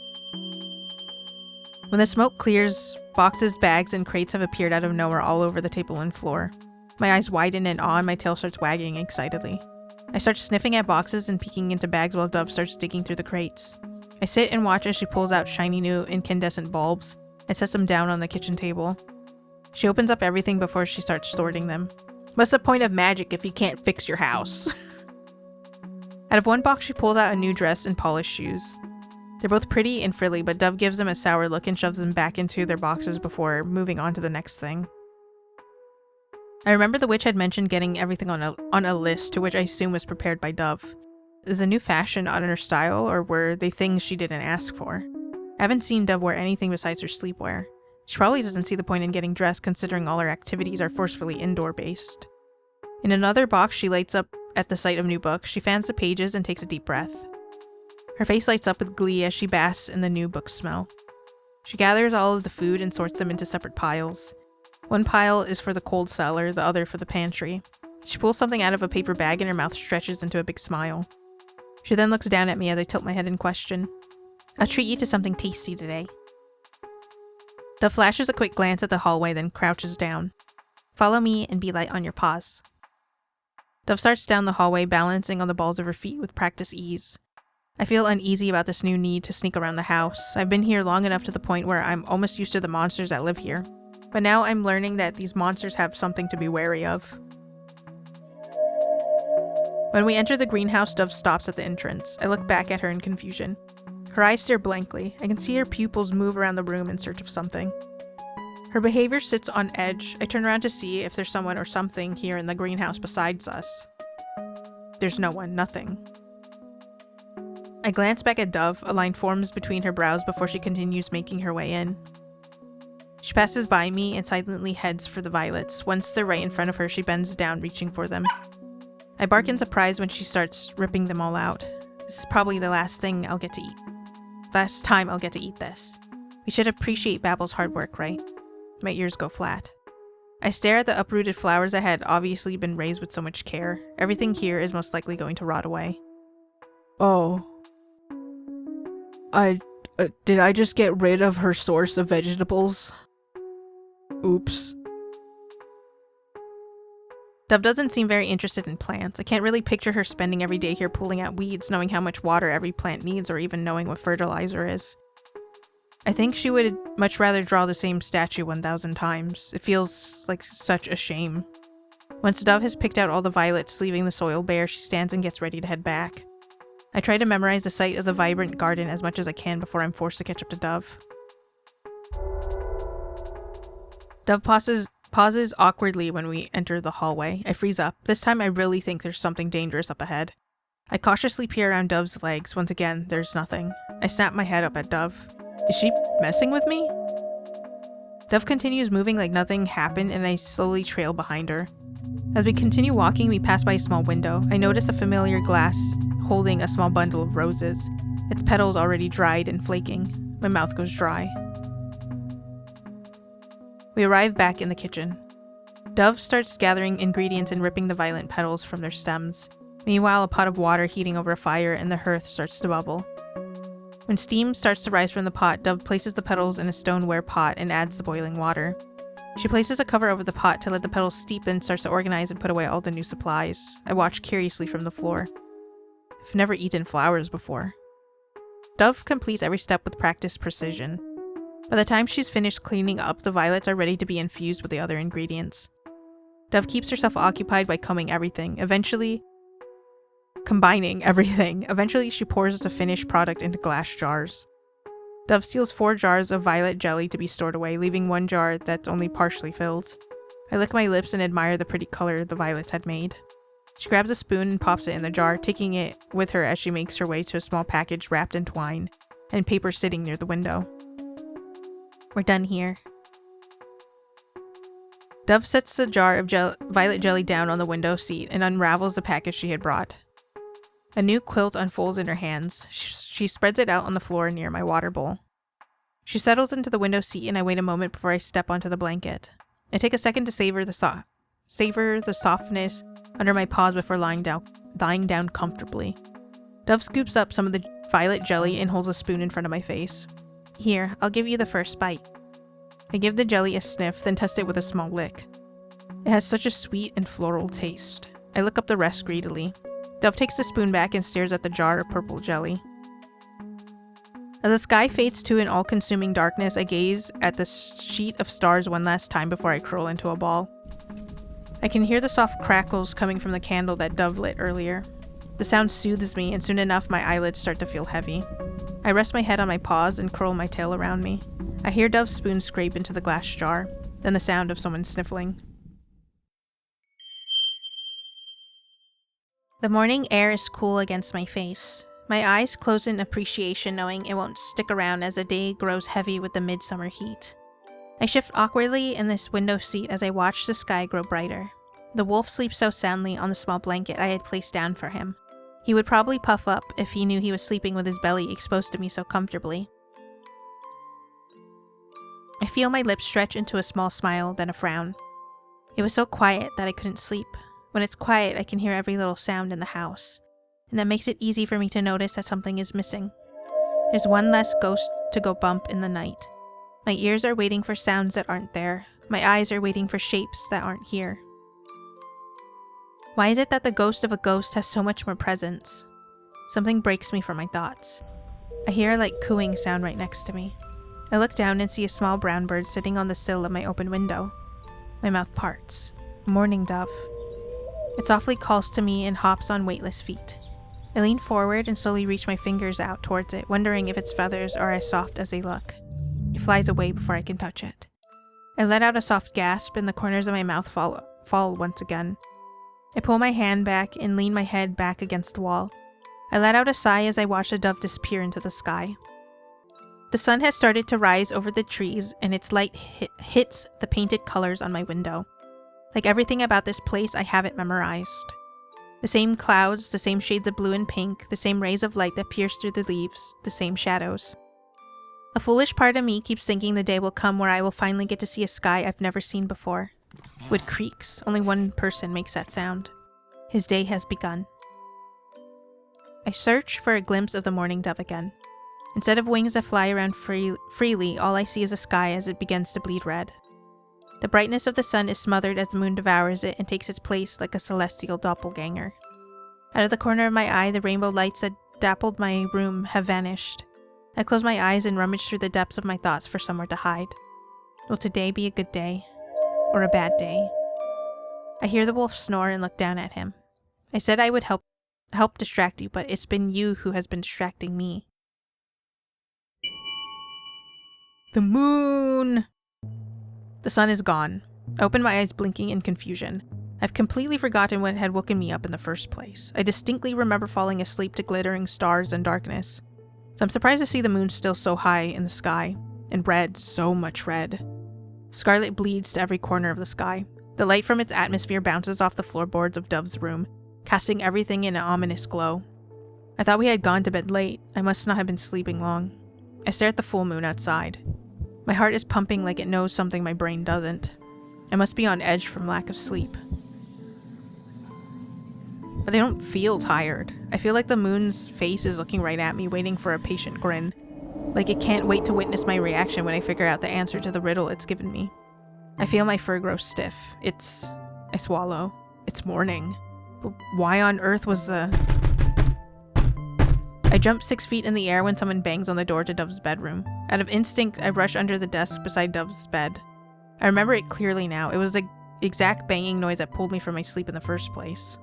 When the smoke clears, boxes, bags, and crates have appeared out of nowhere all over the table and floor. My eyes widen in awe and my tail starts wagging excitedly. I start sniffing at boxes and peeking into bags while Dove starts digging through the crates. I sit and watch as she pulls out shiny new incandescent bulbs and sets them down on the kitchen table. She opens up everything before she starts sorting them. What's the point of magic if you can't fix your house? Out of one box, she pulls out a new dress and polished shoes. They're both pretty and frilly, but Dove gives them a sour look and shoves them back into their boxes before moving on to the next thing. I remember the witch had mentioned getting everything on a list, to which I assume was prepared by Dove. Is a new fashion on her style, or were they things she didn't ask for? I haven't seen Dove wear anything besides her sleepwear. She probably doesn't see the point in getting dressed considering all her activities are forcefully indoor-based. In another box, she lights up at the sight of new books. She fans the pages and takes a deep breath. Her face lights up with glee as she basks in the new book smell. She gathers all of the food and sorts them into separate piles. One pile is for the cold cellar, the other for the pantry. She pulls something out of a paper bag and her mouth stretches into a big smile. She then looks down at me as I tilt my head in question. I'll treat you to something tasty today. Dove flashes a quick glance at the hallway, then crouches down. Follow me and be light on your paws. Dove starts down the hallway, balancing on the balls of her feet with practiced ease. I feel uneasy about this new need to sneak around the house. I've been here long enough to the point where I'm almost used to the monsters that live here. But now I'm learning that these monsters have something to be wary of. When we enter the greenhouse, Dove stops at the entrance. I look back at her in confusion. Her eyes stare blankly. I can see her pupils move around the room in search of something. Her behavior sits on edge. I turn around to see if there's someone or something here in the greenhouse besides us. There's no one, nothing. I glance back at Dove. A line forms between her brows before she continues making her way in. She passes by me and silently heads for the violets. Once they're right in front of her, she bends down, reaching for them. I bark in surprise when she starts ripping them all out. This is probably the last time I'll get to eat this. We should appreciate Babel's hard work, right? My ears go flat. I stare at the uprooted flowers that had obviously been raised with so much care. Everything here is most likely going to rot away. Oh. Did I just get rid of her source of vegetables? Oops. Dove doesn't seem very interested in plants. I can't really picture her spending every day here pulling out weeds, knowing how much water every plant needs, or even knowing what fertilizer is. I think she would much rather draw the same statue 1,000 times. It feels like such a shame. Once Dove has picked out all the violets, leaving the soil bare, she stands and gets ready to head back. I try to memorize the sight of the vibrant garden as much as I can before I'm forced to catch up to Dove. Dove pauses awkwardly when we enter the hallway. I freeze up. This time I really think there's something dangerous up ahead. I cautiously peer around Dove's legs. Once again, there's nothing. I snap my head up at Dove. Is she messing with me? Dove continues moving like nothing happened, and I slowly trail behind her. As we continue walking, we pass by a small window. I notice a familiar glass holding a small bundle of roses, its petals already dried and flaking. My mouth goes dry. We arrive back in the kitchen. Dove starts gathering ingredients and ripping the violet petals from their stems. Meanwhile, a pot of water heating over a fire and the hearth starts to bubble. When steam starts to rise from the pot, Dove places the petals in a stoneware pot and adds the boiling water. She places a cover over the pot to let the petals steep and starts to organize and put away all the new supplies. I watch curiously from the floor. I've never eaten flowers before. Dove completes every step with practiced precision. By the time she's finished cleaning up, the violets are ready to be infused with the other ingredients. Dove keeps herself occupied by combining everything. Eventually, she pours the finished product into glass jars. Dove steals 4 jars of violet jelly to be stored away, leaving 1 jar that's only partially filled. I lick my lips and admire the pretty color the violets had made. She grabs a spoon and pops it in the jar, taking it with her as she makes her way to a small package wrapped in twine and paper sitting near the window. We're done here. Dove sets the jar of violet jelly down on the window seat and unravels the package she had brought. A new quilt unfolds in her hands. She spreads it out on the floor near my water bowl. She settles into the window seat and I wait a moment before I step onto the blanket. I take a second to savor the softness under my paws before lying down comfortably. Dove scoops up some of the violet jelly and holds a spoon in front of my face. Here, I'll give you the first bite. I give the jelly a sniff, then test it with a small lick. It has such a sweet and floral taste. I lick up the rest greedily. Dove takes the spoon back and stares at the jar of purple jelly. As the sky fades to an all-consuming darkness, I gaze at the sheet of stars one last time before I curl into a ball. I can hear the soft crackles coming from the candle that Dove lit earlier. The sound soothes me, and soon enough my eyelids start to feel heavy. I rest my head on my paws and curl my tail around me. I hear Dove's spoon scrape into the glass jar, then the sound of someone sniffling. The morning air is cool against my face. My eyes close in appreciation, knowing it won't stick around as the day grows heavy with the midsummer heat. I shift awkwardly in this window seat as I watch the sky grow brighter. The wolf sleeps so soundly on the small blanket I had placed down for him. He would probably puff up if he knew he was sleeping with his belly exposed to me so comfortably. I feel my lips stretch into a small smile, then a frown. It was so quiet that I couldn't sleep. When it's quiet, I can hear every little sound in the house, and that makes it easy for me to notice that something is missing. There's one less ghost to go bump in the night. My ears are waiting for sounds that aren't there. My eyes are waiting for shapes that aren't here. Why is it that the ghost of a ghost has so much more presence? Something breaks me from my thoughts. I hear a light cooing sound right next to me. I look down and see a small brown bird sitting on the sill of my open window. My mouth parts. Morning, Dove. It softly calls to me and hops on weightless feet. I lean forward and slowly reach my fingers out towards it, wondering if its feathers are as soft as they look. It flies away before I can touch it. I let out a soft gasp and the corners of my mouth fall once again. I pull my hand back and lean my head back against the wall. I let out a sigh as I watch the dove disappear into the sky. The sun has started to rise over the trees, and its light hits the painted colors on my window. Like everything about this place, I have it memorized. The same clouds, the same shades of blue and pink, the same rays of light that pierce through the leaves, the same shadows. A foolish part of me keeps thinking the day will come where I will finally get to see a sky I've never seen before. Wood creaks. Only one person makes that sound. His day has begun. I search for a glimpse of the morning dove again. Instead of wings that fly around freely, all I see is the sky as it begins to bleed red. The brightness of the sun is smothered as the moon devours it and takes its place like a celestial doppelganger. Out of the corner of my eye, the rainbow lights that dappled my room have vanished. I close my eyes and rummage through the depths of my thoughts for somewhere to hide. Will today be a good day? Or a bad day? I hear the wolf snore and look down at him. I said I would help distract you, but it's been you who has been distracting me. The moon! The sun is gone. I open my eyes blinking in confusion. I've completely forgotten what had woken me up in the first place. I distinctly remember falling asleep to glittering stars and darkness. So I'm surprised to see the moon still so high in the sky. And red, so much red. Scarlet bleeds to every corner of the sky. The light from its atmosphere bounces off the floorboards of Dove's room, casting everything in an ominous glow. I thought we had gone to bed late. I must not have been sleeping long. I stare at the full moon outside. My heart is pumping like it knows something my brain doesn't. I must be on edge from lack of sleep. But I don't feel tired. I feel like the moon's face is looking right at me, waiting for a patient grin. Like it can't wait to witness my reaction when I figure out the answer to the riddle it's given me. I feel my fur grow stiff. I swallow. It's morning. But why on earth was the... I jump 6 feet in the air when someone bangs on the door to Dove's bedroom. Out of instinct, I rush under the desk beside Dove's bed. I remember it clearly now. It was the exact banging noise that pulled me from my sleep in the first place.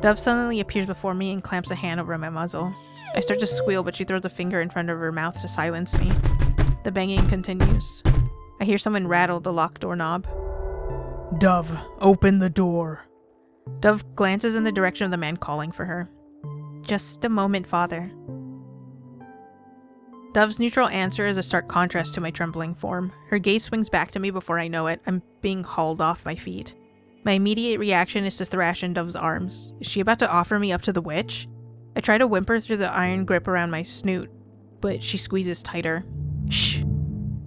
Dove suddenly appears before me and clamps a hand over my muzzle. I start to squeal, but she throws a finger in front of her mouth to silence me. The banging continues. I hear someone rattle the lock doorknob. Dove, open the door. Dove glances in the direction of the man calling for her. Just a moment, father. Dove's neutral answer is a stark contrast to my trembling form. Her gaze swings back to me before I know it. I'm being hauled off my feet. My immediate reaction is to thrash in Dove's arms. Is she about to offer me up to the witch? I try to whimper through the iron grip around my snoot, but she squeezes tighter. Shh!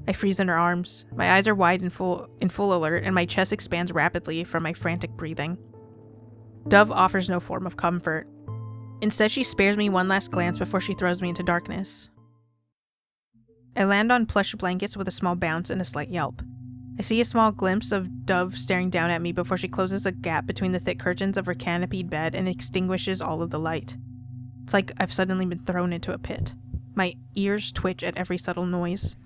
I freeze in her arms. My eyes are wide in full alert, and my chest expands rapidly from my frantic breathing. Dove offers no form of comfort. Instead, she spares me one last glance before she throws me into darkness. I land on plush blankets with a small bounce and a slight yelp. I see a small glimpse of Dove staring down at me before she closes the gap between the thick curtains of her canopied bed and extinguishes all of the light. It's like I've suddenly been thrown into a pit. My ears twitch at every subtle noise.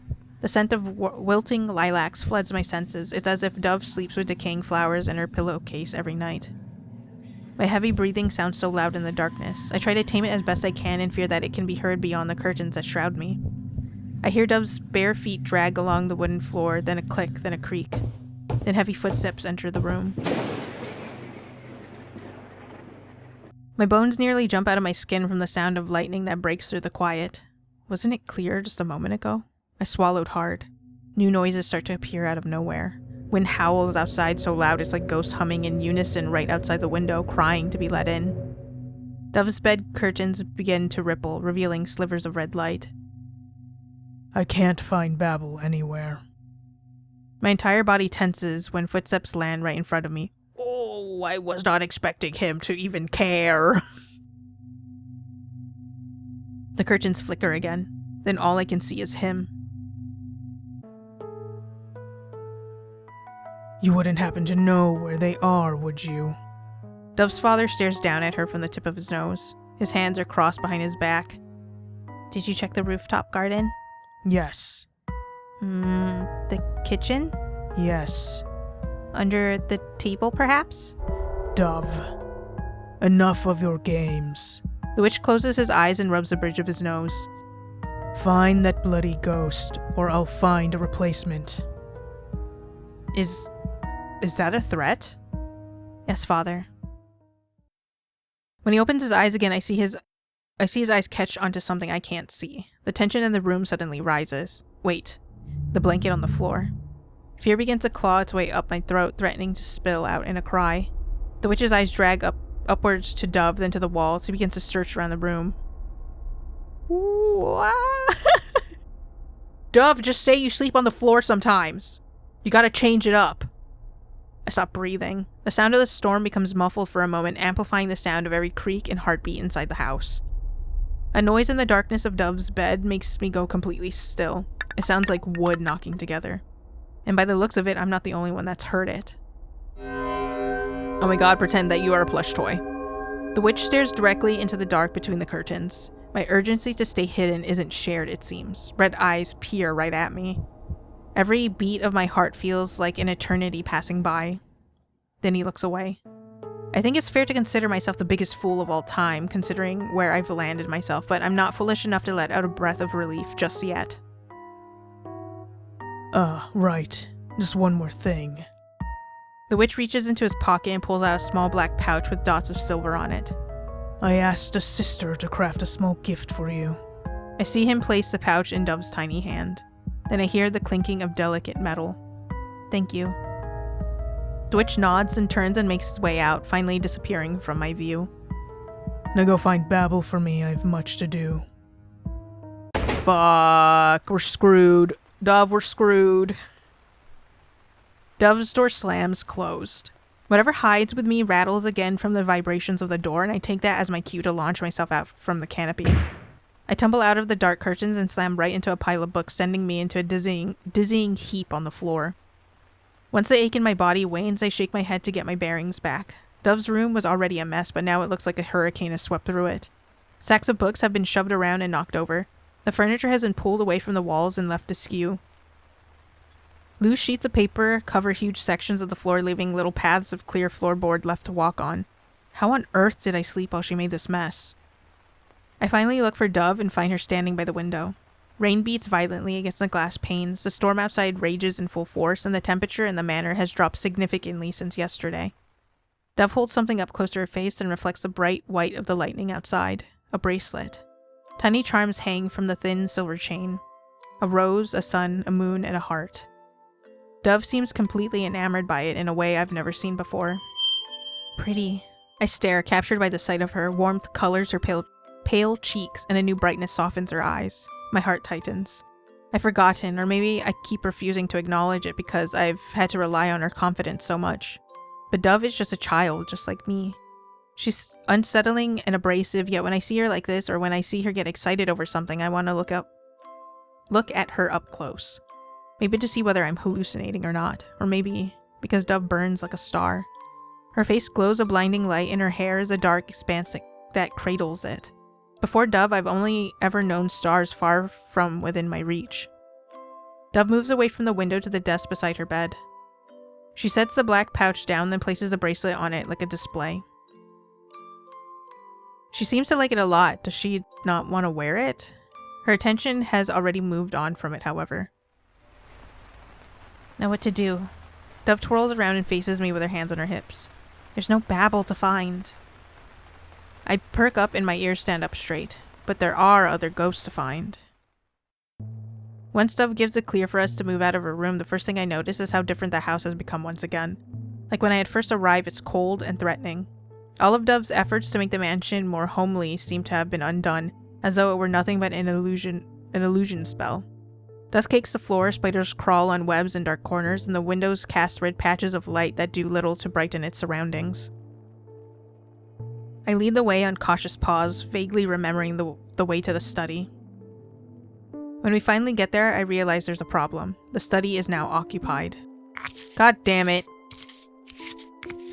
The scent of wilting lilacs floods my senses. It's as if Dove sleeps with decaying flowers in her pillowcase every night. My heavy breathing sounds so loud in the darkness. I try to tame it as best I can in fear that it can be heard beyond the curtains that shroud me. I hear Dove's bare feet drag along the wooden floor, then a click, then a creak. Then heavy footsteps enter the room. My bones nearly jump out of my skin from the sound of lightning that breaks through the quiet. Wasn't it clear just a moment ago? I swallowed hard. New noises start to appear out of nowhere. Wind howls outside so loud it's like ghosts humming in unison right outside the window, crying to be let in. Dove's bed curtains begin to ripple, revealing slivers of red light. I can't find Babel anywhere. My entire body tenses when footsteps land right in front of me. Oh, I was not expecting him to even care. The curtains flicker again. Then all I can see is him. You wouldn't happen to know where they are, would you? Dove's father stares down at her from the tip of his nose. His hands are crossed behind his back. Did you check the rooftop garden? Yes. The kitchen? Yes. Under the table, perhaps? Dove. Enough of your games. The witch closes his eyes and rubs the bridge of his nose. Find that bloody ghost, or I'll find a replacement. Is that a threat? Yes, father. When he opens his eyes again, I see his eyes catch onto something I can't see. The tension in the room suddenly rises. Wait. The blanket on the floor. Fear begins to claw its way up my throat, threatening to spill out in a cry. The witch's eyes drag upwards to Dove, then to the walls. He begins to search around the room. Dove, just say you sleep on the floor sometimes. You gotta change it up. I stop breathing. The sound of the storm becomes muffled for a moment, amplifying the sound of every creak and heartbeat inside the house. A noise in the darkness of Dove's bed makes me go completely still. It sounds like wood knocking together. And by the looks of it, I'm not the only one that's heard it. Oh my god, pretend that you are a plush toy. The witch stares directly into the dark between the curtains. My urgency to stay hidden isn't shared, it seems. Red eyes peer right at me. Every beat of my heart feels like an eternity passing by. Then he looks away. I think it's fair to consider myself the biggest fool of all time, considering where I've landed myself, but I'm not foolish enough to let out a breath of relief just yet. Right. Just one more thing. The witch reaches into his pocket and pulls out a small black pouch with dots of silver on it. I asked a sister to craft a small gift for you. I see him place the pouch in Dove's tiny hand. Then I hear the clinking of delicate metal. Thank you. The witch nods and turns and makes his way out, finally disappearing from my view. Now go find Babel for me, I've much to do. Fuck, we're screwed. Dove, we're screwed. Dove's door slams closed. Whatever hides with me rattles again from the vibrations of the door, and I take that as my cue to launch myself out from the canopy. I tumble out of the dark curtains and slam right into a pile of books, sending me into a dizzying heap on the floor. Once the ache in my body wanes, I shake my head to get my bearings back. Dove's room was already a mess, but now it looks like a hurricane has swept through it. Sacks of books have been shoved around and knocked over. The furniture has been pulled away from the walls and left askew. Loose sheets of paper cover huge sections of the floor, leaving little paths of clear floorboard left to walk on. How on earth did I sleep while she made this mess? I finally look for Dove and find her standing by the window. Rain beats violently against the glass panes, the storm outside rages in full force, and the temperature in the manor has dropped significantly since yesterday. Dove holds something up close to her face and reflects the bright white of the lightning outside. A bracelet. Tiny charms hang from the thin silver chain. A rose, a sun, a moon, and a heart. Dove seems completely enamored by it in a way I've never seen before. Pretty. I stare, captured by the sight of her. Warmth colors her pale cheeks, and a new brightness softens her eyes. My heart tightens. I've forgotten, or maybe I keep refusing to acknowledge it because I've had to rely on her confidence so much. But Dove is just a child, just like me. She's unsettling and abrasive, yet when I see her like this, or when I see her get excited over something, I want to look at her up close. Maybe to see whether I'm hallucinating or not, or maybe because Dove burns like a star. Her face glows a blinding light, and her hair is a dark expanse that cradles it. Before Dove, I've only ever known stars far from within my reach. Dove moves away from the window to the desk beside her bed. She sets the black pouch down, then places the bracelet on it like a display. She seems to like it a lot. Does she not want to wear it? Her attention has already moved on from it, however. Now what to do? Dove twirls around and faces me with her hands on her hips. There's no babble to find. I perk up and my ears stand up straight, but there are other ghosts to find. Once Dove gives the clear for us to move out of her room, the first thing I notice is how different the house has become once again. Like when I had first arrived, it's cold and threatening. All of Dove's efforts to make the mansion more homely seem to have been undone, as though it were nothing but an illusion spell. Dust cakes the floor, spiders crawl on webs in dark corners, and the windows cast red patches of light that do little to brighten its surroundings. I lead the way on cautious paws, vaguely remembering the way to the study. When we finally get there, I realize there's a problem. The study is now occupied. God damn it.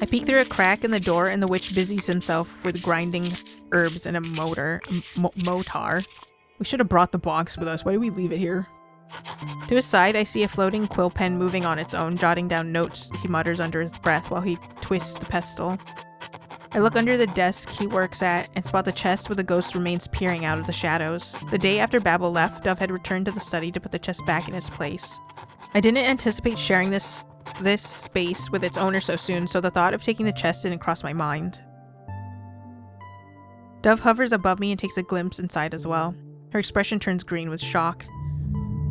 I peek through a crack in the door and the witch busies himself with grinding herbs and a motor. We should have brought the box with us. Why did we leave it here? To his side, I see a floating quill pen moving on its own, jotting down notes he mutters under his breath while he twists the pestle. I look under the desk he works at and spot the chest where the ghost remains peering out of the shadows. The day after Babel left, Dove had returned to the study to put the chest back in its place. I didn't anticipate sharing this space with its owner so soon, so the thought of taking the chest didn't cross my mind. Dove hovers above me and takes a glimpse inside as well. Her expression turns green with shock.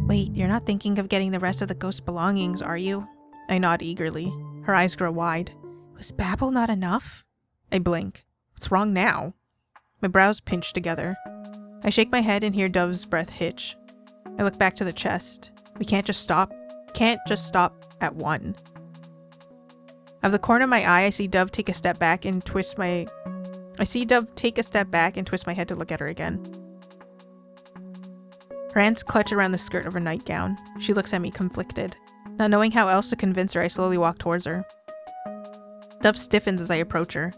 Wait, you're not thinking of getting the rest of the ghost's belongings, are you? I nod eagerly. Her eyes grow wide. Was Babel not enough? I blink. What's wrong now? My brows pinch together. I shake my head and hear Dove's breath hitch. I look back to the chest. We can't just stop at one. Out of the corner of my eye, I see Dove take a step back and twist my head to look at her again. Her hands clutch around the skirt of her nightgown. She looks at me conflicted. Not knowing how else to convince her, I slowly walk towards her. Dove stiffens as I approach her.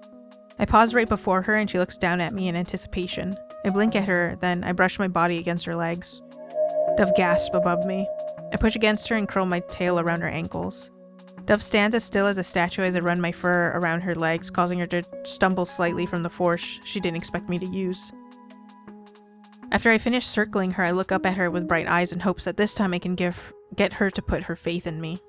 I pause right before her and she looks down at me in anticipation. I blink at her, then I brush my body against her legs. Dove gasps above me. I push against her and curl my tail around her ankles. Dove stands as still as a statue as I run my fur around her legs, causing her to stumble slightly from the force she didn't expect me to use. After I finish circling her, I look up at her with bright eyes in hopes that this time I can get her to put her faith in me.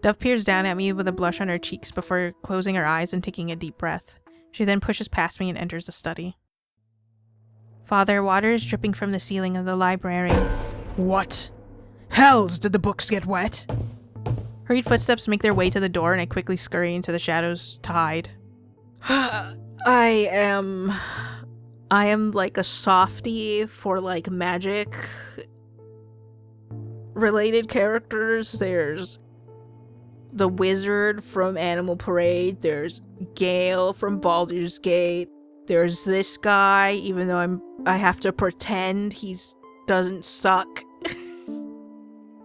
Dove peers down at me with a blush on her cheeks before closing her eyes and taking a deep breath. She then pushes past me and enters the study. Father, water is dripping from the ceiling of the library. What? Hells, did the books get wet? Hurried footsteps make their way to the door and I quickly scurry into the shadows to hide. I am like a softie for like magic related characters. There's the wizard from Animal Parade. There's Gale from Baldur's Gate. There's this guy, even though I have to pretend he doesn't suck.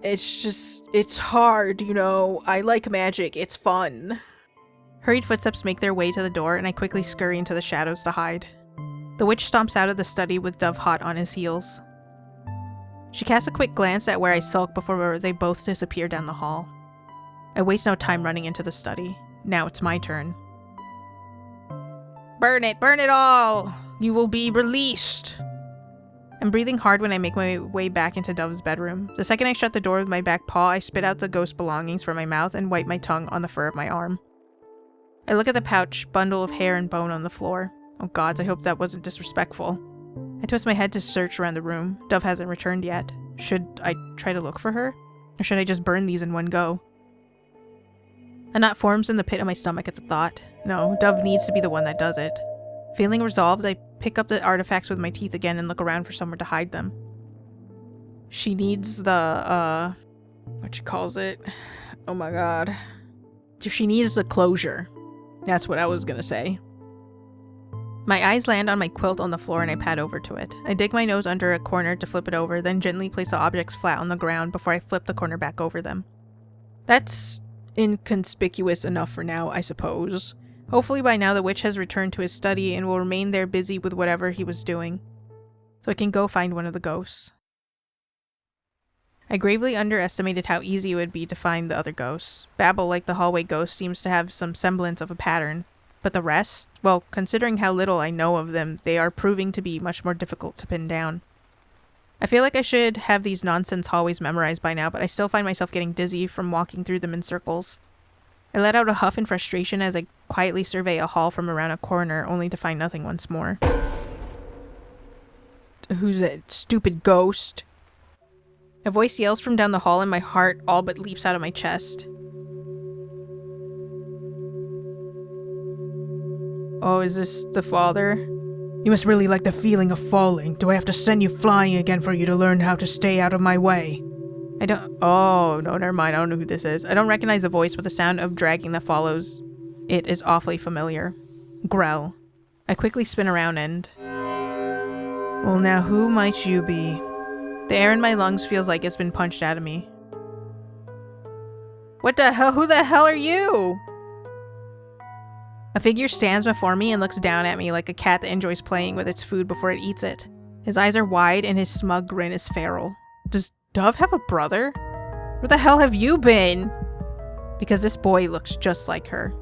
It's hard, you know. I like magic. It's fun. Hurried footsteps make their way to the door and I quickly scurry into the shadows to hide. The witch stomps out of the study with Dove hot on his heels. She casts a quick glance at where I sulk before they both disappear down the hall. I waste no time running into the study. Now it's my turn. Burn it all! You will be released! I'm breathing hard when I make my way back into Dove's bedroom. The second I shut the door with my back paw, I spit out the ghost belongings from my mouth and wipe my tongue on the fur of my arm. I look at the pouch, bundle of hair and bone on the floor. Oh gods, I hope that wasn't disrespectful. I twist my head to search around the room. Dove hasn't returned yet. Should I try to look for her? Or should I just burn these in one go? A knot forms in the pit of my stomach at the thought. No, Dove needs to be the one that does it. Feeling resolved, I pick up the artifacts with my teeth again and look around for somewhere to hide them. She needs the, what she calls it? Oh my god. She needs the closure. That's what I was gonna say. My eyes land on my quilt on the floor and I pad over to it. I dig my nose under a corner to flip it over, then gently place the objects flat on the ground before I flip the corner back over them. That's inconspicuous enough for now, I suppose. Hopefully by now the witch has returned to his study and will remain there busy with whatever he was doing, so I can go find one of the ghosts. I gravely underestimated how easy it would be to find the other ghosts. Babel, like the hallway ghost, seems to have some semblance of a pattern, but the rest? Well, considering how little I know of them, they are proving to be much more difficult to pin down. I feel like I should have these nonsense hallways memorized by now, but I still find myself getting dizzy from walking through them in circles. I let out a huff in frustration as I quietly survey a hall from around a corner, only to find nothing once more. Who's that stupid ghost? A voice yells from down the hall and my heart all but leaps out of my chest. Oh, is this the father? You must really like the feeling of falling. Do I have to send you flying again for you to learn how to stay out of my way? I don't- Oh, no, never mind. I don't know who this is. I don't recognize the voice, but the sound of dragging that follows it is awfully familiar. Grell. I quickly spin around and... Well, now who might you be? The air in my lungs feels like it's been punched out of me. What the hell? Who the hell are you? A figure stands before me and looks down at me like a cat that enjoys playing with its food before it eats it. His eyes are wide and his smug grin is feral. Does Dove have a brother? Where the hell have you been? Because this boy looks just like her.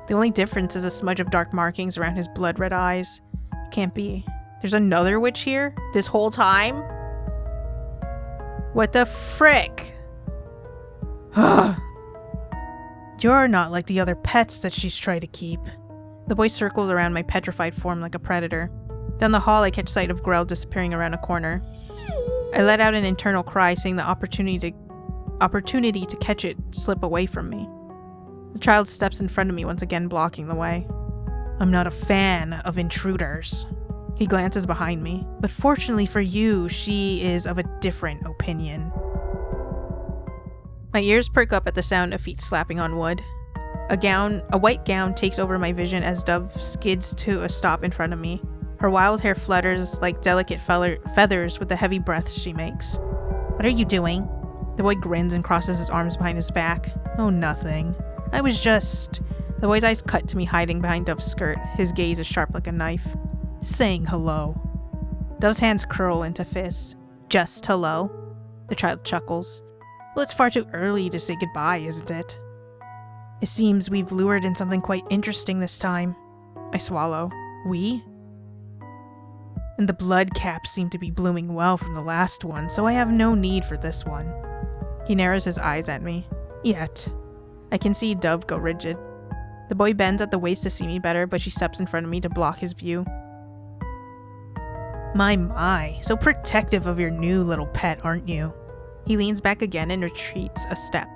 The only difference is a smudge of dark markings around his blood-red eyes. It can't be. There's another witch here? This whole time? What the frick? You're not like the other pets that she's tried to keep. The boy circles around my petrified form like a predator. Down the hall, I catch sight of Grell disappearing around a corner. I let out an internal cry, seeing the opportunity to catch it slip away from me. The child steps in front of me, once again blocking the way. I'm not a fan of intruders. He glances behind me. But fortunately for you, she is of a different opinion. My ears perk up at the sound of feet slapping on wood. A white gown takes over my vision as Dove skids to a stop in front of me. Her wild hair flutters like delicate feathers with the heavy breaths she makes. What are you doing? The boy grins and crosses his arms behind his back. Oh, nothing. I was just... The boy's eyes cut to me hiding behind Dove's skirt. His gaze is sharp like a knife. Saying hello. Dove's hands curl into fists. Just hello? The child chuckles. Well, it's far too early to say goodbye, isn't it? It seems we've lured in something quite interesting this time. I swallow. We? And the blood caps seem to be blooming well from the last one, so I have no need for this one. He narrows his eyes at me. Yet. I can see Dove go rigid. The boy bends at the waist to see me better, but she steps in front of me to block his view. My, so protective of your new little pet, aren't you? He leans back again and retreats a step.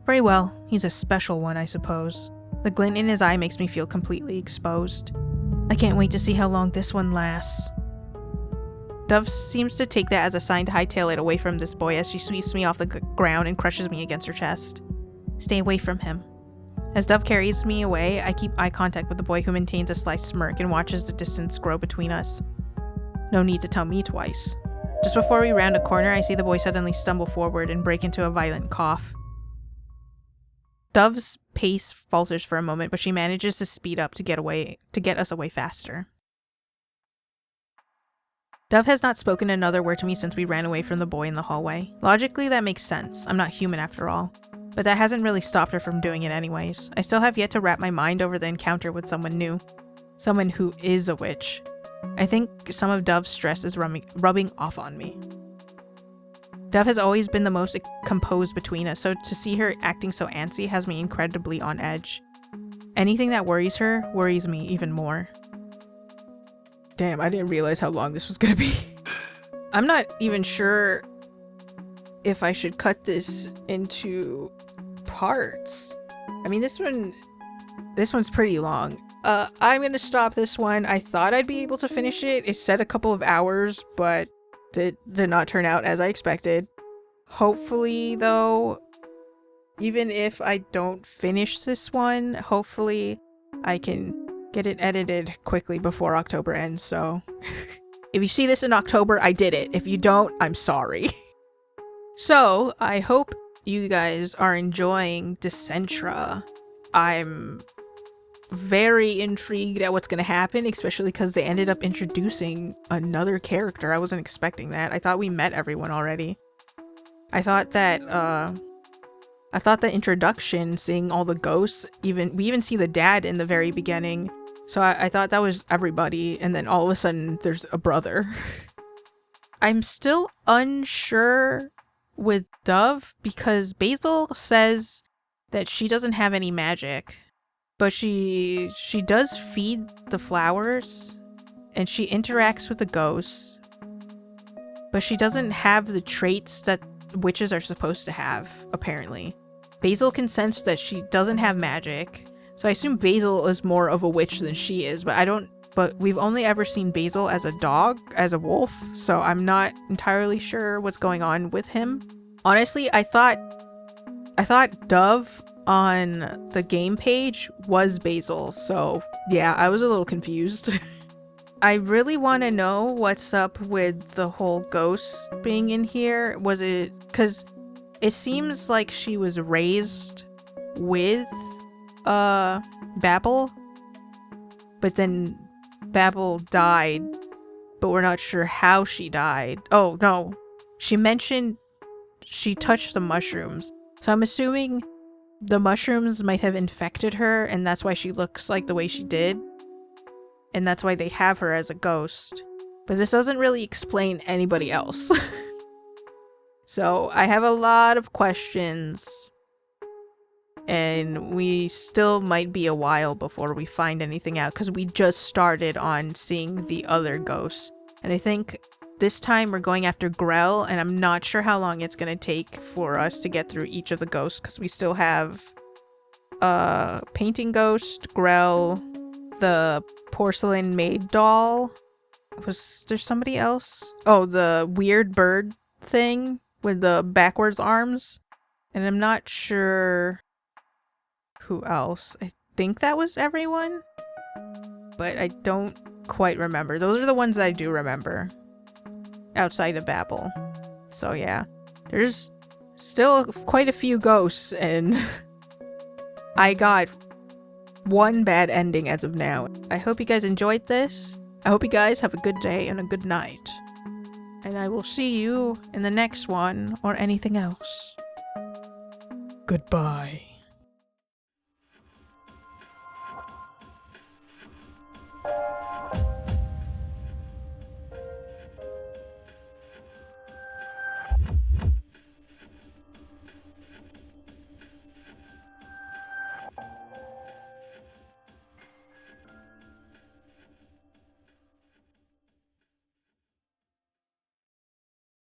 Very well, he's a special one, I suppose. The glint in his eye makes me feel completely exposed. I can't wait to see how long this one lasts. Dove seems to take that as a sign to hightail it away from this boy as she sweeps me off the ground and crushes me against her chest. Stay away from him. As Dove carries me away, I keep eye contact with the boy who maintains a slight smirk and watches the distance grow between us. No need to tell me twice. Just before we round a corner, I see the boy suddenly stumble forward and break into a violent cough. Dove's pace falters for a moment, but she manages to speed up to get us away faster. Dove has not spoken another word to me since we ran away from the boy in the hallway. Logically, that makes sense. I'm not human after all. But that hasn't really stopped her from doing it anyways. I still have yet to wrap my mind over the encounter with someone new. Someone who is a witch. I think some of Dove's stress is rubbing off on me. Dove has always been the most composed between us, so to see her acting so antsy has me incredibly on edge. Anything that worries her worries me even more. Damn, I didn't realize how long this was gonna be. I'm not even sure if I should cut this into parts. I mean, this one's pretty long. I'm gonna stop this one. I thought I'd be able to finish it. It said a couple of hours, but it did not turn out as I expected. Hopefully, though, even if I don't finish this one, hopefully I can get it edited quickly before October ends, so if you see this in October, I did it. If you don't, I'm sorry. So, I hope you guys are enjoying Dicentra. I'm very intrigued at what's going to happen, especially because they ended up introducing another character. I wasn't expecting that. I thought we met everyone already. I thought that the introduction, seeing all the ghosts, we even see the dad in the very beginning. So I thought that was everybody, and then all of a sudden there's a brother. I'm still unsure with Dove because Basil says that she doesn't have any magic, but she does feed the flowers and she interacts with the ghosts, but she doesn't have the traits that witches are supposed to have, apparently. Basil can sense that she doesn't have magic, so I assume Basil is more of a witch than she is, but we've only ever seen Basil as a dog, as a wolf, so I'm not entirely sure what's going on with him. Honestly, I thought Dove on the game page was Basil, so yeah, I was a little confused. I really want to know what's up with the whole ghost being in here. Was it because it seems like she was raised with Babel, but then Babel died, but we're not sure how she died. Oh no, she mentioned she touched the mushrooms, so I'm assuming the mushrooms might have infected her and that's why she looks like the way she did, and that's why they have her as a ghost. But this doesn't really explain anybody else. So I have a lot of questions, and we still might be a while before we find anything out because we just started on seeing the other ghosts. And I think this time we're going after Grell, and I'm not sure how long it's going to take for us to get through each of the ghosts because we still have Painting Ghost, Grell, the Porcelain Maid doll. Was there somebody else? Oh, the weird bird thing with the backwards arms. And I'm not sure who else. I think that was everyone, but I don't quite remember. Those are the ones that I do remember outside of Babel. So yeah, there's still quite a few ghosts, and I got one bad ending as of now. I hope you guys enjoyed this. I hope you guys have a good day and a good night. And I will see you in the next one or anything else. Goodbye.